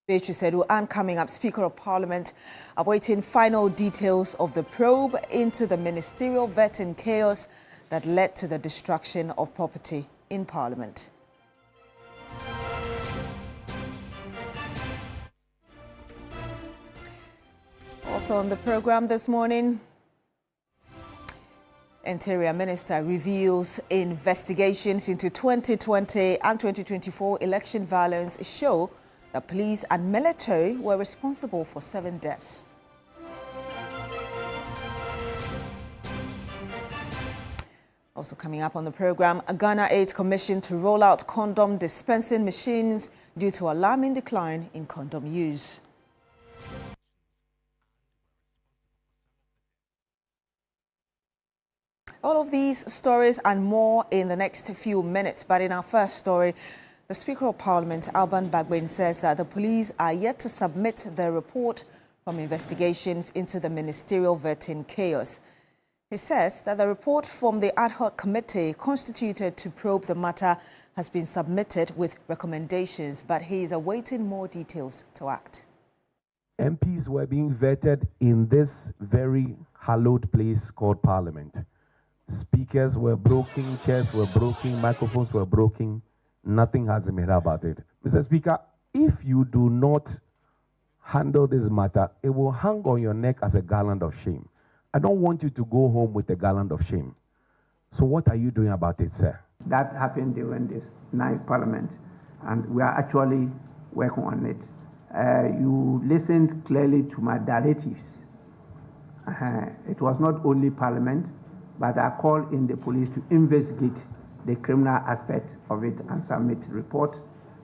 Beatrice said, and coming up, Speaker of Parliament awaiting final details of the probe into the ministerial vetting chaos that led to the destruction of property in Parliament. Also on the program this morning, Interior Minister reveals investigations into 2020 and 2024 election violence show that police and military were responsible for 7 deaths. Also coming up on the program, a Ghana Aid Commission to roll out condom dispensing machines due to alarming decline in condom use. All of these stories and more in the next few minutes, but in our first story, the Speaker of Parliament, Alban Bagbin, says that the police are yet to submit their report from investigations into the ministerial vetting chaos. He says that the report from the ad hoc committee constituted to probe the matter has been submitted with recommendations, but he is awaiting more details to act. MPs were being vetted in this very hallowed place called Parliament. Speakers were broken, chairs were broken, microphones were broken. Nothing has been made about it. Mr. Speaker, if you do not handle this matter, it will hang on your neck as a garland of shame. I don't want you to go home with a garland of shame. So what are you doing about it, sir? That happened during this ninth Parliament, and we are actually working on it. You listened clearly to my directives. It was not only Parliament, but I called in the police to investigate the criminal aspect of it and submit report.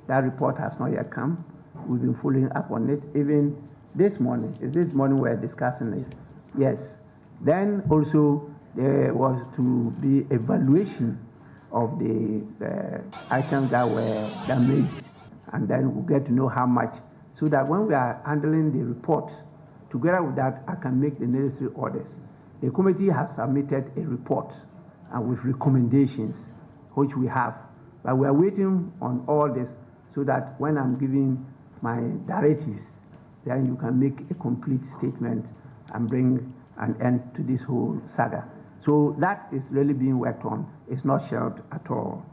That report has not yet come. We've been following up on it. Even this morning we're discussing it. Yes. Then also there was to be evaluation of the items that were damaged, and then we'll get to know how much, so that when we are handling the report, together with that, I can make the necessary orders. The committee has submitted a report and with recommendations, which we have, but we are waiting on all this so that when I'm giving my directives, then you can make a complete statement and bring an end to this whole saga. So that is really being worked on. It's not shelved at all.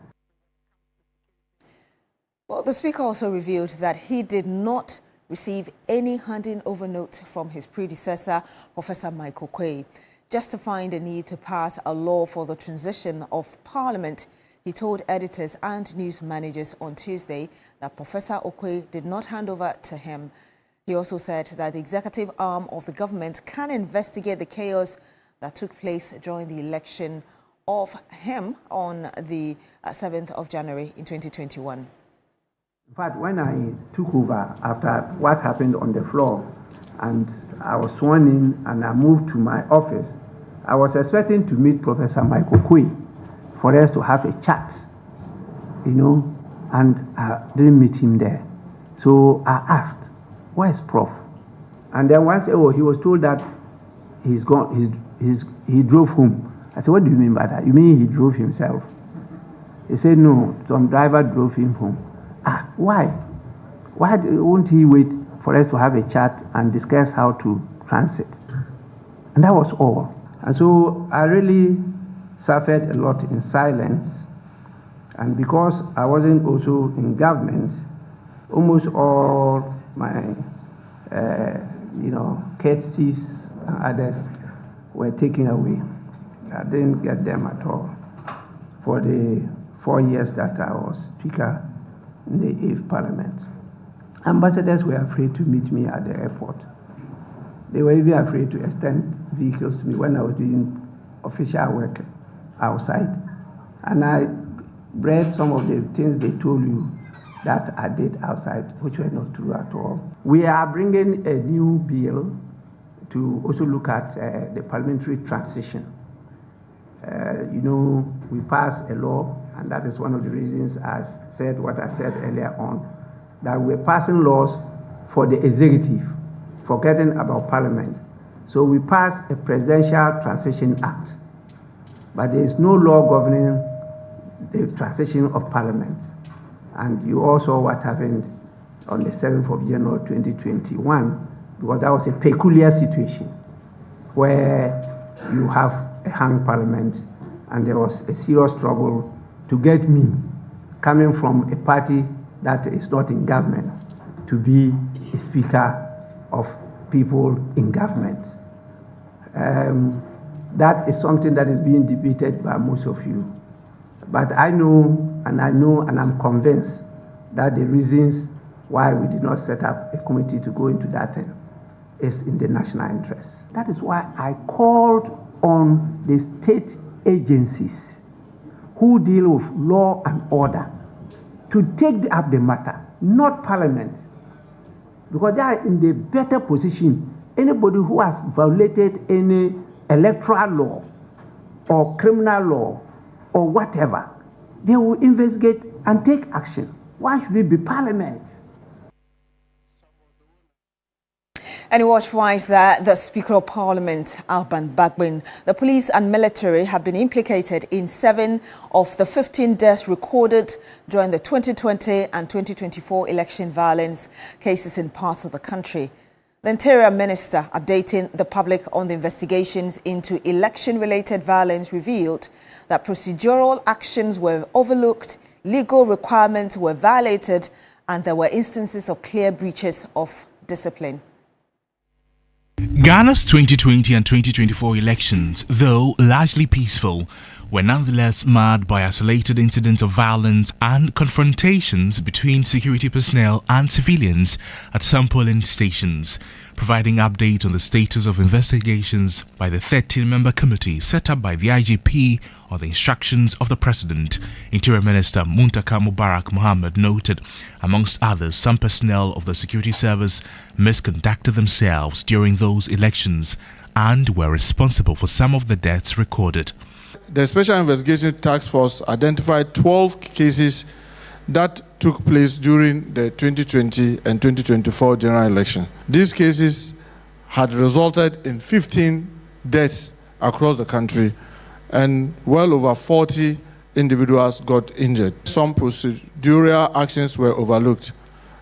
Well, the Speaker also revealed that he did not receive any handing over note from his predecessor, Professor Michael Quay, justifying the need to pass a law for the transition of Parliament. He told editors and news managers on Tuesday that Professor Okoye did not hand over to him. He also said that the executive arm of the government can investigate the chaos that took place during the election of him on the 7th of January in 2021. In fact, when I took over after what happened on the floor and I was sworn in and I moved to my office, I was expecting to meet Professor Michael Quay for us to have a chat, and I didn't meet him there. So I asked, where's Prof? And then once, he was told that he's gone, he drove home. I said, what do you mean by that? You mean he drove himself? He said, no, some driver drove him home. Why? Why won't he wait for us to have a chat and discuss how to transit? And that was all. And so I really suffered a lot in silence. And because I wasn't also in government, almost all my, courtesies and others were taken away. I didn't get them at all for the 4 years that I was Speaker in the 8th Parliament. Ambassadors were afraid to meet me at the airport. They were even afraid to extend vehicles to me when I was doing official work outside. And I read some of the things they told you that I did outside, which were not true at all. We are bringing a new bill to also look at the parliamentary transition. We passed a law, and that is one of the reasons I said what I said earlier on, that we're passing laws for the executive, forgetting about parliament. So we passed a Presidential Transition Act, but there is no law governing the transition of parliament. And you all saw what happened on the 7th of January 2021, because that was a peculiar situation where you have a hung parliament, and there was a serious struggle to get me, coming from a party that is not in government, to be a speaker of people in government. That is something that is being debated by most of you. But I know and I'm convinced that the reasons why we did not set up a committee to go into that thing is in the national interest. That is why I called on the state agencies who deal with law and order to take up the matter, not parliament, because they are in the better position. Anybody who has violated any electoral law or criminal law or whatever, they will investigate and take action. Why should it be parliament? And watch wise that the Speaker of Parliament, Alban Bagbin, the police and military have been implicated in 7 of the 15 deaths recorded during the 2020 and 2024 election violence cases in parts of the country. The Interior Minister, updating the public on the investigations into election-related violence, revealed that procedural actions were overlooked, legal requirements were violated, and there were instances of clear breaches of discipline. Ghana's 2020 and 2024 elections, though largely peaceful, were nonetheless marred by isolated incidents of violence and confrontations between security personnel and civilians at some polling stations. Providing update on the status of investigations by the 13-member committee set up by the IGP on the instructions of the President, Interior Minister Muntaka Mubarak Mohammed noted, amongst others, some personnel of the security service misconducted themselves during those elections and were responsible for some of the deaths recorded. The Special Investigation Task Force identified 12 cases that took place during the 2020 and 2024 general election. These cases had resulted in 15 deaths across the country, and well over 40 individuals got injured. Some procedural actions were overlooked.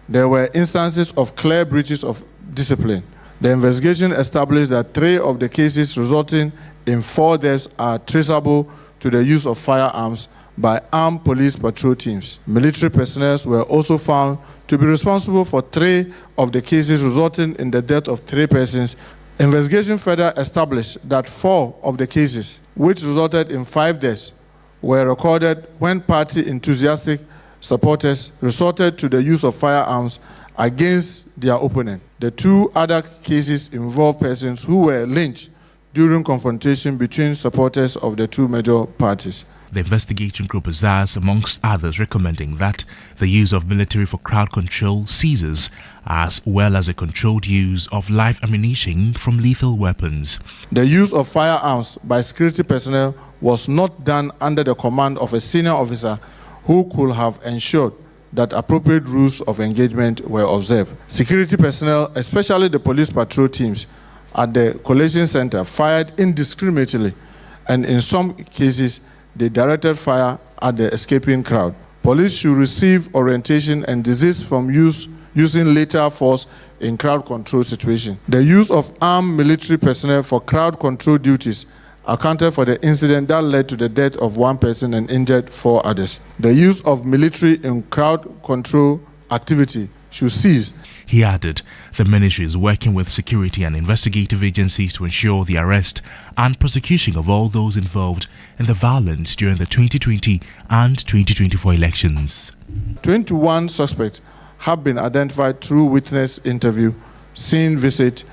There were instances of clear breaches of discipline. The investigation established that 3 of the cases resulting in 4 deaths are traceable to the use of firearms by armed police patrol teams. Military personnel were also found to be responsible for 3 of the cases resulting in the death of 3 persons. Investigation further established that 4 of the cases, which resulted in 5 deaths, were recorded when party enthusiastic supporters resorted to the use of firearms against their opponent. The 2 other cases involved persons who were lynched during confrontation between supporters of the 2 major parties. The investigation group is thus, amongst others, recommending that the use of military for crowd control ceases, as well as a controlled use of live ammunition from lethal weapons. The use of firearms by security personnel was not done under the command of a senior officer who could have ensured that appropriate rules of engagement were observed. Security personnel, especially the police patrol teams at the collation center, fired indiscriminately, and in some cases they directed fire at the escaping crowd. Police should receive orientation and desist from using lethal force in crowd control situations. The use of armed military personnel for crowd control duties accounted for the incident that led to the death of 1 person and injured 4 others. The use of military in crowd control activity should cease. He added the ministry is working with security and investigative agencies to ensure the arrest and prosecution of all those involved in the violence during the 2020 and 2024 elections. 21 suspects have been identified through witness interview, scene visit,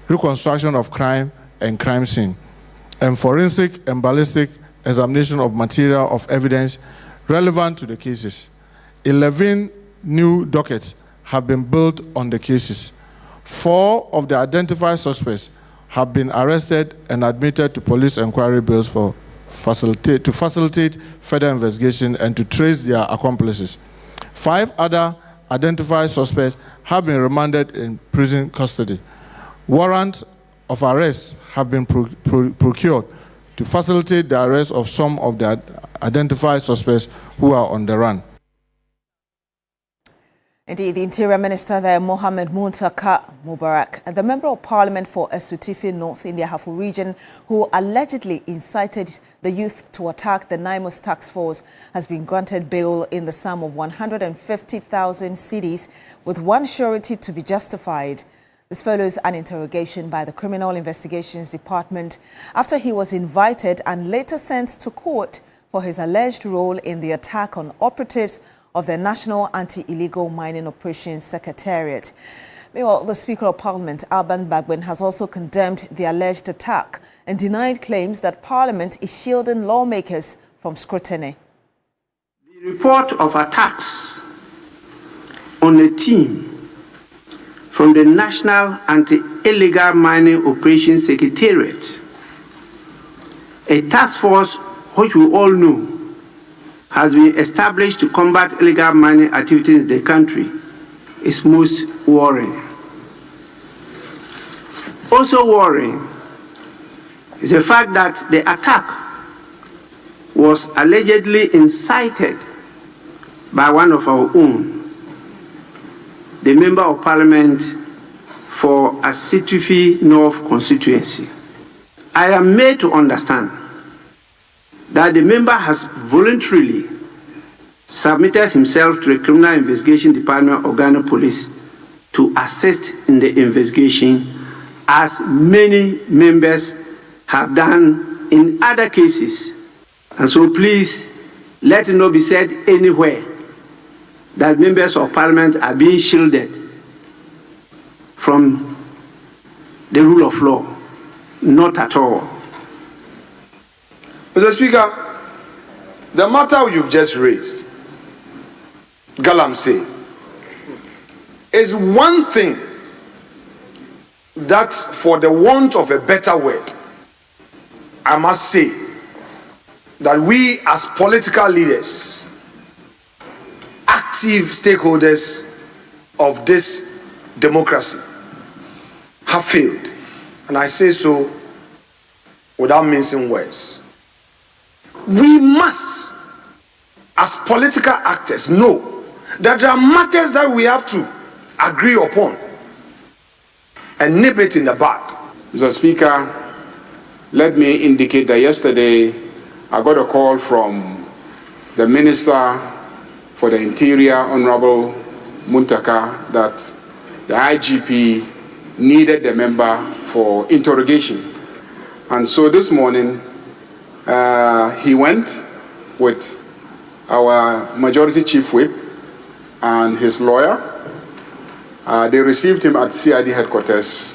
reconstruction of crime and crime scene, and forensic and ballistic examination of material of evidence relevant to the cases. 11 new dockets have been built on the cases. 4 of the identified suspects have been arrested and admitted to police inquiry bills to facilitate further investigation and to trace their accomplices. 5 other identified suspects have been remanded in prison custody. Warrants of arrest have been procured to facilitate the arrest of some of the identified suspects who are on the run. Indeed, the Interior Minister there, Mohammed Muntaka Mubarak, the Member of Parliament for Esutifin North in the Ahafo region, who allegedly incited the youth to attack the NIMOS task force, has been granted bail in the sum of 150,000 cedis, with one surety to be justified. This follows an interrogation by the Criminal Investigations Department after he was invited and later sent to court for his alleged role in the attack on operatives of the National Anti-Illegal Mining Operations Secretariat. Meanwhile, the Speaker of Parliament, Alban Bagbin, has also condemned the alleged attack and denied claims that Parliament is shielding lawmakers from scrutiny. The report of attacks on a team from the National Anti-Illegal Mining Operations Secretariat, a task force which we all know has been established to combat illegal mining activities in the country, is most worrying. Also worrying is the fact that the attack was allegedly incited by one of our own, the Member of Parliament for Asitufi North constituency. I am made to understand that the member has voluntarily submitted himself to the Criminal Investigation Department of Ghana Police to assist in the investigation, as many members have done in other cases. And so please, let it not be said anywhere that members of Parliament are being shielded from the rule of law. Not at all. Mr. Speaker, the matter you've just raised, Galamsey, is one thing that, for the want of a better word, I must say that we as political leaders, active stakeholders of this democracy, have failed. And I say so without mincing words. We must, as political actors, know that there are matters that we have to agree upon and nip it in the bud. Mr. Speaker, let me indicate that yesterday I got a call from the Minister for the Interior, Honorable Muntaka, that the IGP needed the member for interrogation. And so this morning, he went with our Majority Chief Whip and his lawyer. They received him at CID headquarters,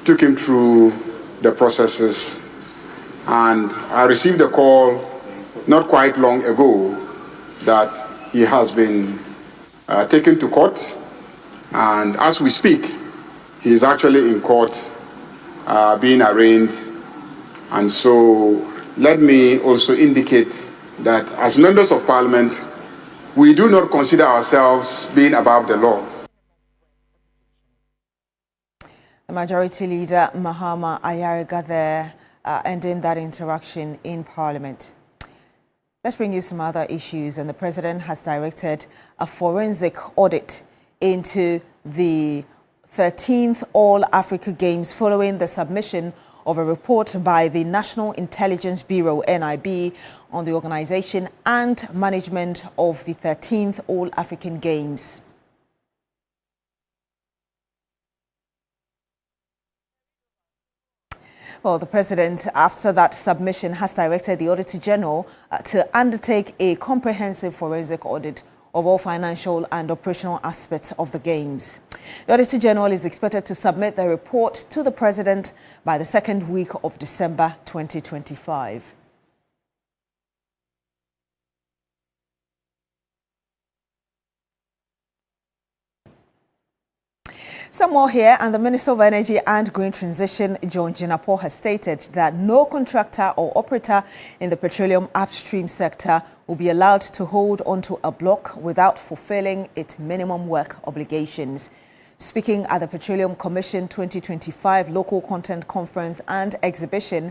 took him through the processes, and I received a call not quite long ago that he has been taken to court, and as we speak, he is actually in court being arraigned. And so let me also indicate that as members of Parliament, we do not consider ourselves being above the law. The Majority Leader, Mahama Ayariga, there ending that interaction in Parliament. Let's bring you some other issues. And the President has directed a forensic audit into the 13th All-Africa Games following the submission of a report by the National Intelligence Bureau, NIB, on the organization and management of the 13th All-African Games. Well, the President, after that submission, has directed the Auditor General to undertake a comprehensive forensic audit of all financial and operational aspects of the Games. The Auditor General is expected to submit the report to the President by the second week of December 2025. Some more here, and the Minister of Energy and Green Transition, John Jinapor, has stated that no contractor or operator in the petroleum upstream sector will be allowed to hold onto a block without fulfilling its minimum work obligations. Speaking at the Petroleum Commission 2025 Local Content Conference and Exhibition,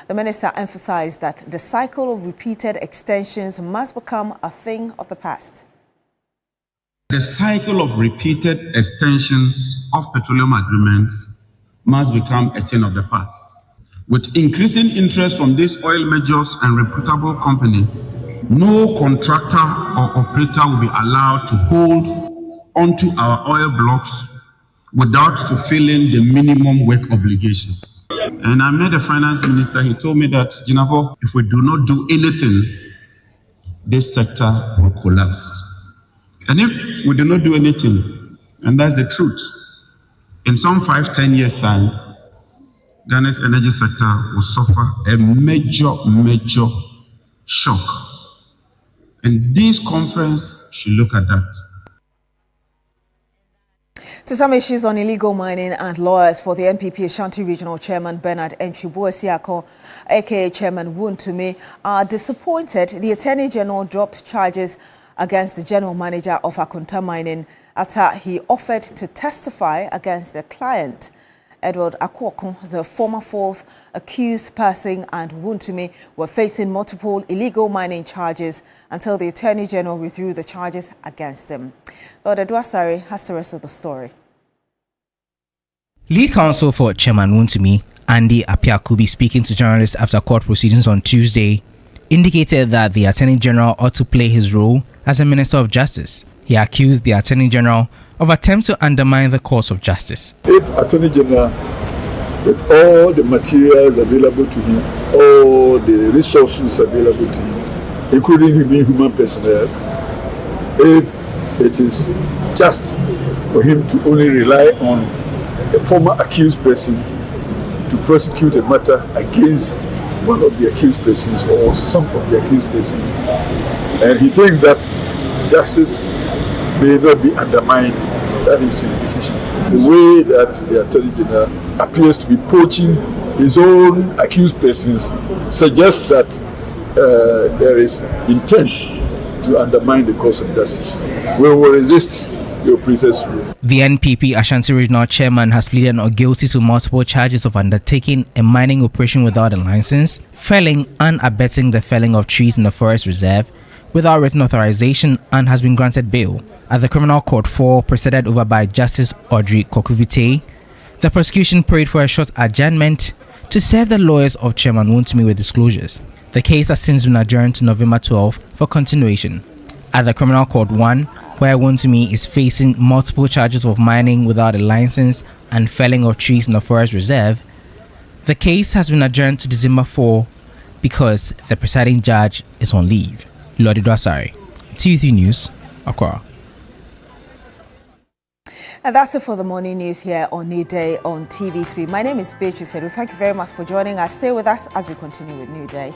the minister emphasized that the cycle of repeated extensions must become a thing of the past. The cycle of repeated extensions of petroleum agreements must become a thing of the past. With increasing interest from these oil majors and reputable companies, no contractor or operator will be allowed to hold onto our oil blocks without fulfilling the minimum work obligations. And I met the finance minister. He told me that, Jinapor, if we do not do anything, this sector will collapse. And if we do not do anything, and that's the truth, in some 5-10 years' time, Ghana's energy sector will suffer a major shock. And this conference should look at that. To some issues on illegal mining, and lawyers for the NPP Ashanti Regional Chairman Bernard Entwibuesiako, aka Chairman Wontumi, are disappointed the Attorney General dropped charges against the General Manager of Akunta Mining after he offered to testify against their client. Edward Akwokun, the former fourth accused person, and Wontumi were facing multiple illegal mining charges until the Attorney General withdrew the charges against them. Lord Edwasari has the rest of the story. Lead counsel for Chairman Wontumi, Andy Apiakubi, speaking to journalists after court proceedings on Tuesday, indicated that the Attorney General ought to play his role as a Minister of Justice. He accused the Attorney General of attempts to undermine the course of justice. If Attorney General, with all the materials available to him, all the resources available to him, including human personnel, if it is just for him to only rely on a former accused person to prosecute a matter against one of the accused persons or some of the accused persons, and he thinks that justice may not be undermined, that is his decision. The way that the Attorney General appears to be poaching his own accused persons suggests that there is intent to undermine the course of justice. We will resist your princess rule. The NPP Ashanti Regional Chairman has pleaded not guilty to multiple charges of undertaking a mining operation without a license, felling and abetting the felling of trees in the forest reserve without written authorization, and has been granted bail. At the Criminal Court 4, presided over by Justice Audrey Kokuvite, the prosecution prayed for a short adjournment to serve the lawyers of Chairman Wontumi with disclosures. The case has since been adjourned to November 12 for continuation. At the Criminal Court 1, where Wontumi is facing multiple charges of mining without a license and felling of trees in the forest reserve, the case has been adjourned to December 4 because the presiding judge is on leave. Lord Idwasari, TV3 News, Accra. And that's it for the morning news here on Newday on TV3. My name is Beatrice Edu. Thank you very much for joining us. Stay with us as we continue with Newday.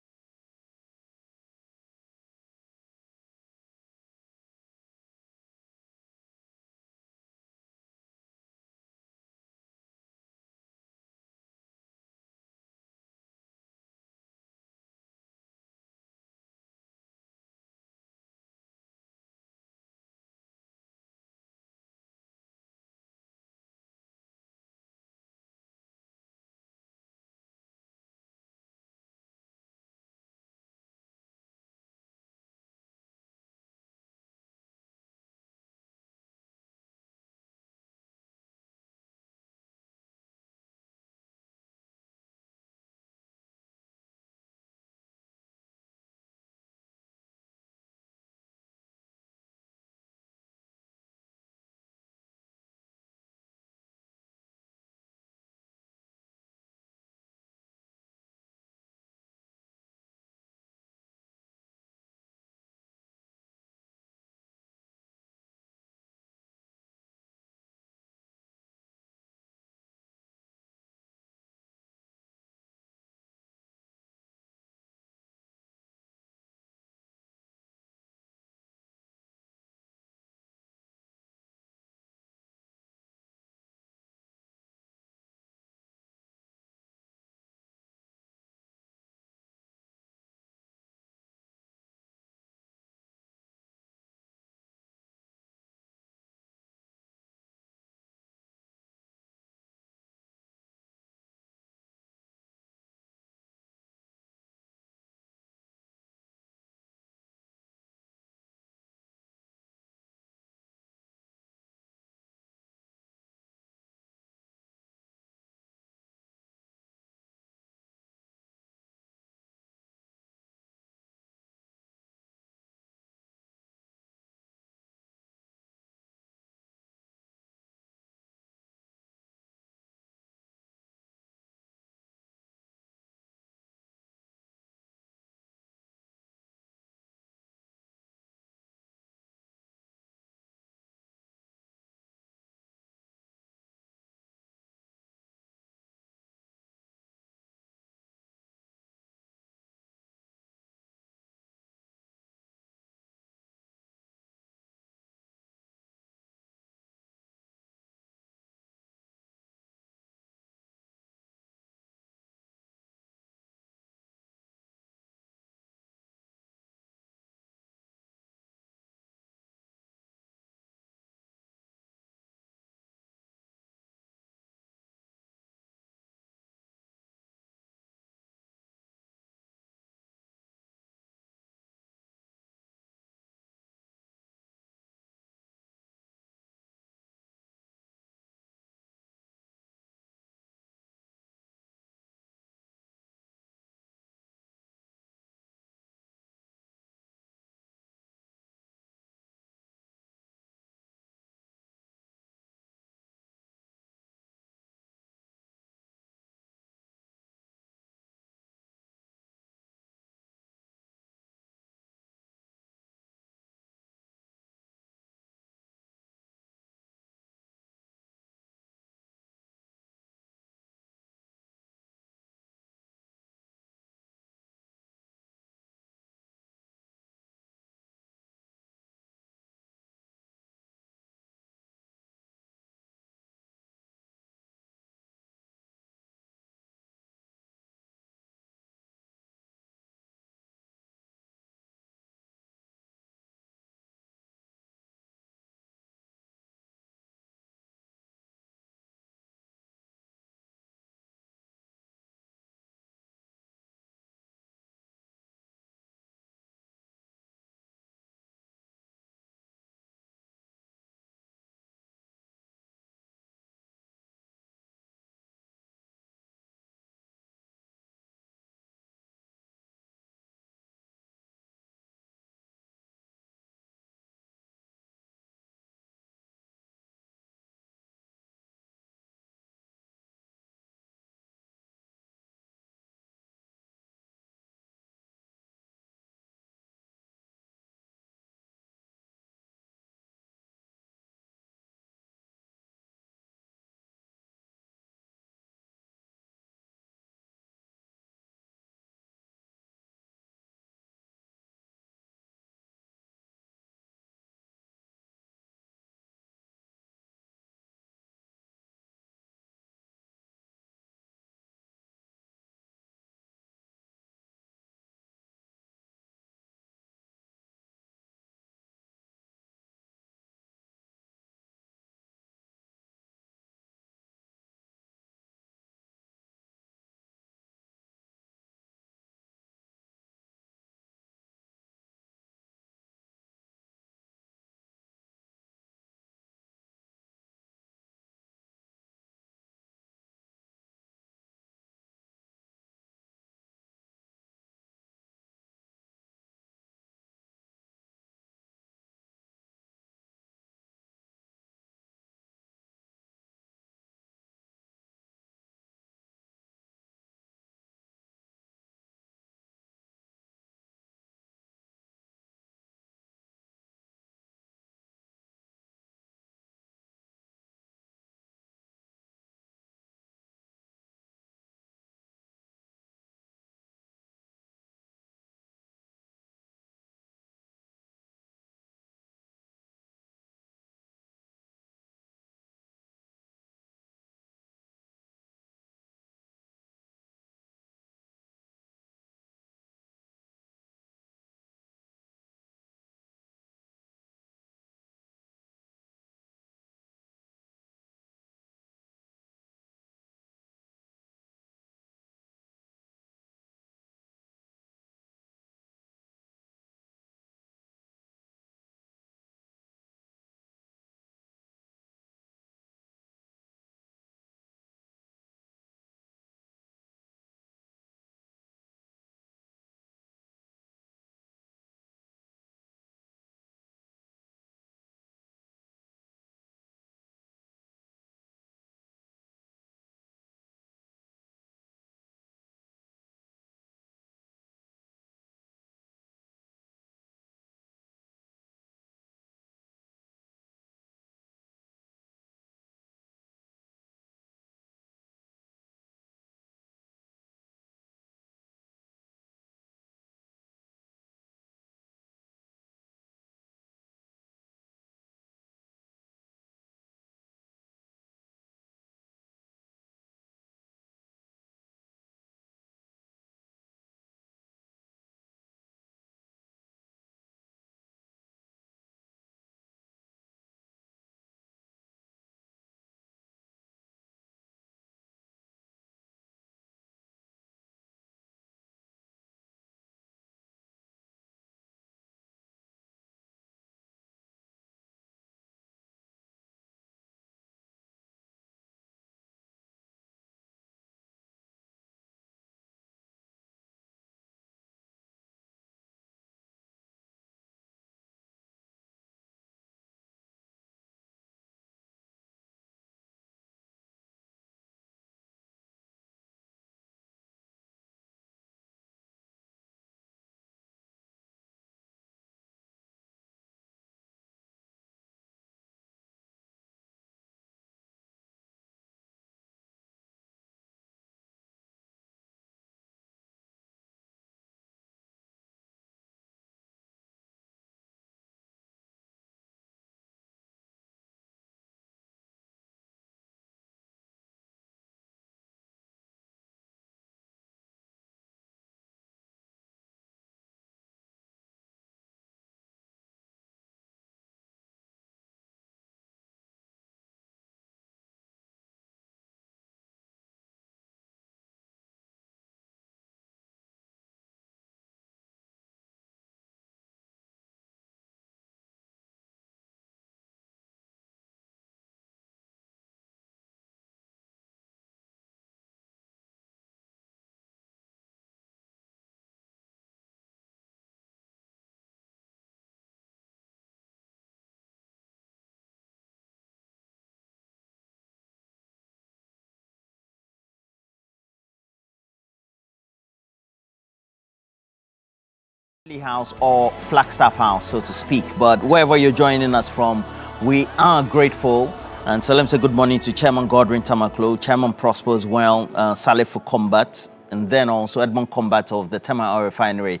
House or Flagstaff House, so to speak. But wherever you're joining us from, we are grateful. And so let me say good morning to Chairman Godwin Tamaklo, Chairman Prosper as well, Saleh for Combat, and then also Edmond Combat of the Tema Oil Refinery.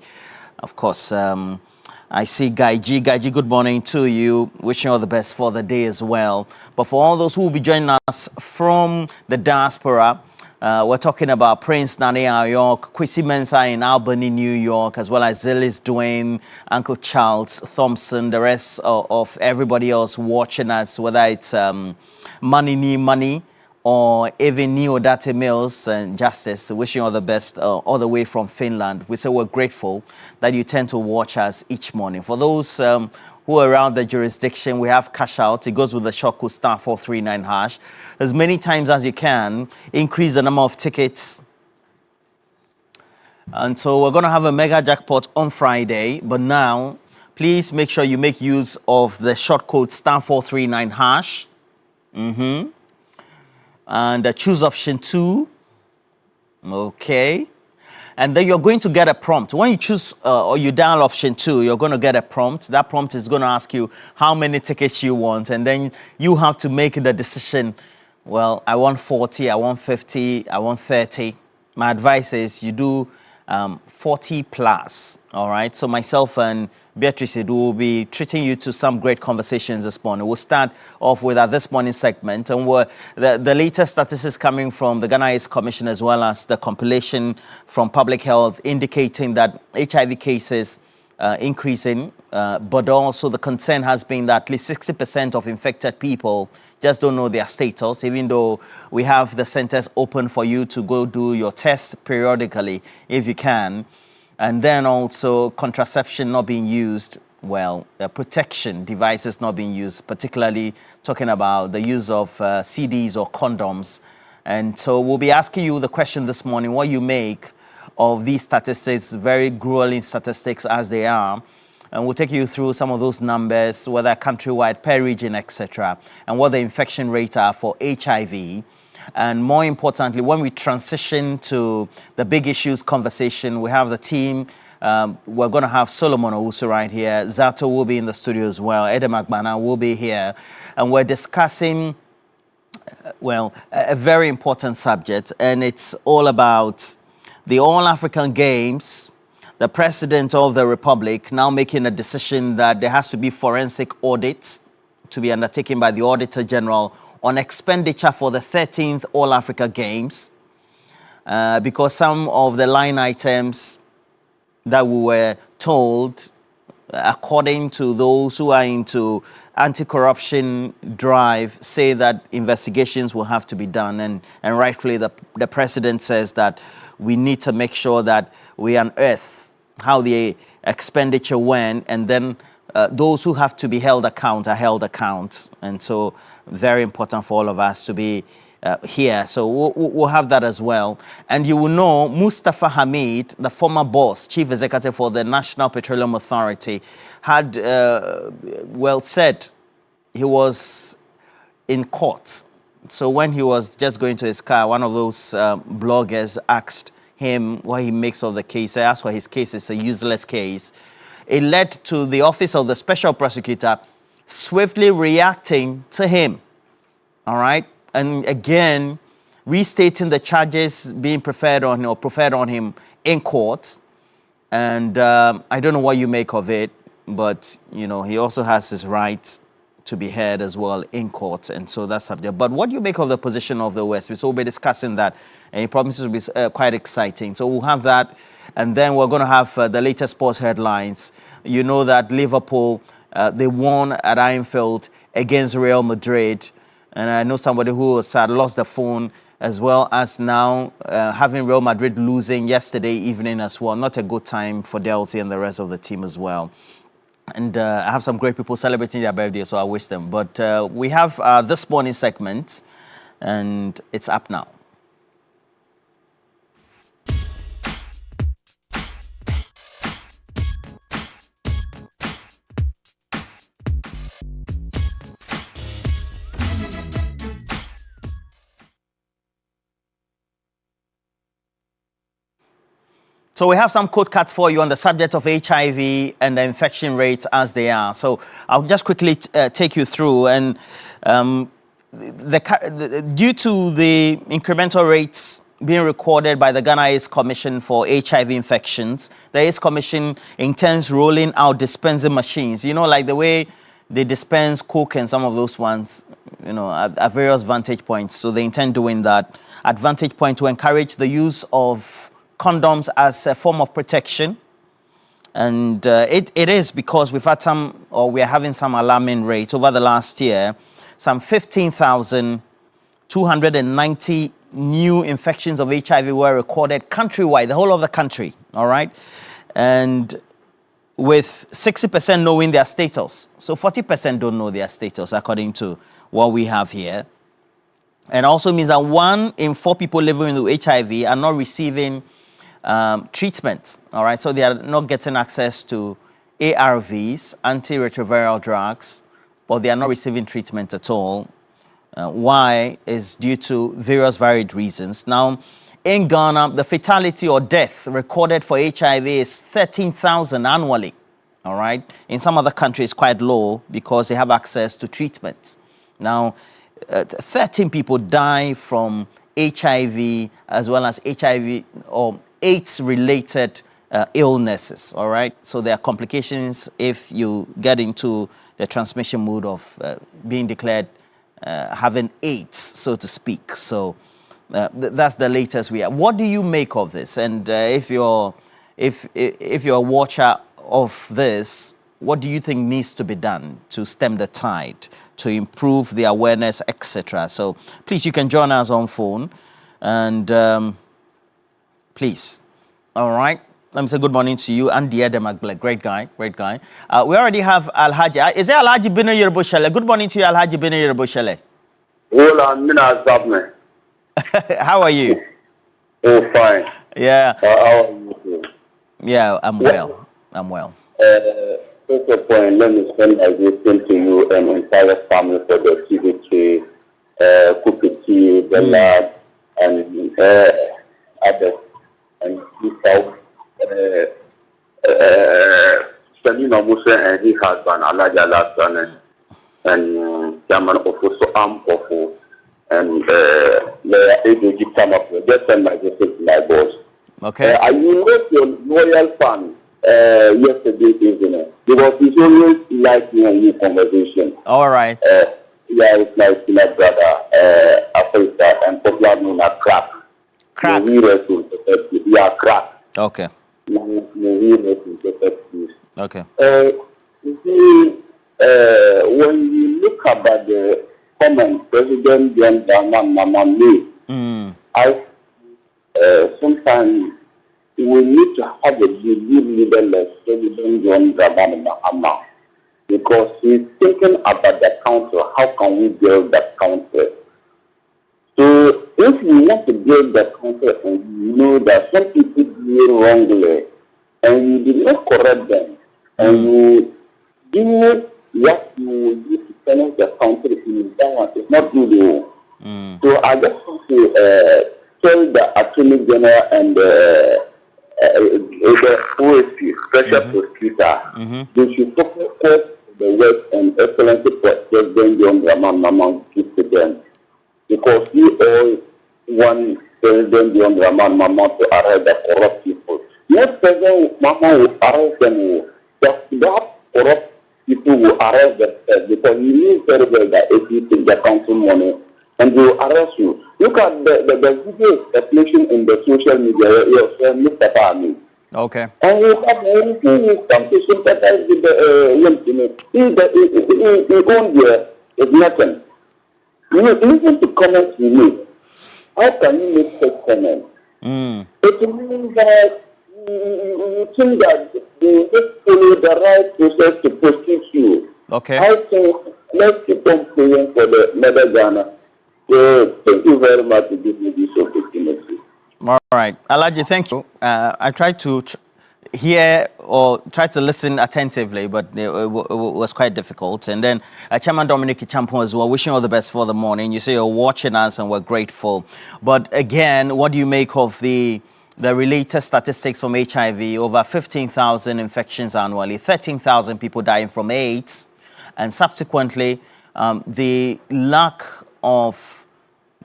Of course, I see Guy G. Guy G, good morning to you. Wishing you all the best for the day as well. But for all those who will be joining us from the diaspora, we're talking about Prince Nane York, Kwesi Mensah in Albany, New York, as well as Zillis Dwayne, Uncle Charles Thompson, the rest of everybody else watching us, whether it's Money or even Neodate Mills and Justice. Wishing you all the best all the way from Finland. We say we're grateful that you tend to watch us each morning. For those who are around the jurisdiction, we have cash out. It goes with the short code *439#. As many times as you can, increase the number of tickets. And so we're going to have a mega jackpot on Friday. But now, please make sure you make use of the short code *439#. And choose option 2. Okay. And then you're going to get a prompt. When you choose or you dial option 2, you're going to get a prompt. That prompt is going to ask you how many tickets you want. And then you have to make the decision. Well, I want 40, I want 50, I want 30. My advice is you do 40 plus. All right. So myself and Beatrice will be treating you to some great conversations this morning. We'll start off with this morning's segment, and the latest statistics coming from the Ghana AIDS Commission, as well as the compilation from Public Health, indicating that HIV cases increasing, but also the concern has been that at least 60% of infected people just don't know their status, even though we have the centers open for you to go do your test periodically if you can. And then also contraception not being used, well, protection devices not being used, particularly talking about the use of CDs or condoms. And so we'll be asking you the question this morning, what you make of these statistics, very grueling statistics as they are. And we'll take you through some of those numbers, whether countrywide, per region, etc., and what the infection rates are for HIV. And more importantly, when we transition to the big issues conversation, we have the team. We're going to have Solomon Owusu right here. Zato will be in the studio as well. Edem Agbana will be here. And we're discussing, well, a very important subject. And it's all about the All-African Games. The President of the Republic now making a decision that there has to be forensic audits to be undertaken by the Auditor General on expenditure for the 13th All-Africa Games, because some of the line items that we were told, according to those who are into anti-corruption drive, say that investigations will have to be done. And rightfully, the President says that we need to make sure that we unearth how the expenditure went, and then those who have to be held account are held account. And so very important for all of us to be here. So we'll have that as well. And you will know Mustafa Hamid, the former boss, chief executive for the National Petroleum Authority, had, well, said he was in court. So when he was just going to his car, one of those bloggers asked him what he makes of the case. I asked for his case. It's a useless case. It led to the Office of the Special Prosecutor swiftly reacting to him, all right? And again, restating the charges being preferred on him in court. And I don't know what you make of it, but, you know, he also has his rights to be heard as well in court, and so that's up there. But what do you make of the position of the West? So we'll be discussing that, and it promises to be quite exciting. So we'll have that, and then we're going to have the latest sports headlines. You know that Liverpool, they won at Anfield against Real Madrid, and I know somebody who had lost the phone, as well as now having Real Madrid losing yesterday evening as well. Not a good time for Delcy and the rest of the team as well. And I have some great people celebrating their birthday, so I wish them. But we have this morning segment, and it's up now. So we have some code cards for you on the subject of HIV and the infection rates as they are. So I'll just quickly take you through. And due to the incremental rates being recorded by the Ghana AIDS Commission for HIV infections, the AIDS Commission intends rolling out dispensing machines. You know, like the way they dispense Coke and some of those ones, you know, at various vantage points. So they intend doing that at vantage point to encourage the use of condoms as a form of protection. And it is because we've had we're having some alarming rates over the last year. Some 15,290 new infections of HIV were recorded countrywide, the whole of the country, all right? And with 60% knowing their status. So 40% don't know their status according to what we have here. And also means that 1 in 4 people living with HIV are not receiving treatment, all right? So they are not getting access to ARVs, antiretroviral drugs, but they are not receiving treatment at all. Why is due to various varied reasons. Now, in Ghana, the fatality or death recorded for HIV is 13,000 annually, all right? In some other countries, quite low because they have access to treatment. Now, 13 people die from HIV as well as HIV or AIDS-related illnesses, all right? So there are complications if you get into the transmission mode of being declared having AIDS, so to speak. So that's the latest we have. What do you make of this? And if you're a watcher of this, what do you think needs to be done to stem the tide, to improve the awareness, etc.? So please, you can join us on phone. And please, all right. Let me say good morning to you, Andy Edemagbele. Great guy, great guy. We already have Alhaji. Is there Alhaji Bino Yerboshele? Good morning to you, Alhaji Bino Yerboshele. How are you? Oh, fine. Yeah. How are you? Yeah, I'm well. I'm well. First of all, let me send my greeting to you and entire family for the TV3, Kupiti, the lad, and others, and people. Selina Musa and his husband, Alaja Lassan, and Chairman of Ampofu, and they are able to come up with just send my message to my boss. Okay. I wrote your loyal fan yesterday evening because he's always like me and you conversation. All right. Yeah, it's like my brother, Africa, and popular known as Crack. Crack. Yeah, Crack. Okay. Okay. When you look about the comment President John Mama made, I sometimes we need to have a leader like President John Mahama because he's thinking about the country. How can we build that country? So if you want to build the country and you know that some people do it wrongly and you did not correct them and you do what you do to challenge the country in that it's not good. So I just want to tell the Attorney General and the OSP, Special Prosecutor, they should focus the work and excellence that President John Mama gives to them. Because we all want President John Mama to arrest the corrupt people. Not President Mama will arrest them, just that corrupt people will arrest themselves because you need very well that if you take the council money and they will arrest you. Look at the video speculation in the social media, your friend Mr. Pami. Okay. And you have anything to sympathize with the he own there is nothing. You know, listen to comments you make. How can you make such comments? It means that you think that they just follow the right process to prosecute you. Okay. I think let's keep on praying for the Mother Ghana. So thank you very much for giving me this opportunity. All right. Alhaji, thank you. I tried to hear or try to listen attentively, but it was quite difficult. And then Chairman Dominic Champon as well, wishing all the best for the morning. You say you're watching us and we're grateful. But again, what do you make of the the related statistics from HIV, over 15,000 infections annually, 13,000 people dying from AIDS, and subsequently the lack of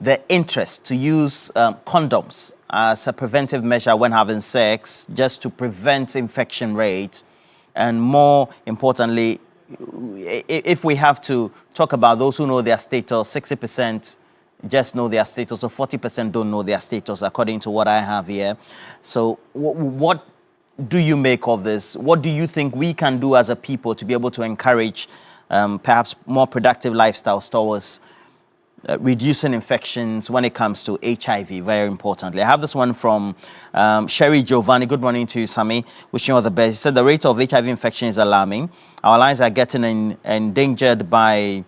the interest to use condoms as a preventive measure when having sex, just to prevent infection rates, and more importantly, if we have to talk about those who know their status, 60% just know their status, or 40% don't know their status, according to what I have here. So what do you make of this? What do you think we can do as a people to be able to encourage perhaps more productive lifestyles towards reducing infections when it comes to HIV, very importantly? I have this one from Sherry Giovanni. Good morning to you, Sammy. Wishing you all the best. He said the rate of HIV infection is alarming. Our lives are getting endangered by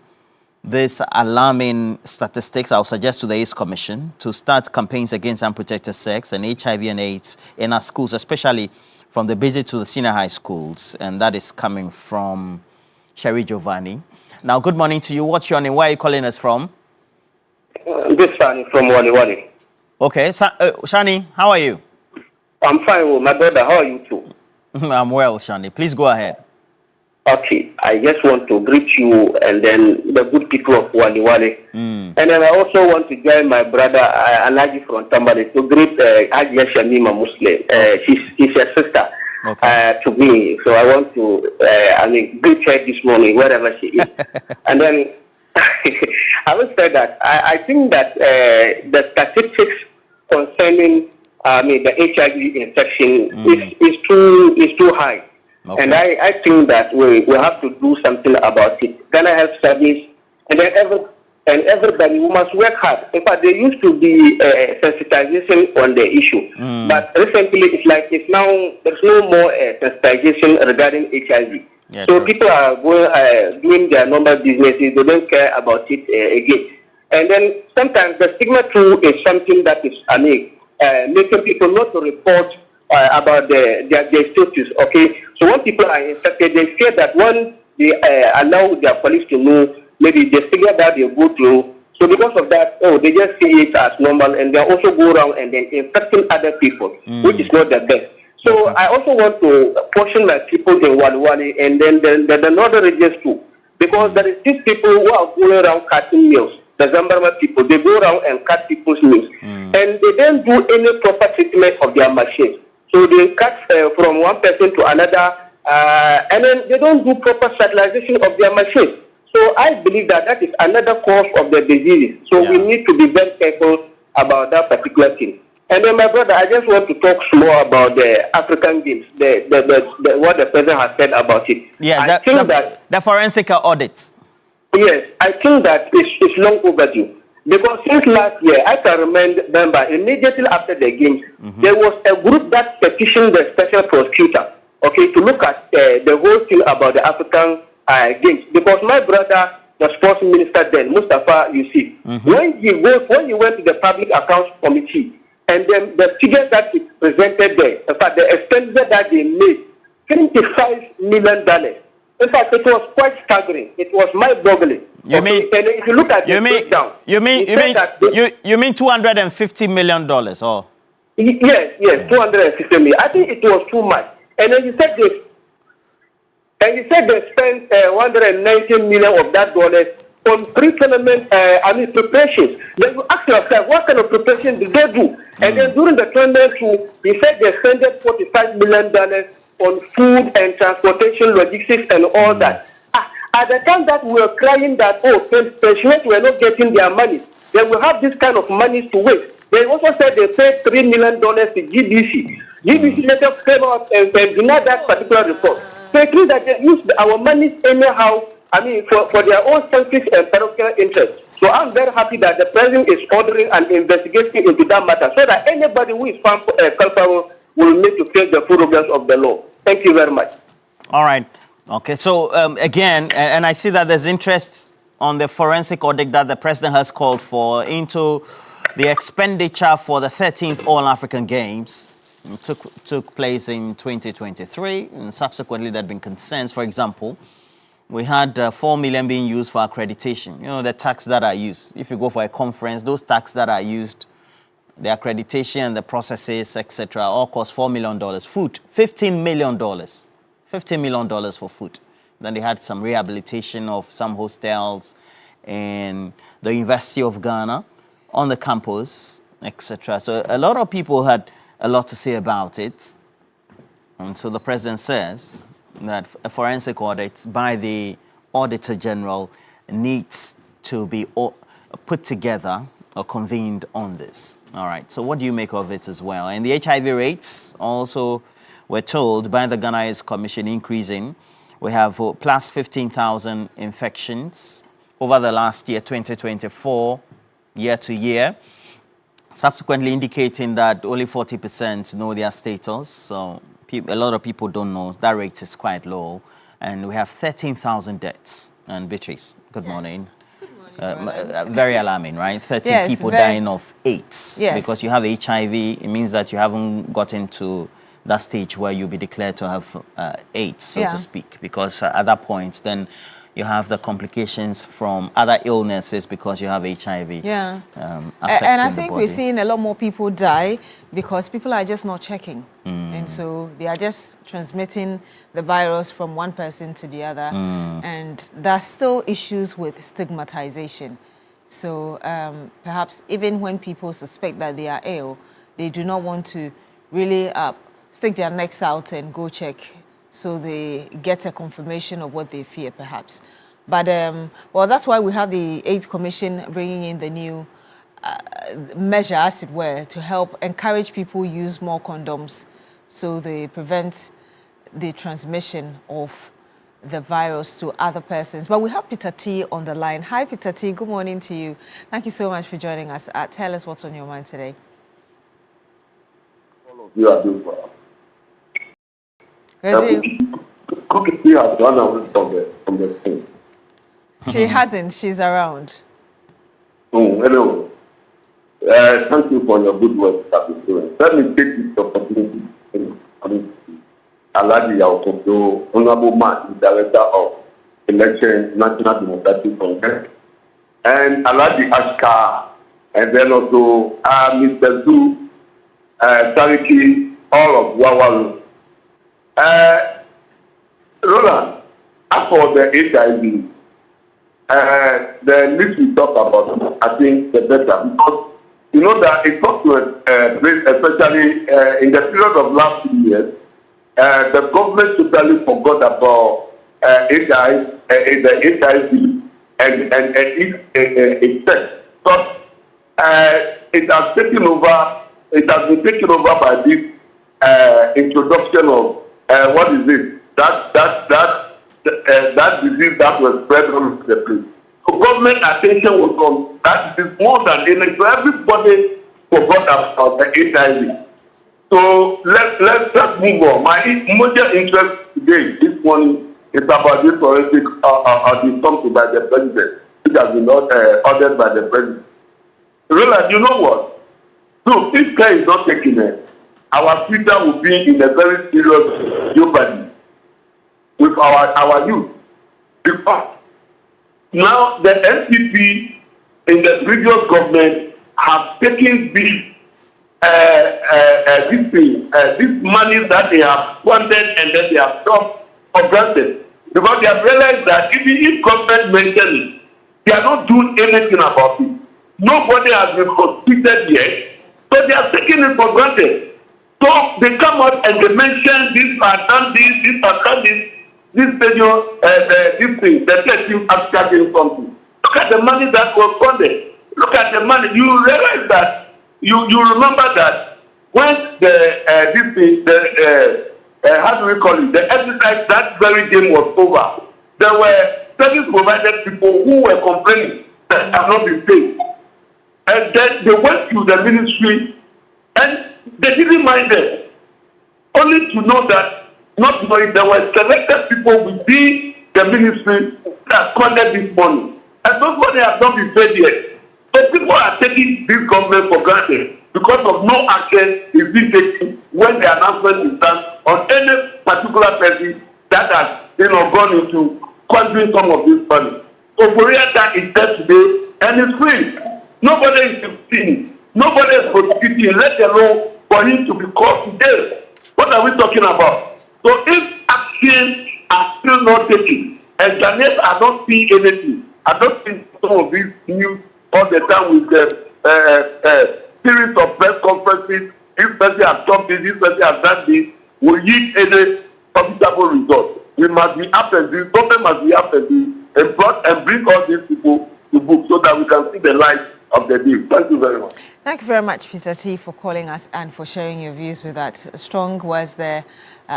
this alarming statistics. I'll suggest to the AIDS Commission to start campaigns against unprotected sex and HIV and AIDS in our schools, especially from the basic to the senior high schools. And that is coming from Sherry Giovanni. Now, good morning to you. What's your name? Where are you calling us from? This Shani from Wali Wali. Okay, Shani, how are you? I'm fine, well, my brother. How are you too? I'm well, Shani. Please go ahead. Okay, I just want to greet you and then the good people of Wali Wali. And then I also want to join my brother Alaji from Tambale to greet Ajia Shamima Muslim. She's a sister to me. So I want to greet her this morning, wherever she is. And then having said that, I think that the statistics concerning the HIV infection is too high. Okay. And I think that we have to do something about it. Ghana Health Service and then everybody, we must work hard. In fact, there used to be sensitization on the issue, but recently it's now there's no more sensitization regarding HIV. Yeah, so people are going doing their normal businesses. They don't care about it again. And then sometimes the stigma too is something that is making people not to report about their status. Okay, so when people are infected, they fear that when they allow their colleagues to know, maybe they figure that they go through. So because of that, they just see it as normal, and they also go around and then infecting other people, which is not the best. So I also want to caution my people in Wali Wali and then the northern regions too, because there is these people who are going around cutting meals. The Zambarma people, they go around and cut people's meals, and they don't do any proper treatment of their machines. So they cut from one person to another, and then they don't do proper sterilization of their machines. So I believe that is another cause of the disease. So we need to be very careful about that particular thing. And then, my brother, I just want to talk more about the African Games, what the president has said about it. Yeah, the forensic audit. Yes, I think that it's long overdue. Because since last year, I can remember immediately after the games, there was a group that petitioned the special prosecutor, to look at the whole thing about the African Games. Because my brother, the sports minister then, Mustafa Yusuf, when he went to the Public Accounts Committee, and then the figures that he presented there, in fact, the expenditure that they made, $25 million. In fact, it was quite staggering. It was mind-boggling. And if you look at the breakdown, you mean $250 million, or? Yes, 250 million. I think it was too much. And then you said this, and you said they spent 190 million of that dollars on pre-tournament, preparations. Then you ask yourself, what kind of preparation did they do? And then during the tournament, he said they spent $45 million on food and transportation, logistics, and all that. At the time that we were crying that, pensioners were not getting their money, they will have this kind of money to waste. They also said they paid $3 million to GBC. GBC later came out and denied that particular report. So it means that they use our money anyhow, for their own selfish and parochial interests. So I'm very happy that the president is ordering an investigation into that matter, so that anybody who is found culpable will need to face the full rigors of the law. Thank you very much. All right. Okay. So again, and I see that there's interest on the forensic audit that the president has called for into the expenditure for the 13th All-African Games. Took place in 2023, and subsequently there had been concerns. For example, we had $4 million being used for accreditation. You know, the tax that are used. If you go for a conference, those tax that are used The accreditation and the processes, etc., all cost $4 million. Food, $15 million. $15 million for food. Then they had some rehabilitation of some hostels in the University of Ghana on the campus, etc. So a lot of people had a lot to say about it. And so the president says that a forensic audit by the Auditor General needs to be put together or convened on this. All right, so what do you make of it as well? And the HIV rates also were told by the Ghana AIDS Commission increasing. We have plus 15,000 infections over the last year, 2024, year to year, subsequently indicating that only 40% know their status. So a lot of people don't know. That rate is quite low. And we have 13,000 deaths. And Beatrice, good morning. Very alarming, right? 13 people dying of AIDS. Because you have HIV, it means that you haven't gotten to that stage where you'll be declared to have AIDS, so to speak. Because at that point, then you have the complications from other illnesses because you have HIV. And I think we're seeing a lot more people die because people are just not checking. And so they are just transmitting the virus from one person to the other. And there's still issues with stigmatization. So perhaps even when people suspect that they are ill, they do not want to really stick their necks out and go check, so they get a confirmation of what they fear, perhaps. But, well, that's why we have the AIDS Commission bringing in the new measure, as it were, to help encourage people use more condoms so they prevent the transmission of the virus to other persons. But we have Peter T on the line. Hi, Peter T. Good morning to you. Thank you so much for joining us. Tell us what's on your mind today. All of you are doing well. She has gone away from the thing. She hasn't. She's around. Hello. Thank you for your good work that you're doing. Let me take this opportunity to Alhaji Yaokodo, Honorable Man, Director of Election National Democratic Congress, and Alhaji Ashka, and then also Mr. Zu, Tariki, all of Wawalu. Roland, as for the HIV, the least we talk about, I think the better, because you know that it got to a place, especially in the period of last 2 years, the government totally forgot about HIV, the HIV and its effects. But it has taken over. It has been taken over by this introduction of what is it? That disease that was spread all over the place. So government attention was on that. Is more than anything. So everybody forgot about the HIV. So let's move on. My major interest today, this morning, is about this forensic audit by the president, which has been ordered by the president. Really, you know what? So if care is not taken, our future will be in a very serious jeopardy with our youth. Because now the NPP in the previous government have taken this money that they have funded and then they have stopped for granted. Because they have realized that even if government mentions it, they are not doing anything about it. Nobody has been convicted yet, so they are taking it for granted. So they come out and they mention this and done this senior, this thing, the team has charging something. Look at the money that was funded. Look at the money. You realize that, you remember that when how do we call it, the exercise, that very game was over, there were service provided people who were complaining that have not been paid. And then they went to the ministry and they didn't mind them. Only to know that, not knowing there were selected people within the ministry that funded this money. And those money have not been paid yet. So people are taking this government for granted because of no action is being taken when the announcement is done on any particular person that has gone into squandering some of this money. So for real, that is there today and it's free. Nobody is seeing. Nobody is prosecuting him, let alone for him to be caught to jail. What are we talking about? So if actions are still not taken, and Ghanaians are not seeing anything, I don't think some of these news all the time with the series of press conferences, this person has done this person has done this, will yield any profitable result. We must be after this, government must be after this, and bring all these people to book so that we can see the light of the day. Thank you very much. Thank you very much, Peter T, for calling us and for sharing your views with that. Strong words there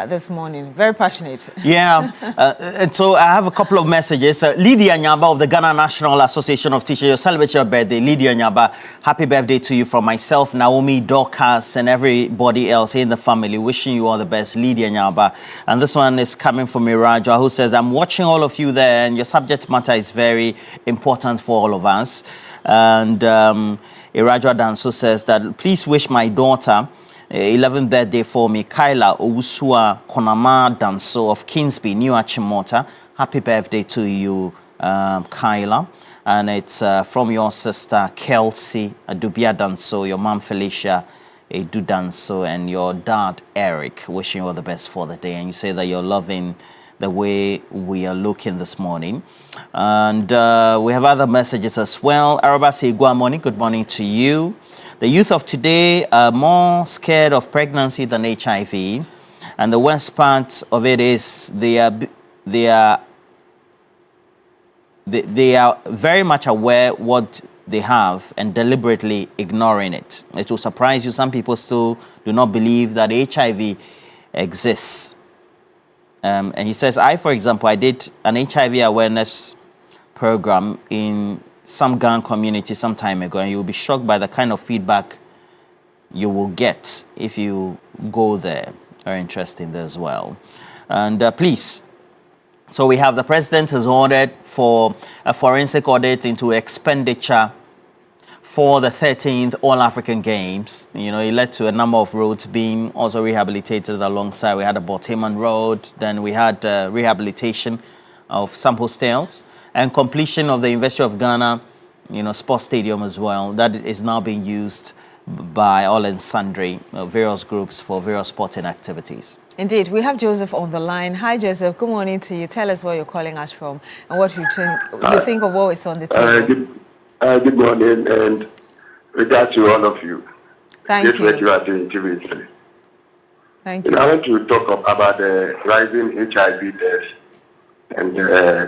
this morning. Very passionate. Yeah. And so I have a couple of messages. Lydia Nyaba of the Ghana National Association of Teachers, you celebrate your birthday. Lydia Nyaba, happy birthday to you from myself, Naomi, Dorcas, and everybody else in the family. Wishing you all the best, Lydia Nyaba. And this one is coming from Iraja, who says, I'm watching all of you there, and your subject matter is very important for all of us. And Iraja Danso says that please wish my daughter 11th birthday for me, Kyla Owusua Konama Danso of Kingsby, New Achimota. Happy birthday to you, Kyla. And it's from your sister, Kelsey Adubia Danso, your mom, Felicia Edu Danso, and your dad, Eric. Wishing you all the best for the day. And you say that you're loving the way we are looking this morning. And we have other messages as well. Araba Segua morning, good morning to you. The youth of today are more scared of pregnancy than HIV. And the worst part of it is they are very much aware what they have and deliberately ignoring it. It will surprise you. Some people still do not believe that HIV exists. And he says, for example, I did an HIV awareness program in some Ghana community some time ago, and you'll be shocked by the kind of feedback you will get if you go there. Very interesting there as well. And please, so we have the president has ordered for a forensic audit into expenditure for the 13th All-African Games. You know, it led to a number of roads being also rehabilitated alongside. We had a Boteman Road, then we had rehabilitation of some hostels and completion of the University of Ghana, sports stadium as well. That is now being used by all and sundry, various groups for various sporting activities. Indeed. We have Joseph on the line. Hi, Joseph. Good morning to you. Tell us where you're calling us from and what you think of what is on the table. Good morning and regards to all of you. Thank you. What you are doing, TV3. Thank you. I want to talk about the rising HIV deaths and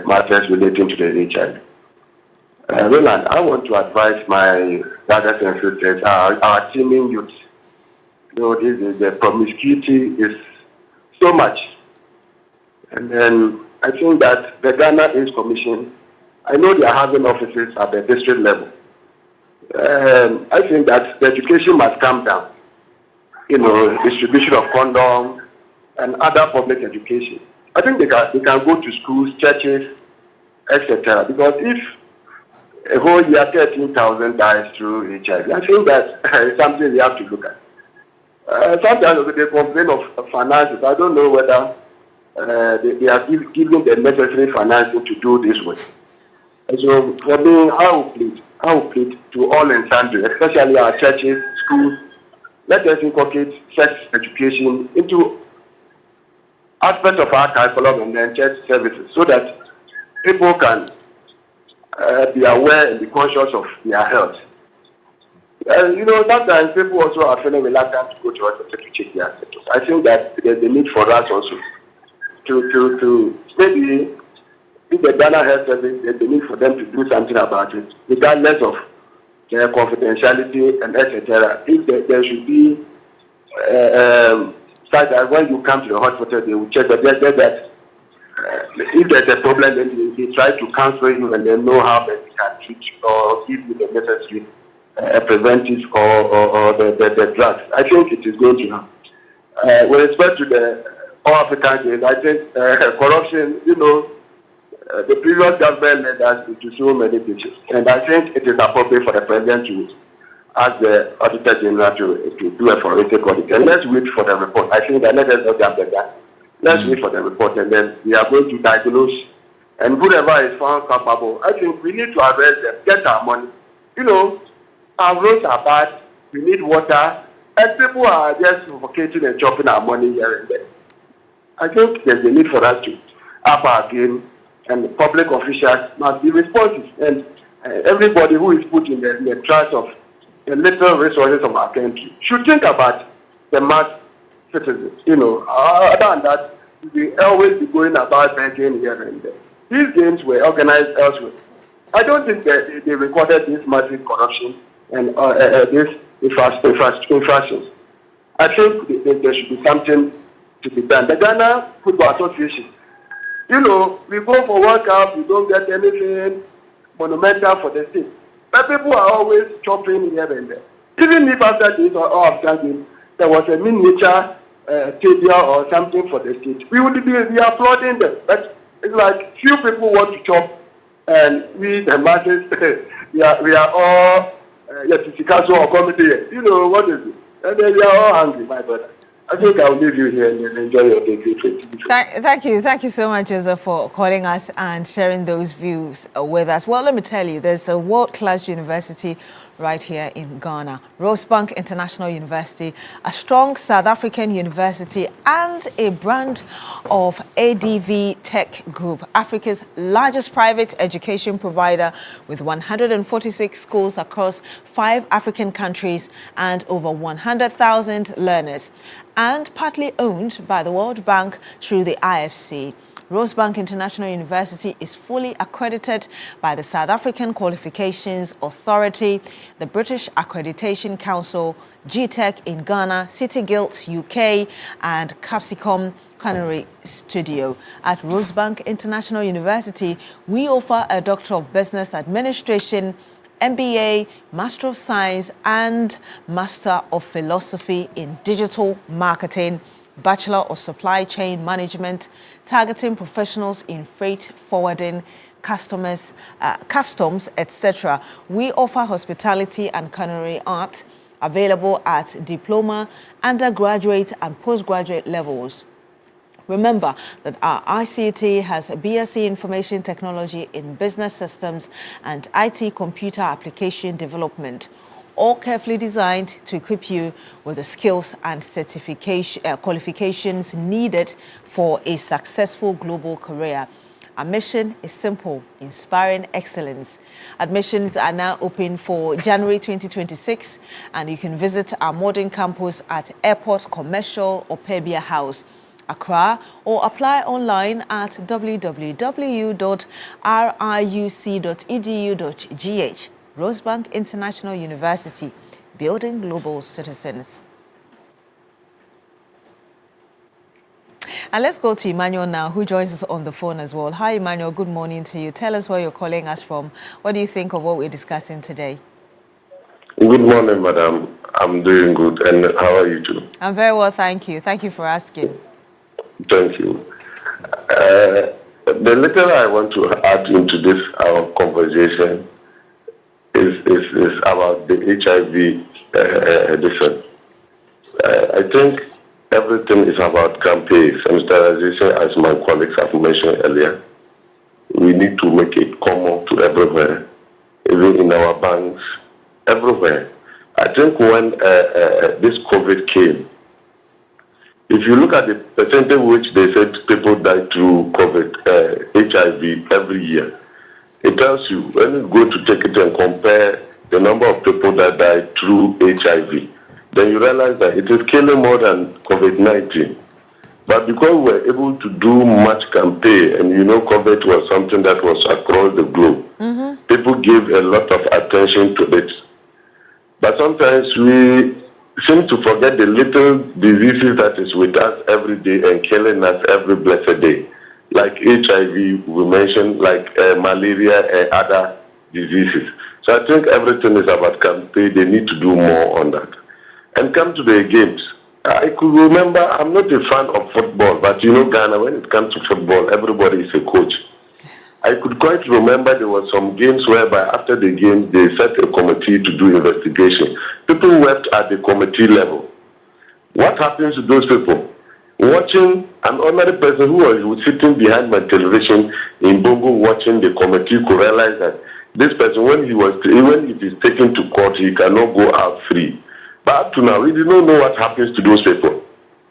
matters relating to the HIV. Roland, I want to advise my brothers and sisters, our teeming youth. The promiscuity is so much. And then I think that the Ghana AIDS Commission, I know they are having offices at the district level. I think that the education must come down. Distribution of condoms and other public education. I think they can go to schools, churches, etc. Because if a whole year 13,000 dies through HIV, I think that is something we have to look at. Sometimes they complain of finances. I don't know whether they are giving the necessary financing to do this work. So for me, I will plead to all and sundry, especially our churches, schools, let us inculcate sex education into aspects of our curriculum and then church services so that people can be aware and be conscious of their health. Sometimes people also are feeling reluctant to go to hospital to check their status. I think that there's a need for us also to maybe if the Ghana Health Service, there's a need for them to do something about it, regardless of their confidentiality and etc. If there should be such that when you come to the hospital, they will check that if there's a problem, then they try to counsel you and then know how they can treat or give you the necessary preventive or the drugs. I think it is going to happen. With respect to the All-African Games, I think corruption, the previous government led us into so many ditches. And I think it is appropriate for the president to ask the Auditor General to do a forensic audit. And let's wait for the report. I think that let us not jump the gun. Let's wait for the report and then we are going to diagnose. And whoever is found culpable, I think we need to arrest them, get our money. Our roads are bad, we need water, and people are just suffocating and chopping our money here and there. I think there's a need for us to up our game, and public officials must be responsive, and everybody who is put in the trust of the little resources of our country should think about the mass citizens. Other than that, we always be going about begging here and there. These games were organized elsewhere. I don't think that they recorded this massive corruption and this infractions. I think there should be something to be done. The Ghana Football Association, we go for World Cup, we don't get anything monumental for the state. But people are always chopping here and there. Even if after this or after this, there was a miniature stadium or something for the state, we would be applauding them. But it's like few people want to chop, and we, the masses, we are all or committee. What is it? And then we are all hungry, my brother. I think I'll leave you here and enjoy your day. Thank you so much, Joseph, for calling us and sharing those views with us. Well, let me tell you, there's a world-class university right here in Ghana, Rosebank International University, a strong South African university and a brand of ADV Tech Group, Africa's largest private education provider with 146 schools across 5 African countries and over 100,000 learners, and partly owned by the World Bank through the IFC. Rosebank International University is fully accredited by the South African Qualifications Authority, the British Accreditation Council, GTEC in Ghana, City Guild UK, and Capsicum Culinary Studio. At Rosebank International University, we offer a Doctor of Business Administration, MBA, Master of Science, and Master of Philosophy in Digital Marketing, Bachelor of Supply Chain Management, targeting professionals in freight forwarding, customs, etc. We offer hospitality and culinary arts, available at diploma, undergraduate, and postgraduate levels. Remember that our ICT has a BSc Information Technology in Business Systems and IT Computer Application Development, all carefully designed to equip you with the skills and qualifications needed for a successful global career. Our mission is simple: inspiring excellence. Admissions are now open for January 2026, and you can visit our modern campus at Airport Commercial or Pebia House, Accra, or apply online at www.riuc.edu.gh. Rosebank International University, building global citizens. And let's go to Emmanuel now, who joins us on the phone as well. Hi, Emmanuel. Good morning to you. Tell us where you're calling us from. What do you think of what we're discussing today? Good morning, madam. I'm doing good. And how are you too? I'm very well, thank you. Thank you for asking. Thank you. The little I want to add into this our conversation is about the HIV edition. I think everything is about campaigns and sterilization, as my colleagues have mentioned earlier. We need to make it common to everywhere, even in our banks, everywhere. I think when this COVID came, if you look at the percentage which they said people die through COVID, HIV every year, it tells you, when you go to take it and compare the number of people that die through HIV, then you realize that it is killing more than COVID-19. But because we were able to do much campaign, and COVID was something that was across the globe, people gave a lot of attention to it. But sometimes we seem to forget the little diseases that is with us every day and killing us every blessed day. Like HIV, we mentioned, like malaria and other diseases. So I think everything is about campaign. They need to do more on that. And come to the games. I could remember, I'm not a fan of football, but Ghana, when it comes to football, everybody is a coach. I could quite remember there were some games whereby after the game, they set a committee to do investigation. People wept at the committee level. What happens to those people? Watching an ordinary person who was sitting behind my television in Bongo watching the committee could realize that this person, when he is taken to court, he cannot go out free. But up to now, we do not know what happens to those people.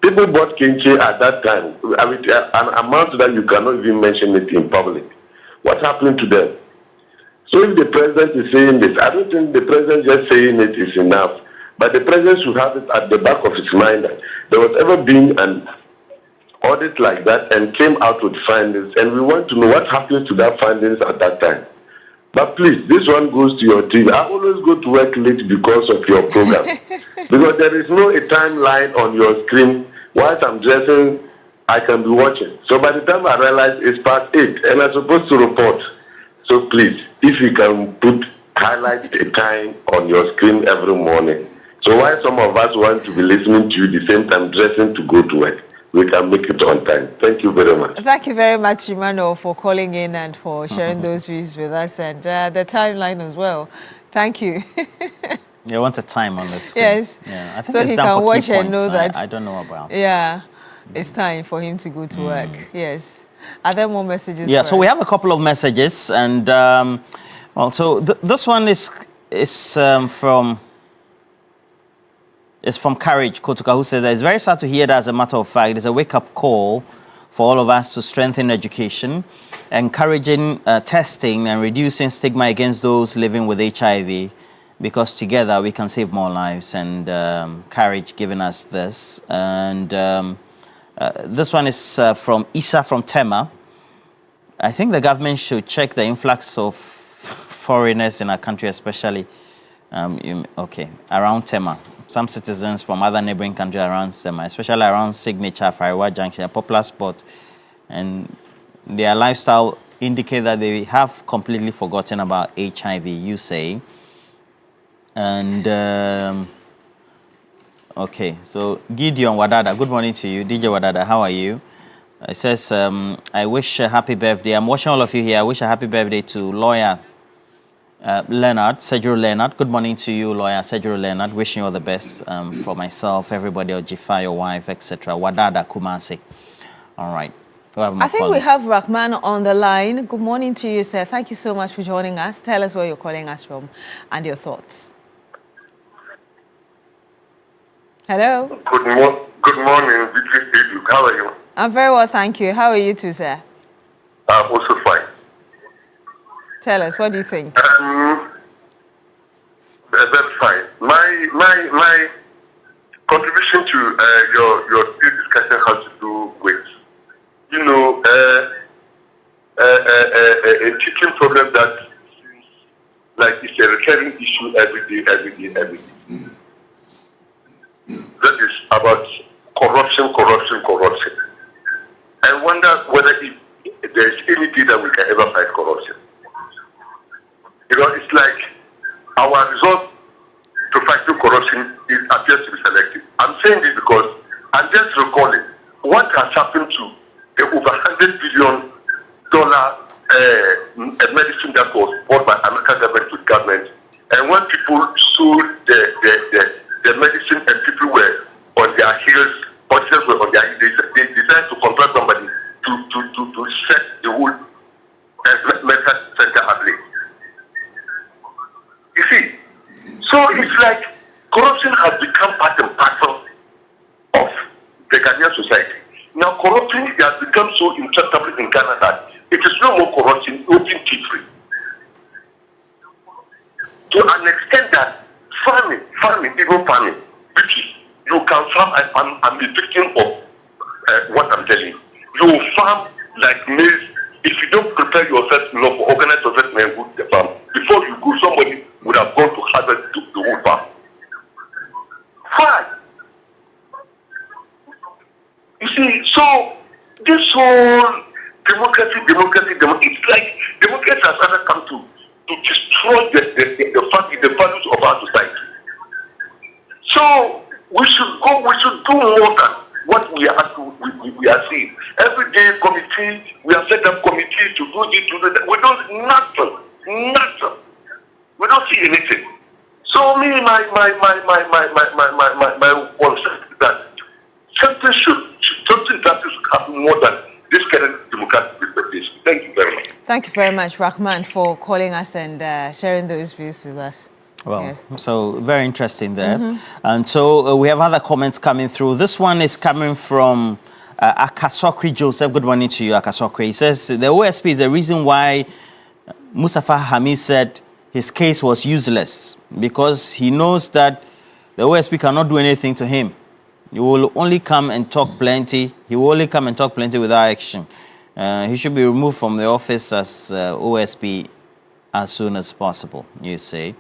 People bought Kinche at that time. I mean, an amount that you cannot even mention it in public. What happened to them? So if the president is saying this, I don't think the president just saying it is enough. But the president should have it at the back of his mind that there was ever been an audit like that and came out with findings, and we want to know what happens to that findings at that time. But please, this one goes to your TV. I always go to work late because of your program. Because there is no a timeline on your screen. Whilst I'm dressing, I can be watching. So by the time I realize it's past 8 and I'm supposed to report. So please, if you can highlight the time on your screen every morning. So while some of us want to be listening to you the same time dressing to go to work, we can make it on time. Thank you very much. Thank you very much, Emmanuel, for calling in and for sharing those views with us and the timeline as well. Thank you. You want a time on the screen? Yes. Yeah, I think so it's he done can for watch key and know points. that. I don't know about. Yeah, it's time for him to go to work. Yes. Are there more messages? Yeah. So we have a couple of messages, and well, so this one is from. It's from Courage Kotuka, who says that it's very sad to hear that. As a matter of fact, it's a wake-up call for all of us to strengthen education, encouraging testing and reducing stigma against those living with HIV, because together we can save more lives. And Courage giving us this. And this one is from Isa from Tema. I think the government should check the influx of foreigners in our country, especially around Tema. Some citizens from other neighboring countries around Tema, especially around Signature, Fariwa Junction, a popular spot, and their lifestyle indicate that they have completely forgotten about HIV, you say. And, okay, so Gideon Wadada, good morning to you. DJ Wadada, how are you? It says, I wish a happy birthday. I'm watching all of you here. I wish a happy birthday to lawyer Sergio Leonard. Good morning to you, lawyer Sergio Leonard. Wishing you all the best for myself, everybody, Ojifa, your wife, etc. Wadada Kumasi. All right. I think we have Rahman on the line. Good morning to you, sir. Thank you so much for joining us. Tell us where you're calling us from and your thoughts. Hello. Good morning, Beatrice. How are you? I'm very well, thank you. How are you too, sir? I'm also fine. Tell us, what do you think? That's fine. My contribution to your discussion has to do with, a teaching problem that seems like it's a recurring issue every day. That is about corruption. I wonder whether there's any day that we can ever fight corruption. It's like our result to fighting corruption appears to be selective. I'm saying this because I'm just recalling what has happened to the over $100 billion medicine that was bought by American government to government. And when people sold the medicine and people were on their heels, officers were on their heels, they decided to contract somebody to set the whole medical center ablaze. You see, so it's like corruption has become part and parcel of the Ghanaian society. Now corruption has become so intractable in Ghana that it is no more corruption, open thievery. To an extent that farming, which you can farm, I'm the victim of what I'm telling you. You farm like maize. If you don't prepare yourself enough, organize yourself and go to the farm, before you go, somebody would have gone to harvest the whole farm. Why? You see, so this whole democracy, it's like democracy has either come to destroy the values of our society. So we should do more than what we are seeing. Every day committee, we have set up committee to do this, to do that. We don't nothing. We don't see anything. So my concept is that something that should happen more than this kind of democratic expectation. Thank you very much. Thank you very much, Rahman, for calling us and sharing those views with us. Well, yes. So very interesting there. And so we have other comments coming through. This one is coming from Akasokri Joseph. Good morning to you, Akasokri. He says the OSP is the reason why Mustafa Hamid said his case was useless, because he knows that the OSP cannot do anything to him. He will only come and talk plenty. He will only come and talk plenty without action. He should be removed from the office as OSP as soon as possible, you say.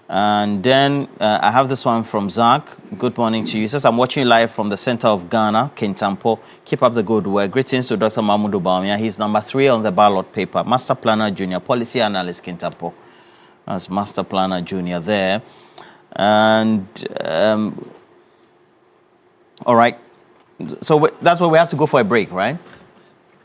And then I have this one from Zach. Good morning to you. He says, I'm watching you live from the center of Ghana, Kintampo. Keep up the good work. Greetings to Dr. Mahmoud Bawumia. He's number 3 on the ballot paper. Master Planner Junior, Policy Analyst, Kintampo. That's Master Planner Junior there. And, all right. So that's where we have to go for a break, right?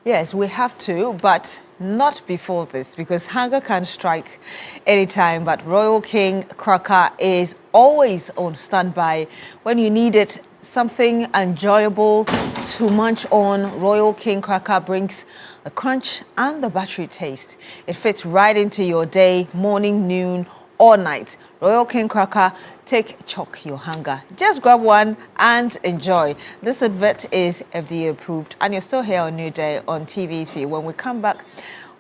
Yes, we have to, but not before this, because hunger can strike anytime. But Royal King Cracker is always on standby when you need it. Something enjoyable to munch on. Royal King Cracker brings the crunch and the battery taste. It fits right into your day, morning, noon, or night. Royal King Cracker, choke your hunger. Just grab one and enjoy. This advert is FDA approved, and you're still here on New Day on TV3. When we come back,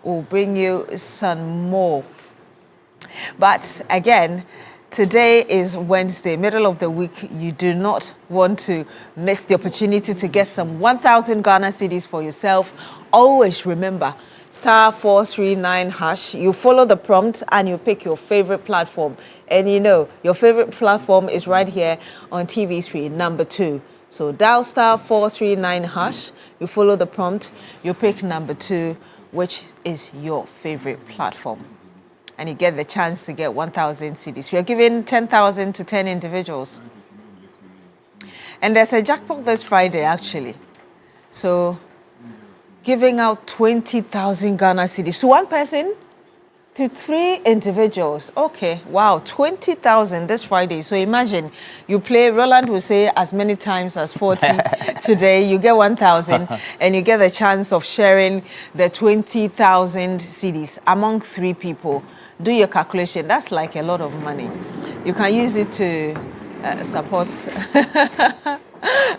we'll bring you some more. But again, today is Wednesday, middle of the week. You do not want to miss the opportunity to get some 1,000 Ghana cedis for yourself. Always remember, *439#. You follow the prompt and you pick your favorite platform. And you know, your favorite platform is right here on TV3, number 2. So dial *439#. You follow the prompt, you pick number 2, which is your favorite platform. And you get the chance to get 1,000 cedis. We are giving 10,000 to 10 individuals. And there's a jackpot this Friday, actually. So giving out 20,000 Ghana cedis to one person, to 3 individuals. Okay, wow, 20,000 this Friday. So imagine you play, Roland will say as many times as 40 today, you get 1,000 and you get the chance of sharing the 20,000 cedis among 3 people. Do your calculation. That's like a lot of money. You can use it to support the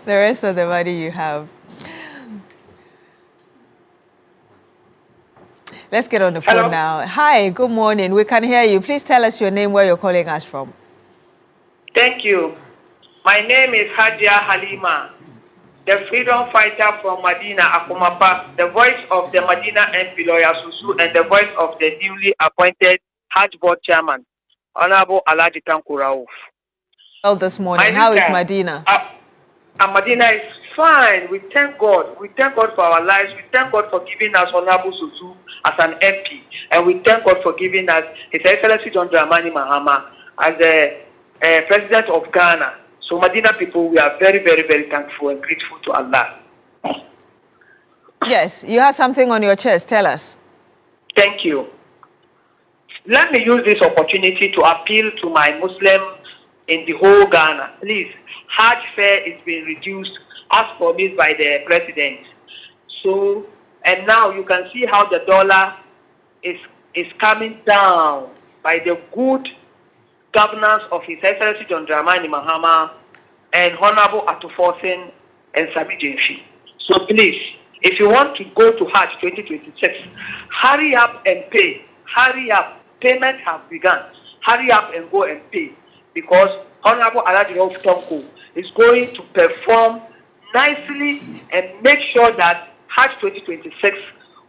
rest of the money you have. Let's get on the phone now. Hi, good morning. We can hear you. Please tell us your name, where you're calling us from. Thank you. My name is Hajia Halima, the freedom fighter from Medina, Akumapa, the voice of the Medina MP Lawyer Susu, and the voice of the newly appointed Hajj Board Chairman, Honorable Alhaji Tanko Rauf. Oh, this morning. How is Medina? Medina is fine. We thank God. We thank God for our lives. We thank God for giving us Honorable Susu as an MP, and we thank God for giving us His Excellency John Dramani Mahama as the President of Ghana. So Medina people, we are very, very, very thankful and grateful to Allah. Yes, you have something on your chest. Tell us. Thank you. Let me use this opportunity to appeal to my Muslims in the whole Ghana. Please, Hajj fare is being reduced as promised by the President. So, and now you can see how the dollar is coming down by the good governance of His Excellency John Dramani Mahama and Honorable Atuforsen and Sabi Jenshi. So please, if you want to go to Hajj 2026, hurry up and pay. Hurry up. Payments have begun. Hurry up and go and pay, because Honorable Alhaji Rauf Tanko is going to perform nicely and make sure that Hajj 2026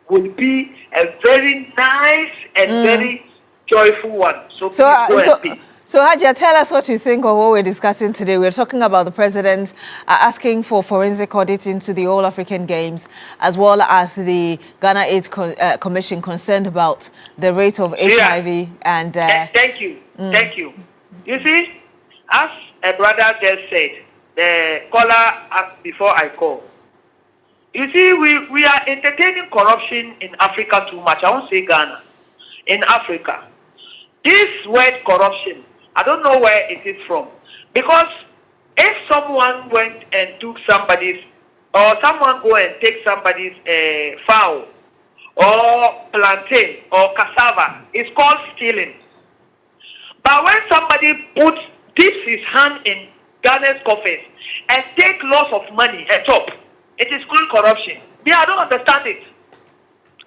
will be a very nice and very joyful one. So Hajia, tell us what you think of what we're discussing today. We're talking about the president asking for forensic audit into the All African Games, as well as the Ghana AIDS Commission concerned about the rate of HIV and... Thank you. Thank you. You see, as a brother just said, the caller asked before I call. You see, we are entertaining corruption in Africa too much. I won't say Ghana. In Africa. This word corruption, I don't know where it is from. Because if someone went and took somebody's, or someone go and take somebody's fowl, or plantain, or cassava, it's called stealing. But when somebody dips his hand in Ghana's coffers and take lots of money at top, it is called corruption. Me, I don't understand it.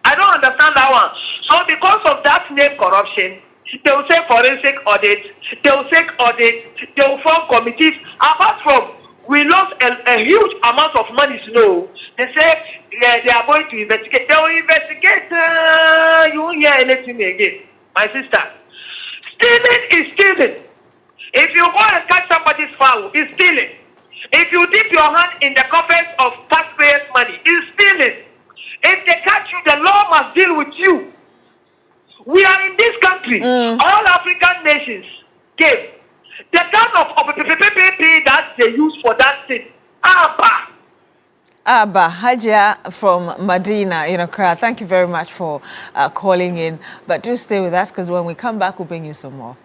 I don't understand that one. So because of that name corruption, they will say forensic audit, they will say audit, they will form committees. Apart from, we lost a huge amount of money, they say they are going to investigate. They will investigate. You won't hear anything again. My sister, stealing is stealing. If you go and catch somebody's foul, it's stealing. If you dip your hand in the coffers of taxpayers' money, it's stealing. If they catch you, the law must deal with you. We are in this country. All African nations gave the kind of PPP that they use for that thing. Abba Hajia from Medina, Accra, thank you very much for calling in. But do stay with us, because when we come back, we'll bring you some more.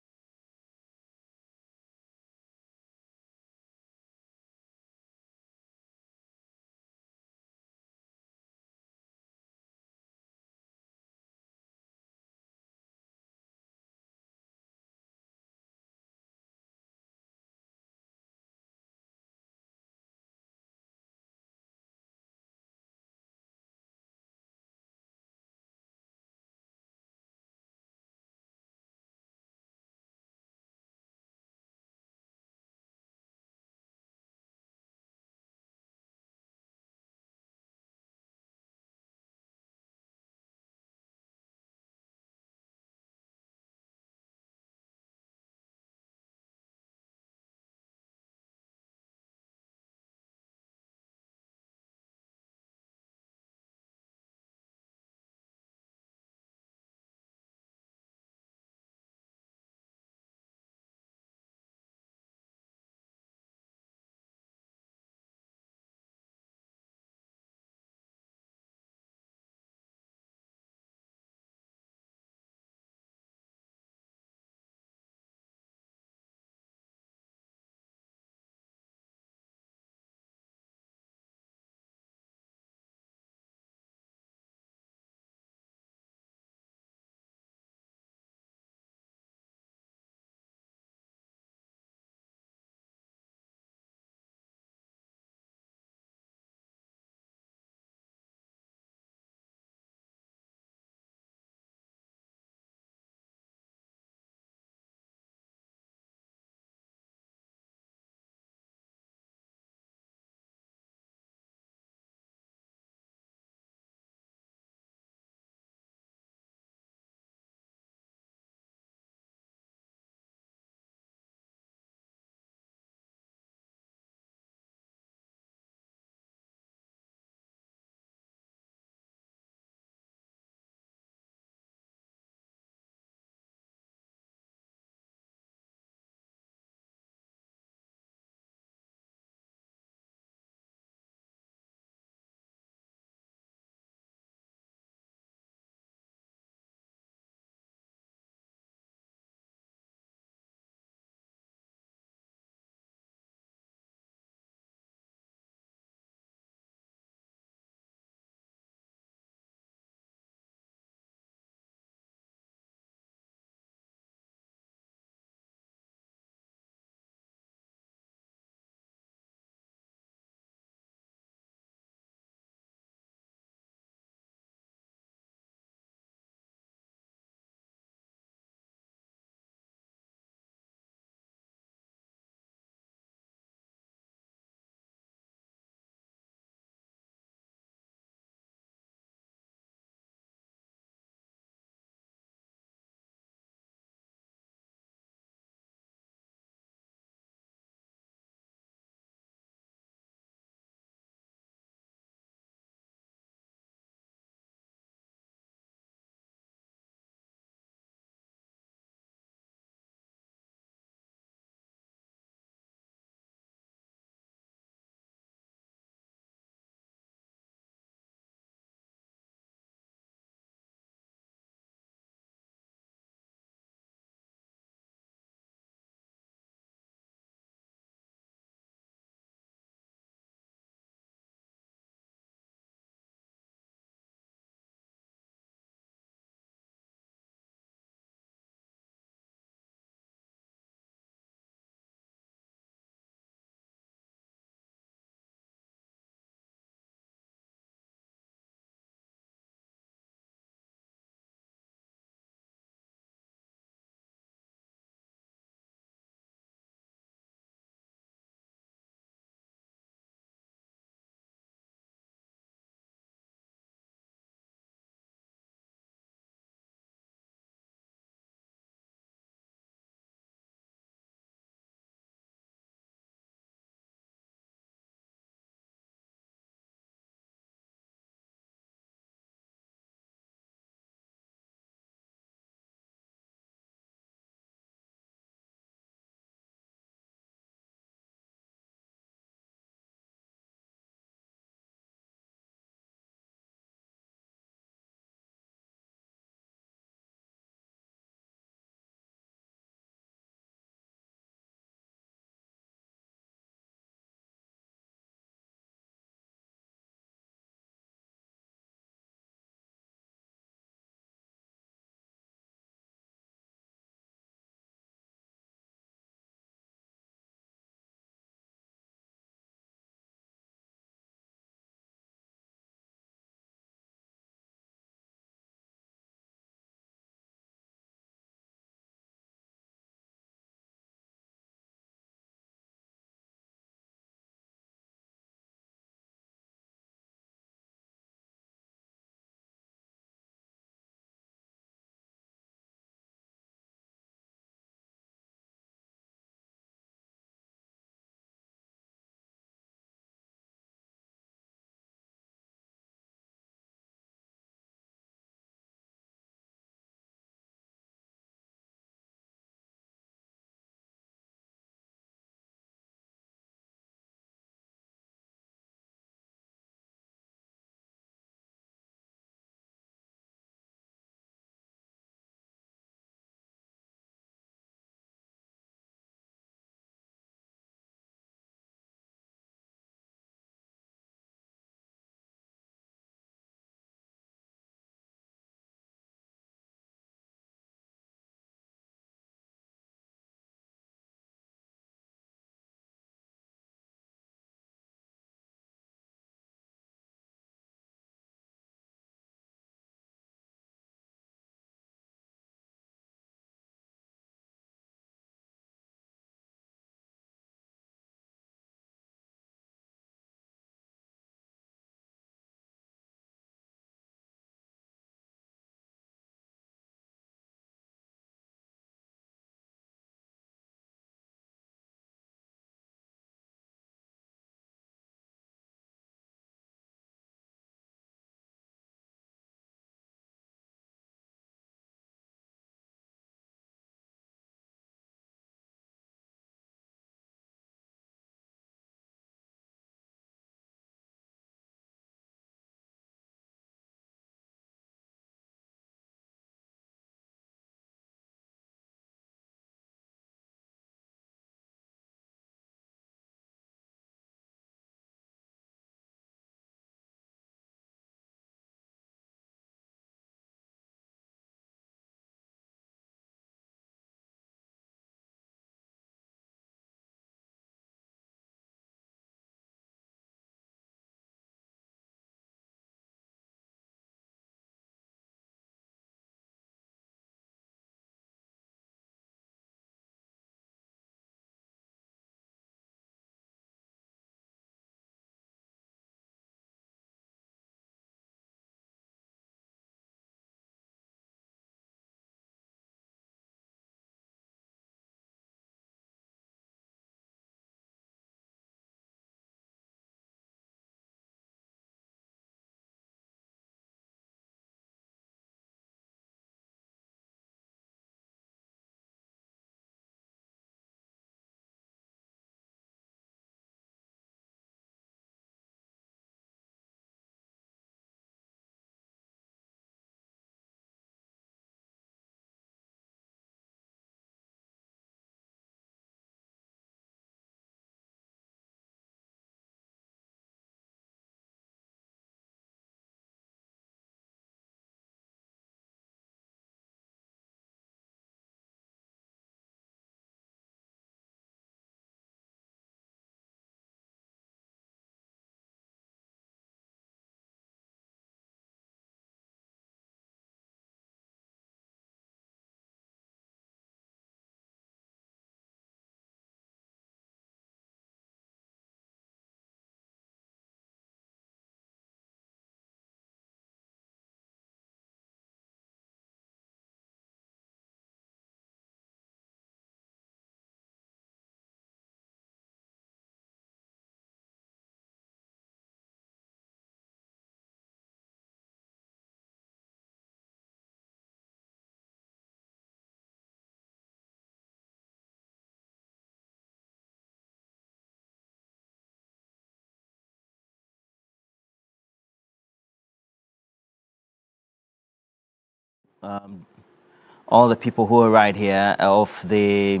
all the people who are right here of the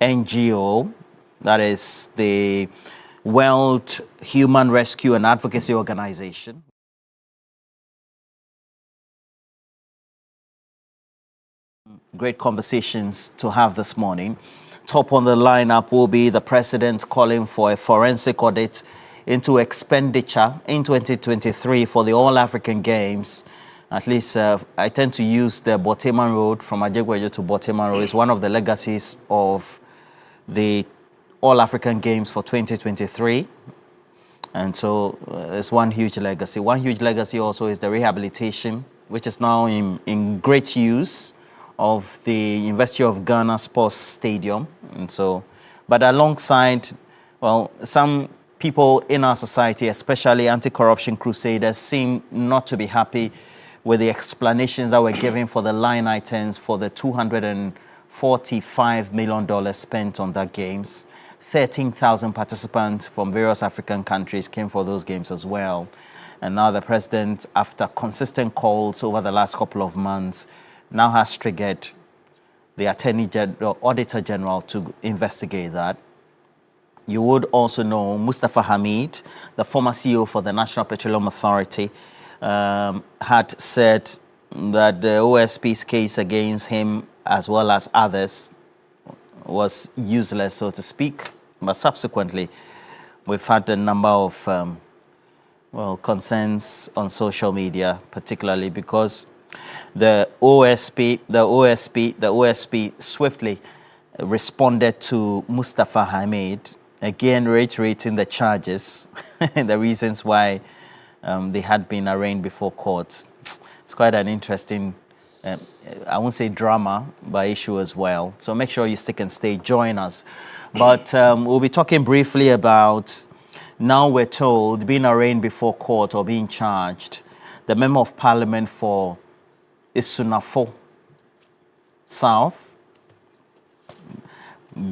NGO, that is the World Human Rescue and Advocacy Organization. Great conversations to have this morning. Top on the lineup will be the president calling for a forensic audit into expenditure in 2023 for the All African Games. At least I tend to use the Boteman Road from Ajegwejo to Boteman Road. It's one of the legacies of the All African Games for 2023. And so it's one huge legacy. One huge legacy also is the rehabilitation, which is now in great use, of the University of Ghana Sports Stadium. And so, but alongside, well, some people in our society, especially anti-corruption crusaders, seem not to be happy with the explanations that were given for the line items for the $245 million spent on that games. 13,000 participants from various African countries came for those games as well. And now the president, after consistent calls over the last couple of months, now has triggered the Auditor General to investigate that. You would also know Mustafa Hamid, the former CEO for the National Petroleum Authority, had said that the OSP's case against him, as well as others, was useless, so to speak. But subsequently, we've had a number of concerns on social media, particularly because the OSP swiftly responded to Mustafa Hamid, again reiterating the charges and the reasons why they had been arraigned before courts. It's quite an interesting, I won't say drama, but issue as well. So make sure you stick and stay, join us. But we'll be talking briefly about, now we're told, being arraigned before court or being charged. The Member of Parliament for Isunafo South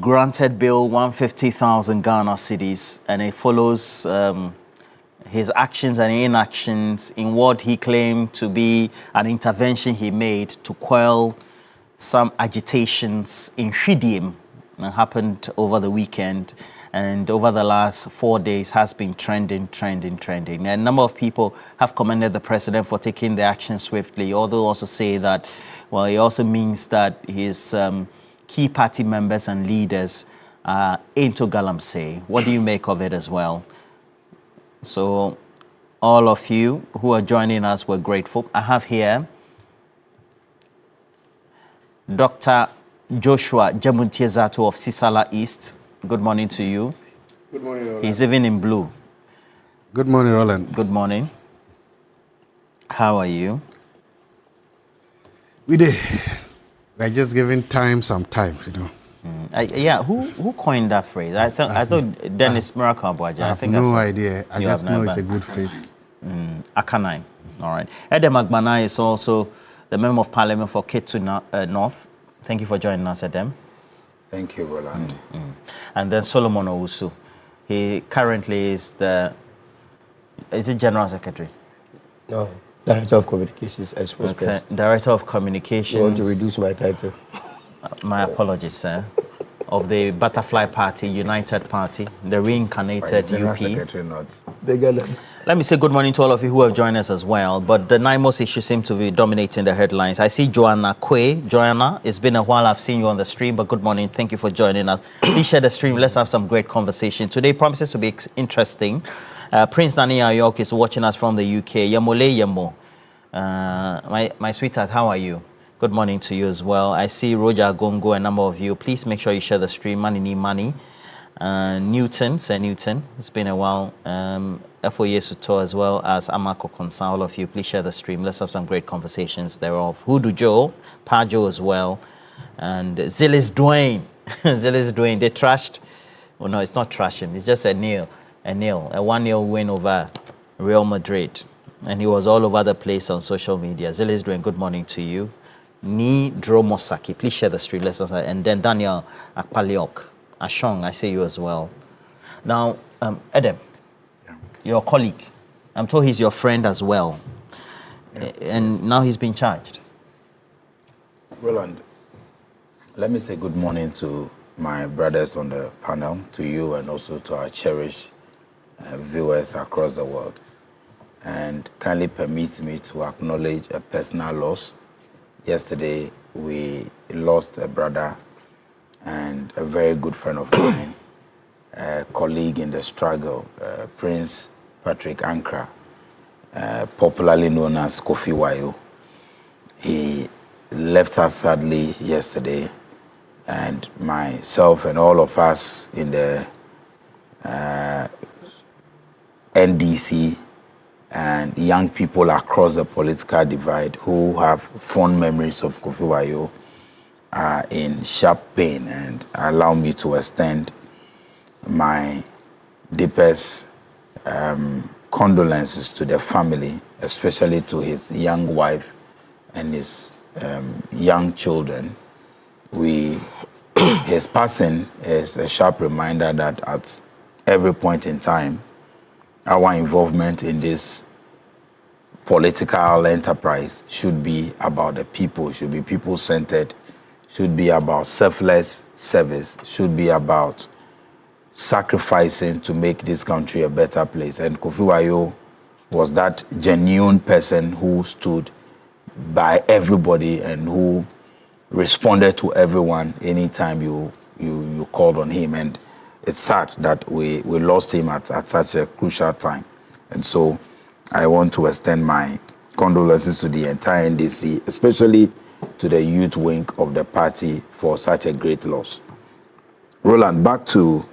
granted bail 150,000 Ghana cedis, and it follows his actions and inactions in what he claimed to be an intervention he made to quell some agitations in Shidim that happened over the weekend, and over the last 4 days has been trending. And a number of people have commended the president for taking the action swiftly, although also say that, well, it also means that his key party members and leaders are into Galamsey. What do you make of it as well? So all of you who are joining us, we're grateful. I have here Dr. Joshua Jamuntiezato of Sisala East. Good morning to you. Good morning, Roland. He's even in blue. Good morning, Roland. Good morning. How are you? We're just giving time some time, you know. Yeah, who coined that phrase? I thought Dennis Miracle Abuaja. I have no idea. I just know it's a good phrase. Akanai. All right. Edem Agbana is also the Member of Parliament for Ketu North. Thank you for joining us, Edem. Thank you, Roland. And then Solomon Owusu. He currently is it General Secretary? No, Director of Communications and Spokesperson. Okay. Director of Communications. You want to reduce my title? My apologies, sir. Of the Butterfly Party, United Party, the reincarnated UP. Let me say good morning to all of you who have joined us as well. But the NIMOS issue seems to be dominating the headlines. I see Joanna Kwe. Joanna, it's been a while I've seen you on the stream, but good morning. Thank you for joining us. Please share the stream. Let's have some great conversation. Today promises to be interesting. Prince Nani Ayok is watching us from the UK. Yamole Yamo. My sweetheart, how are you? Good morning to you as well. I see Roger Gongo, a number of you. Please make sure you share the stream. Money. Newton, Sir Newton. It's been a while. FOE Suto as well as Amako Konsa. All of you, please share the stream. Let's have some great conversations thereof. Hoodoo Joe, Pajo as well. And Zilis Dwayne. Zilis Dwayne. They trashed. Well, no, it's not trashing. It's just a nil. A 1-0 win over Real Madrid. And he was all over the place on social media. Zilis Dwayne, good morning to you. Ni Dromosaki, please share the stream. And then Daniel Akpaliok, Ashong, I see you as well. Now, Edem, your colleague, I'm told he's your friend as well. And now he's been charged. Roland, let me say good morning to my brothers on the panel, to you, and also to our cherished viewers across the world. And kindly permit me to acknowledge a personal loss. Yesterday, we lost a brother and a very good friend of mine, a colleague in the struggle, Prince Patrick Ankra, popularly known as Kofi Wayo. He left us sadly yesterday, and myself and all of us in the NDC and young people across the political divide who have fond memories of Kofi Wayo are in sharp pain, and allow me to extend my deepest condolences to the family, especially to his young wife and his young children. His passing is a sharp reminder that at every point in time, our involvement in this political enterprise should be about the people, should be people-centered, should be about selfless service, should be about sacrificing to make this country a better place. And Kofi Wayo was that genuine person who stood by everybody and who responded to everyone anytime you called on him. And it's sad that we lost him at such a crucial time. And so I want to extend my condolences to the entire NDC, especially to the youth wing of the party for such a great loss. Roland, back to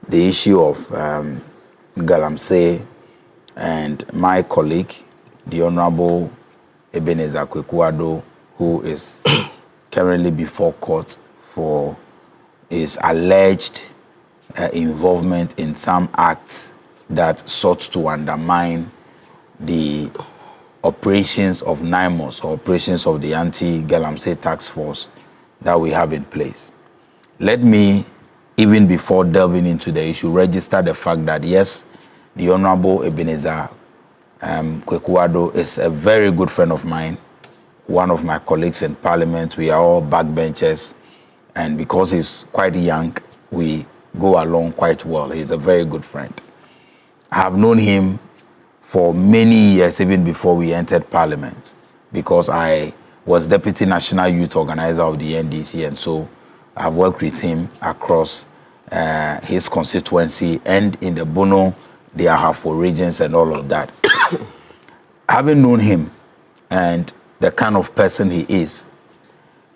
the issue of Galamsey and my colleague, the Honorable Ebenezer Kwekuado, who is currently before court for his alleged involvement in some acts that sought to undermine the operations of NIMOS, or operations of the Anti-Galamsey Task Force that we have in place. Let me, even before delving into the issue, register the fact that yes, the Honorable Ebenezer Kwekuado is a very good friend of mine, one of my colleagues in Parliament. We are all backbenchers, and because he's quite young, we go along quite well. He's a very good friend. I have known him for many years, even before we entered Parliament, because I was Deputy National Youth Organizer of the NDC, and so I've worked with him across his constituency and in the Bono, the Ahafo regions and all of that. Having known him and the kind of person he is,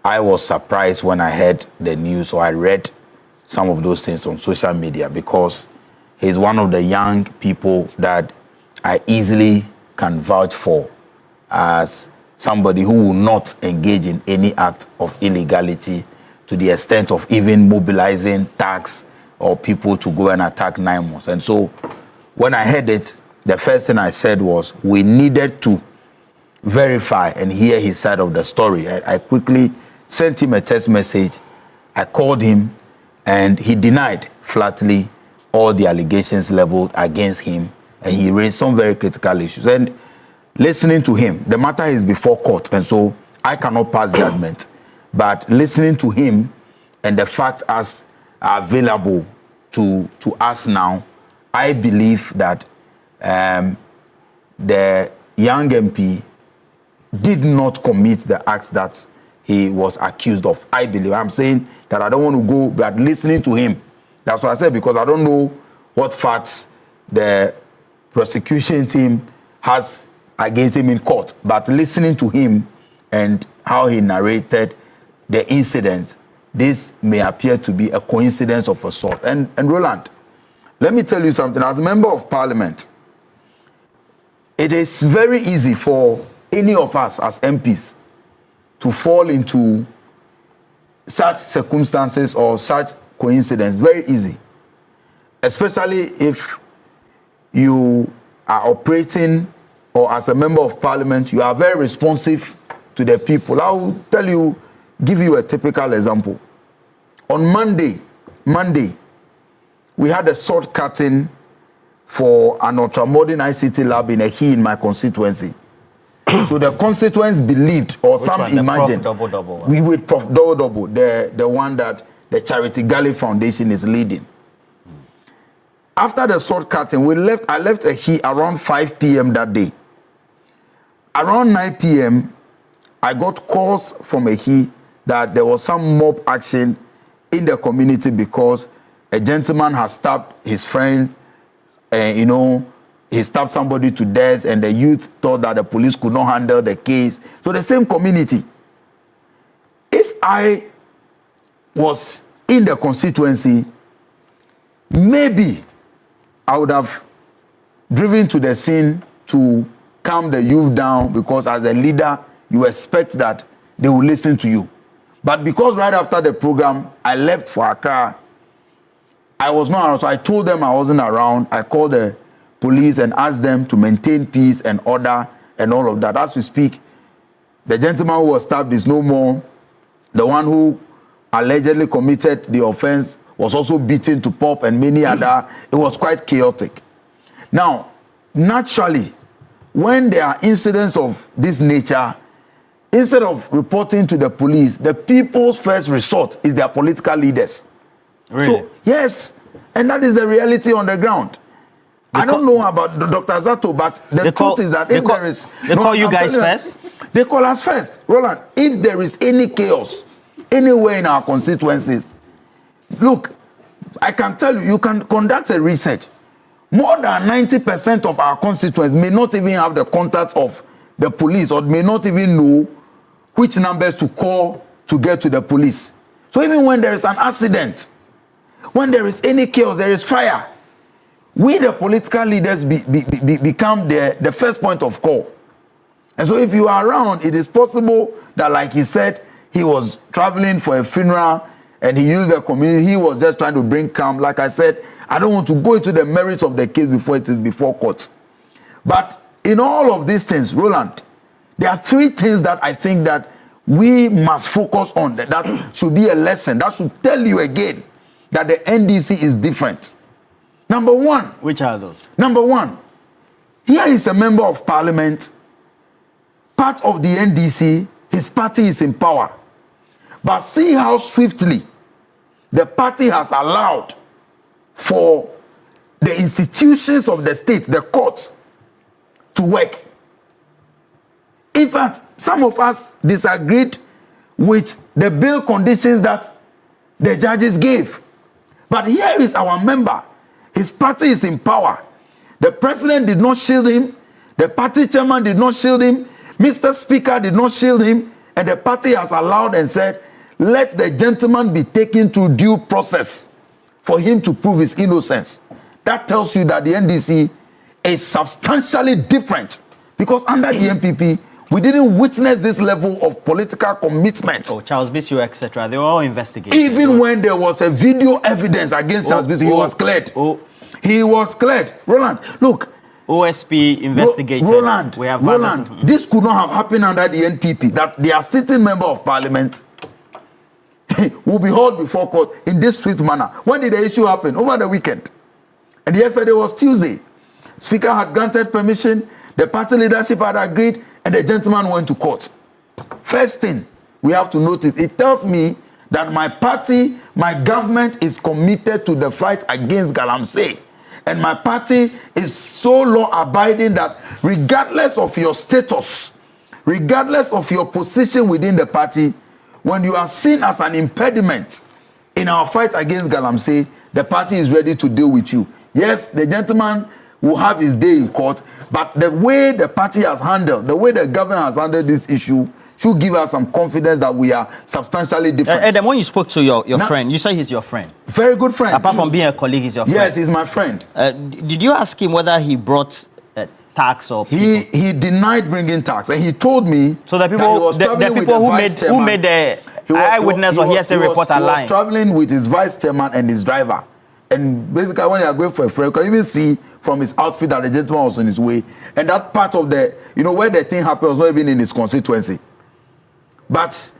I was surprised when I heard the news, or I read some of those things on social media, because he's one of the young people that I easily can vouch for as somebody who will not engage in any act of illegality to the extent of even mobilizing thugs or people to go and attack NIMOS. And so when I heard it, the first thing I said was we needed to verify and hear his side of the story. I quickly sent him a text message. I called him, and he denied flatly all the allegations leveled against him, and he raised some very critical issues. And listening to him, the matter is before court, and so I cannot pass judgment. But listening to him and the facts as are available to us now, I believe that the young MP did not commit the acts that he was accused of. I believe. I'm saying that I don't want to go, but listening to him, that's what I said, because I don't know what facts the prosecution team has against him in court. But listening to him and how he narrated the incident, this may appear to be a coincidence of a sort. And Roland, let me tell you something. As a member of Parliament, it is very easy for any of us as MPs to fall into such circumstances or such coincidence. Very easy. Especially if you are operating, or as a member of Parliament, you are very responsive to the people. I will give you a typical example. On Monday, we had a sword cutting for an ultramodern ICT lab in my constituency. So the constituents believed, or Which some one? imagined, The Prof. Double one. we with Prof. Double, the one that the Charity Galley Foundation is leading. After the sword cutting, I left Ehi around 5 p.m. that day. Around 9 p.m., I got calls from Ehi that there was some mob action in the community because a gentleman has stabbed his friend, he stabbed somebody to death, and the youth thought that the police could not handle the case. So the same community. If I was in the constituency, maybe I would have driven to the scene to calm the youth down, because as a leader, you expect that they will listen to you. But because right after the program, I left for Accra, I was not around, so I told them I wasn't around. I called the police and asked them to maintain peace and order and all of that. As we speak, the gentleman who was stabbed is no more. The one who allegedly committed the offense was also beaten to pulp, and many other. It was quite chaotic. Now, naturally, when there are incidents of this nature, instead of reporting to the police, the people's first resort is their political leaders. Really? So, yes, and that is the reality on the ground. I don't know about Dr. Zato, but the truth is that if there is... They call you guys first? They call us first. Roland, if there is any chaos anywhere in our constituencies, look, I can tell you, you can conduct a research. More than 90% of our constituents may not even have the contacts of the police, or may not even know which numbers to call to get to the police. So even when there is an accident, when there is any chaos, there is fire, we, the political leaders, become the first point of call. And so if you are around, it is possible that, like he said, he was traveling for a funeral and he used the community. He was just trying to bring calm. Like I said, I don't want to go into the merits of the case before it is before court. But in all of these things, Roland, there are three things that I think that we must focus on, that should be a lesson, that should tell you again that the NDC is different. Number one. Which are those? Number one, here is a member of parliament, part of the NDC, his party is in power. But see how swiftly the party has allowed for the institutions of the state, the courts, to work. In fact, some of us disagreed with the bail conditions that the judges gave. But here is our member. His party is in power. The president did not shield him. The party chairman did not shield him. Mr. Speaker did not shield him. And the party has allowed and said, let the gentleman be taken to due process for him to prove his innocence. That tells you that the NDC is substantially different, because under the MPP, we didn't witness this level of political commitment. Oh, Charles Bissio, etc. They were all investigated. Even when there was a video evidence against Charles Bissio, he was cleared. He was cleared. Roland, look. OSP investigated. Roland, we have this could not have happened under the NPP, that their sitting member of parliament will be held before court in this swift manner. When did the issue happen? Over the weekend. And yesterday was Tuesday. Speaker had granted permission, the party leadership had agreed, and the gentleman went to court. First thing we have to notice, it tells me that my party, my government is committed to the fight against Galamsey. And my party is so law-abiding that regardless of your status, regardless of your position within the party, when you are seen as an impediment in our fight against Galamsey, the party is ready to deal with you. Yes, the gentleman will have his day in court, but the way the party has handled, the way the government has handled this issue should give us some confidence that we are substantially different. Adam, when you spoke to your friend, you say he's your friend. Very good friend. Apart from being a colleague, he's your friend. Yes, he's my friend. Did you ask him whether he brought tax or people? He denied bringing tax, and he told me. So the people, who made the eyewitness or hearsay report are lying. He was traveling with his vice chairman and his driver, and basically when you are going for a friend, you can even see from his outfit that the gentleman was on his way, and that part of the, where the thing happened was not even in his constituency. But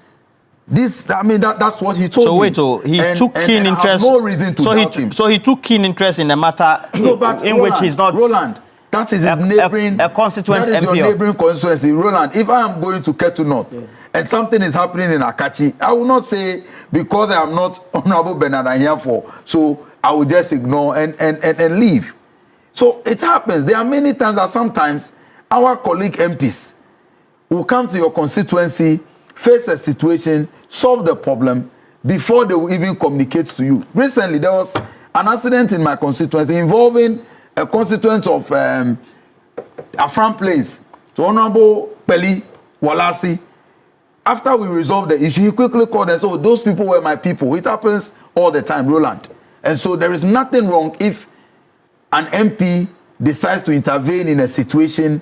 this, I mean, that's what he told me. So wait, he took keen interest. I have no reason to doubt him. So he took keen interest in the matter in which he's not. Roland, That is his neighboring. A constituent That is MP. your neighboring constituency. Roland, if I am going to Ketu North and something is happening in Akachi, I will not say because I am not Honorable Bernard Ahiafo, so I will just ignore and leave. So it happens. There are many times that sometimes our colleague MPs will come to your constituency, face a situation, solve the problem before they will even communicate to you. Recently, there was an accident in my constituency involving a constituent of Afram Place, so Honorable Peli Walasi. After we resolved the issue, he quickly called and said, oh, those people were my people. It happens all the time, Roland. And so there is nothing wrong if an MP decides to intervene in a situation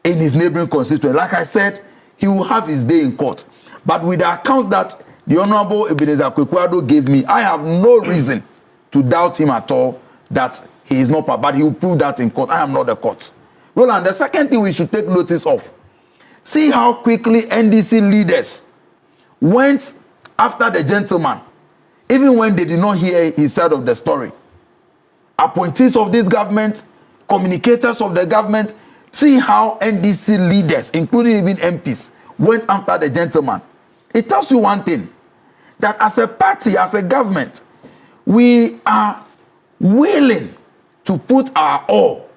in his neighboring constituency. Like I said, he will have his day in court. But with the accounts that the Honorable Ebenezer Kwekuado gave me, I have no reason to doubt him at all that he is not, but he will prove that in court. I am not the court. Roland, the second thing we should take notice of, see how quickly NDC leaders went after the gentleman, even when they did not hear his side of the story. Appointees of this government, communicators of the government, see how NDC leaders, including even MPs, went after the gentleman. It tells you one thing, that as a party, as a government, we are willing to put our all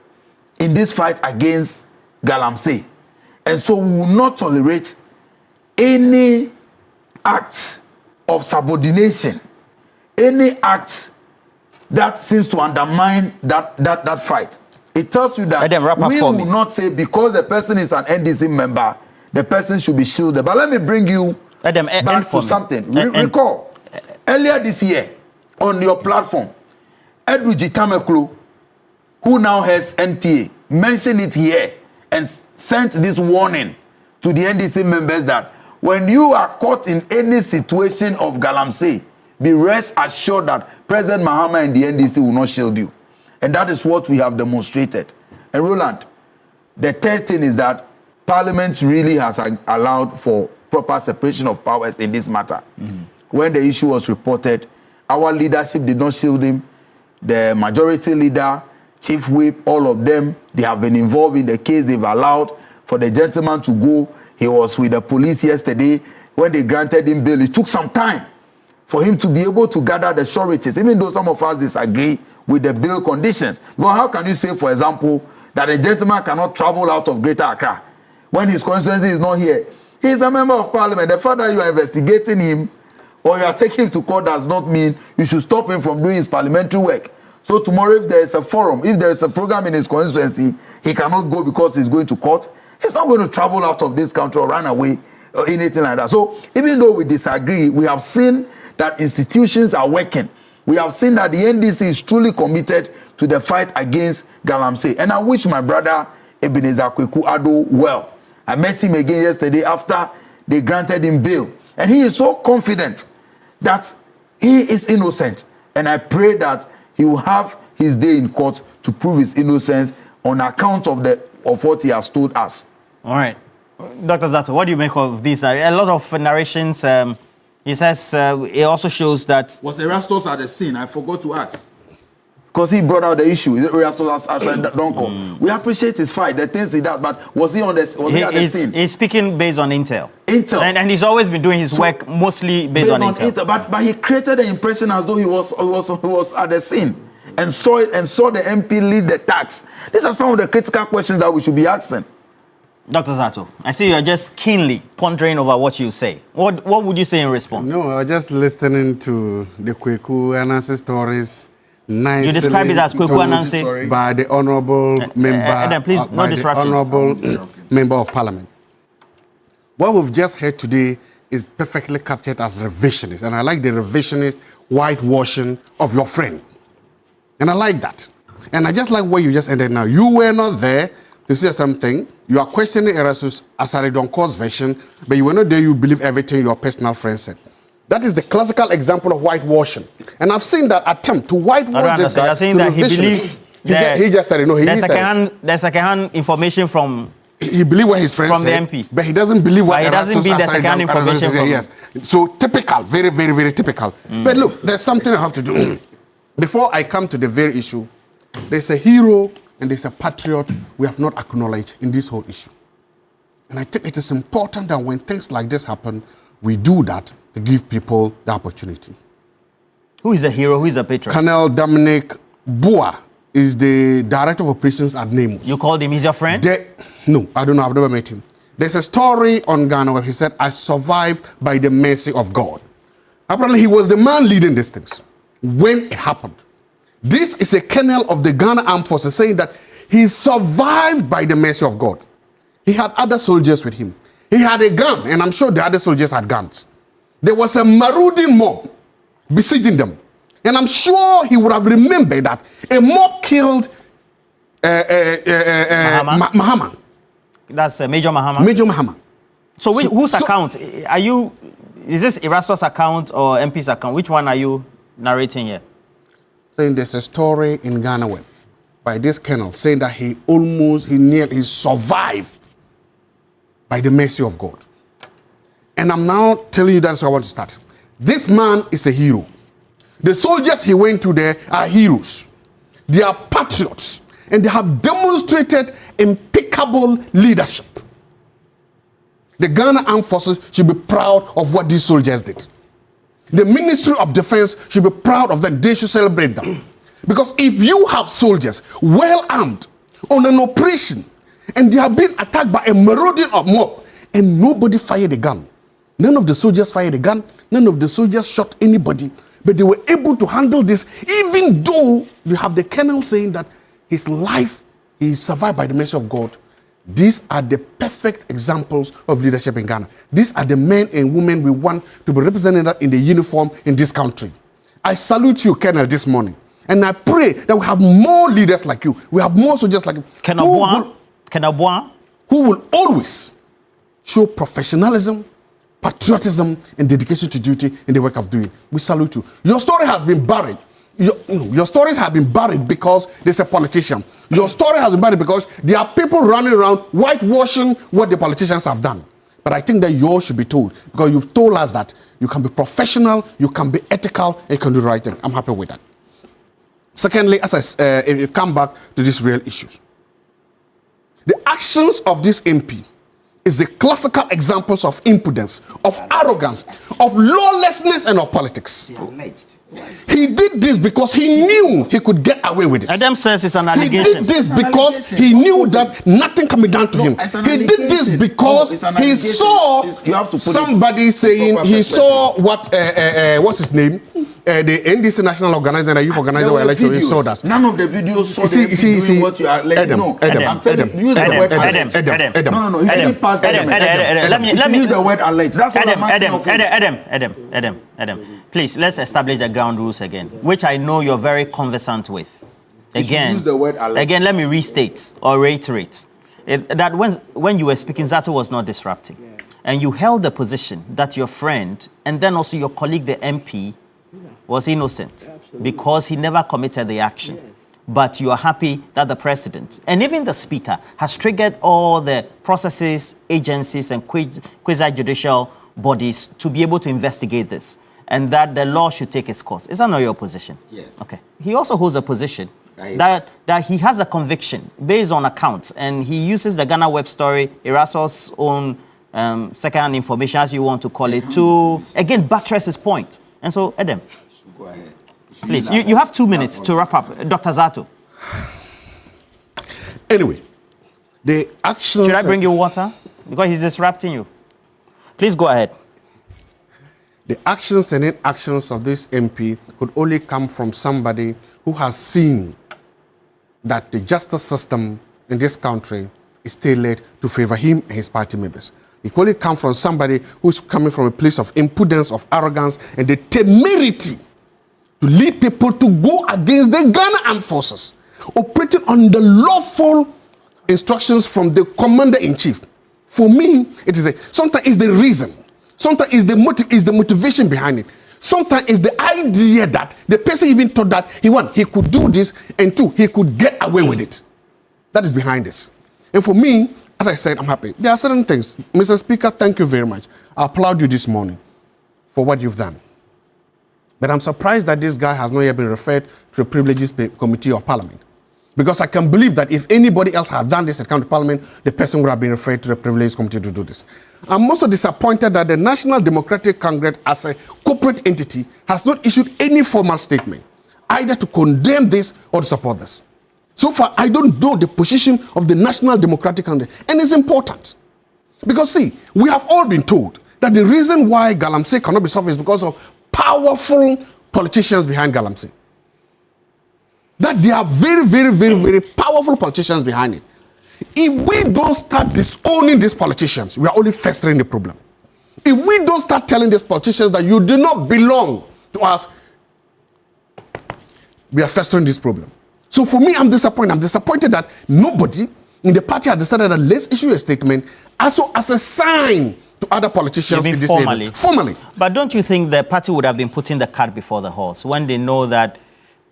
in this fight against Galamsey. And so we will not tolerate any acts of subordination, any acts that seems to undermine that fight. It tells you that we will not say because the person is an NDC member, the person should be shielded. But let me bring you back to something. Recall, earlier this year, on your platform, Edward Jitameklu, who now has NPA, mentioned it here and sent this warning to the NDC members that when you are caught in any situation of Galamsey, be rest assured that President Mahama and the NDC will not shield you. And that is what we have demonstrated. And Roland, the third thing is that Parliament really has allowed for proper separation of powers in this matter. When the issue was reported, our leadership did not shield him. The majority leader, Chief Whip, all of them, they have been involved in the case. They've allowed for the gentleman to go. He was with the police yesterday. When they granted him bail, it took some time for him to be able to gather the sureties, even though some of us disagree with the bail conditions. Well, how can you say, for example, that a gentleman cannot travel out of Greater Accra when his constituency is not here? He is a member of Parliament. The fact that you are investigating him or you are taking him to court does not mean you should stop him from doing his parliamentary work. So tomorrow, if there is a forum, if there is a program in his constituency, he cannot go because he's going to court. He's not going to travel out of this country or run away or anything like that. So even though we disagree, we have seen that institutions are working. We have seen that the NDC is truly committed to the fight against Galamsey. And I wish my brother Ebenezer Kwekuado well. I met him again yesterday after they granted him bail. And he is so confident that he is innocent. And I pray that he will have his day in court to prove his innocence on account of what he has told us. All right. Dr. Zato, what do you make of this? A lot of narrations, he says it also shows that... Was Erastus at the scene? I forgot to ask. Because he brought out the issue. Is it Erastus outside Donko? We appreciate his fight, the things he does, but was he at the scene? He's speaking based on intel. Intel. And he's always been doing his work mostly based on intel. But he created the impression as though he was at the scene and saw it and saw the MP lead the tax. These are some of the critical questions that we should be asking. Dr. Zato, I see you are just keenly pondering over what you say. What would you say in response? No, I was just listening to the Kweku Anansi stories. Nicely you describe it as Kweku Anansi by the honourable member, please, no honourable member of Parliament. What we've just heard today is perfectly captured as revisionist, and I like the revisionist whitewashing of your friend, and I like that. And I just like where you just ended now. You were not there to say something. You are questioning Erastus Asaridonko's version, but you were not there. You believe everything your personal friend said. That is the classical example of whitewashing. And I've seen that attempt to whitewash this guy. You're saying that he believes he just said it. No, there's second-hand information from... He believes what his friend said. From the MP. But he doesn't believe what Erastus Asaridonko second information from... Yes. So typical, very, very, very typical. But look, there's something I have to do. Before I come to the very issue, there's a hero and there's a patriot we have not acknowledged in this whole issue. And I think it is important that when things like this happen, we do that to give people the opportunity. Who is a hero? Who is a patriot? Colonel Dominic Bua is the director of operations at NAMUS. You called him, he's your friend? No, I don't know, I've never met him. There's a story on Ghana where he said, I survived by the mercy of God. Apparently, he was the man leading these things when it happened. This is a colonel of the Ghana Armed Forces saying that he survived by the mercy of God. He had other soldiers with him. He had a gun, and I'm sure the other soldiers had guns. There was a marauding mob besieging them. And I'm sure he would have remembered that a mob killed Mahama. That's Major Mahama? Major Mahama. So whose account? Is this Erastus's account or MP's account? Which one are you narrating here? Saying there's a story in Ghana Web by this colonel saying that he survived by the mercy of God. And I'm now telling you that's how I want to start. This man is a hero. The soldiers he went to there are heroes. They are patriots. And they have demonstrated impeccable leadership. The Ghana Armed Forces should be proud of what these soldiers did. The Ministry of Defense should be proud of them. They should celebrate them. Because if you have soldiers well armed on an operation and they have been attacked by a marauding mob and nobody fired a gun. None of the soldiers fired a gun. None of the soldiers shot anybody. But they were able to handle this even though you have the colonel saying that his life, he survived by the mercy of God. These are the perfect examples of leadership in Ghana. These are the men and women we want to be represented in the uniform in this country. I colonel you, Colonel, this morning. And I pray that we have more leaders like you. We have more soldiers like you. Who will always show professionalism, patriotism, and dedication to duty in the work of doing. We salute you. Your story has been buried. Your stories have been buried because there's a politician. Your story has been buried because there are people running around whitewashing what the politicians have done. But I think that yours should be told because you've told us that you can be professional, you can be ethical, and you can do the right thing. I'm happy with that. Secondly, if you come back to these real issues, the actions of this MP is the classical examples of impudence, of arrogance, of lawlessness, and of politics. He did this because he knew he could get away with it. Adam says it's an allegation. He did this because he knew that nothing can be done to him. He did this because he saw somebody saying, he saw what's his name? The NDC National Organizer, the Youth Organizer were elected, he saw that. None of the videos saw doing what you are like. No, Adam. Use the word alleged. No. He didn't pass Adam. Let me use the word alleged. That's what I'm asking. Adam. Please, let's establish the ground rules again, which I know you're very conversant with. Again, use the word alleged. Again, let me restate or reiterate that when you were speaking, Zato was not disrupting. And you held the position that your friend and then also your colleague, the MP, was innocent because he never committed the action. But you are happy that the president and even the speaker has triggered all the processes, agencies, and quasi-judicial bodies to be able to investigate this, and that the law should take its course. Is that not your position? Yes. Okay. He also holds a position that he has a conviction based on accounts, and he uses the Ghana Web story, Erastus's own second-hand information, as you want to call it, to again buttress his point. And so, Adam, go ahead. Please, you have 2 minutes to wrap up. Dr. Zato. Anyway, the actions... Should I bring you water? Because he's disrupting you. Please go ahead. The actions and inactions of this MP could only come from somebody who has seen that the justice system in this country is tailored to favor him and his party members. It could only come from somebody who's coming from a place of impudence, of arrogance, and the temerity to lead people to go against the Ghana Armed Forces, operating on the lawful instructions from the commander-in-chief. For me, sometimes it's the reason, sometimes it's the motivation behind it. Sometimes it's the idea that the person even thought that he could do this, and two, he could get away with it. That is behind this. And for me, as I said, I'm happy. There are certain things. Mr. Speaker, thank you very much. I applaud you this morning for what you've done. But I'm surprised that this guy has not yet been referred to the Privileges Committee of Parliament. Because I can believe that if anybody else had done this at county parliament, the person would have been referred to the privileged committee to do this. I'm also disappointed that the National Democratic Congress as a corporate entity has not issued any formal statement, either to condemn this or to support this. So far, I don't know the position of the National Democratic Congress, and it's important. Because see, we have all been told that the reason why Galamsey cannot be solved is because of powerful politicians behind Galamsey. That there are very, very, very, very powerful politicians behind it. If we don't start disowning these politicians, we are only festering the problem. If we don't start telling these politicians that you do not belong to us, we are festering this problem. So for me, I'm disappointed. I'm disappointed that nobody in the party has decided that let's issue a statement also as a sign to other politicians in this area. Formally. But don't you think the party would have been putting the cart before the horse when they know that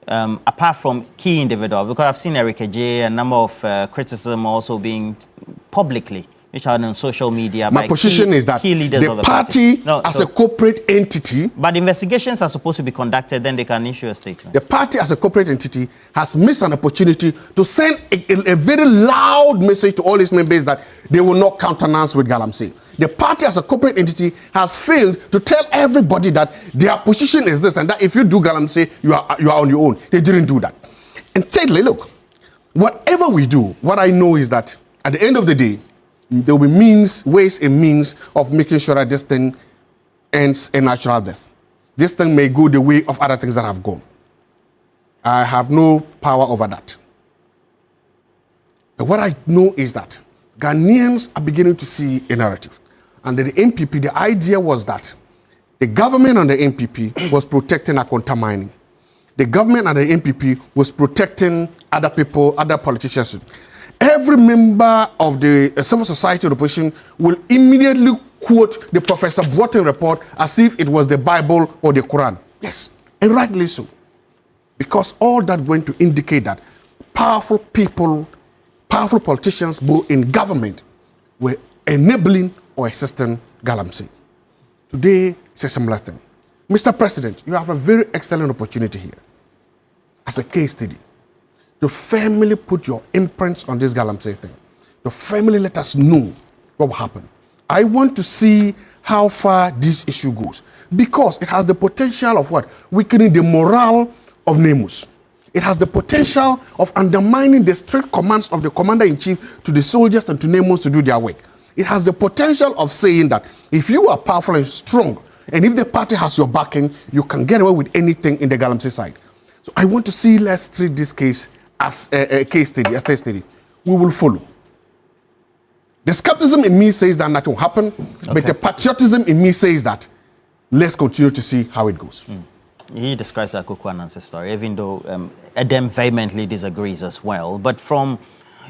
apart from key individuals, because I've seen Eric J, a number of criticism also being publicly, which are on social media. My position is that the party as a corporate entity... But investigations are supposed to be conducted, then they can issue a statement. The party as a corporate entity has missed an opportunity to send a very loud message to all its members that they will not countenance with Galamsey. The party as a corporate entity has failed to tell everybody that their position is this and that if you do Galamsey, you are on your own. They didn't do that. And thirdly, look, whatever we do, what I know is that at the end of the day, there will be ways and means of making sure that this thing ends a natural death. This thing may go the way of other things that have gone. I have no power over that. But what I know is that Ghanaians are beginning to see a narrative. And the NPP, the idea was that the government and the NPP was protecting Akonta mining. The government and the NPP was protecting other people, other politicians. Every member of the civil society opposition will immediately quote the Professor Boateng report as if it was the Bible or the Quran. Yes, and rightly so. Because all that went to indicate that powerful people, powerful politicians, both in government, were enabling or assisting Galamsey. Today, it's a similar thing. Mr. President, you have a very excellent opportunity here as a case study to firmly put your imprints on this Galamsey thing. To firmly let us know what will happen. I want to see how far this issue goes because it has the potential of what? Weakening the morale of NEMUS. It has the potential of undermining the strict commands of the commander-in-chief to the soldiers and to NEMUS to do their work. It has the potential of saying that if you are powerful and strong, and if the party has your backing, you can get away with anything in the Galamsey side. So I want to see, let's treat this case as a case study, a case study. We will follow. The skepticism in me says that nothing will happen, but the patriotism in me says that let's continue to see how it goes. He describes the Akoko Anansi story, even though Edem vehemently disagrees as well. But from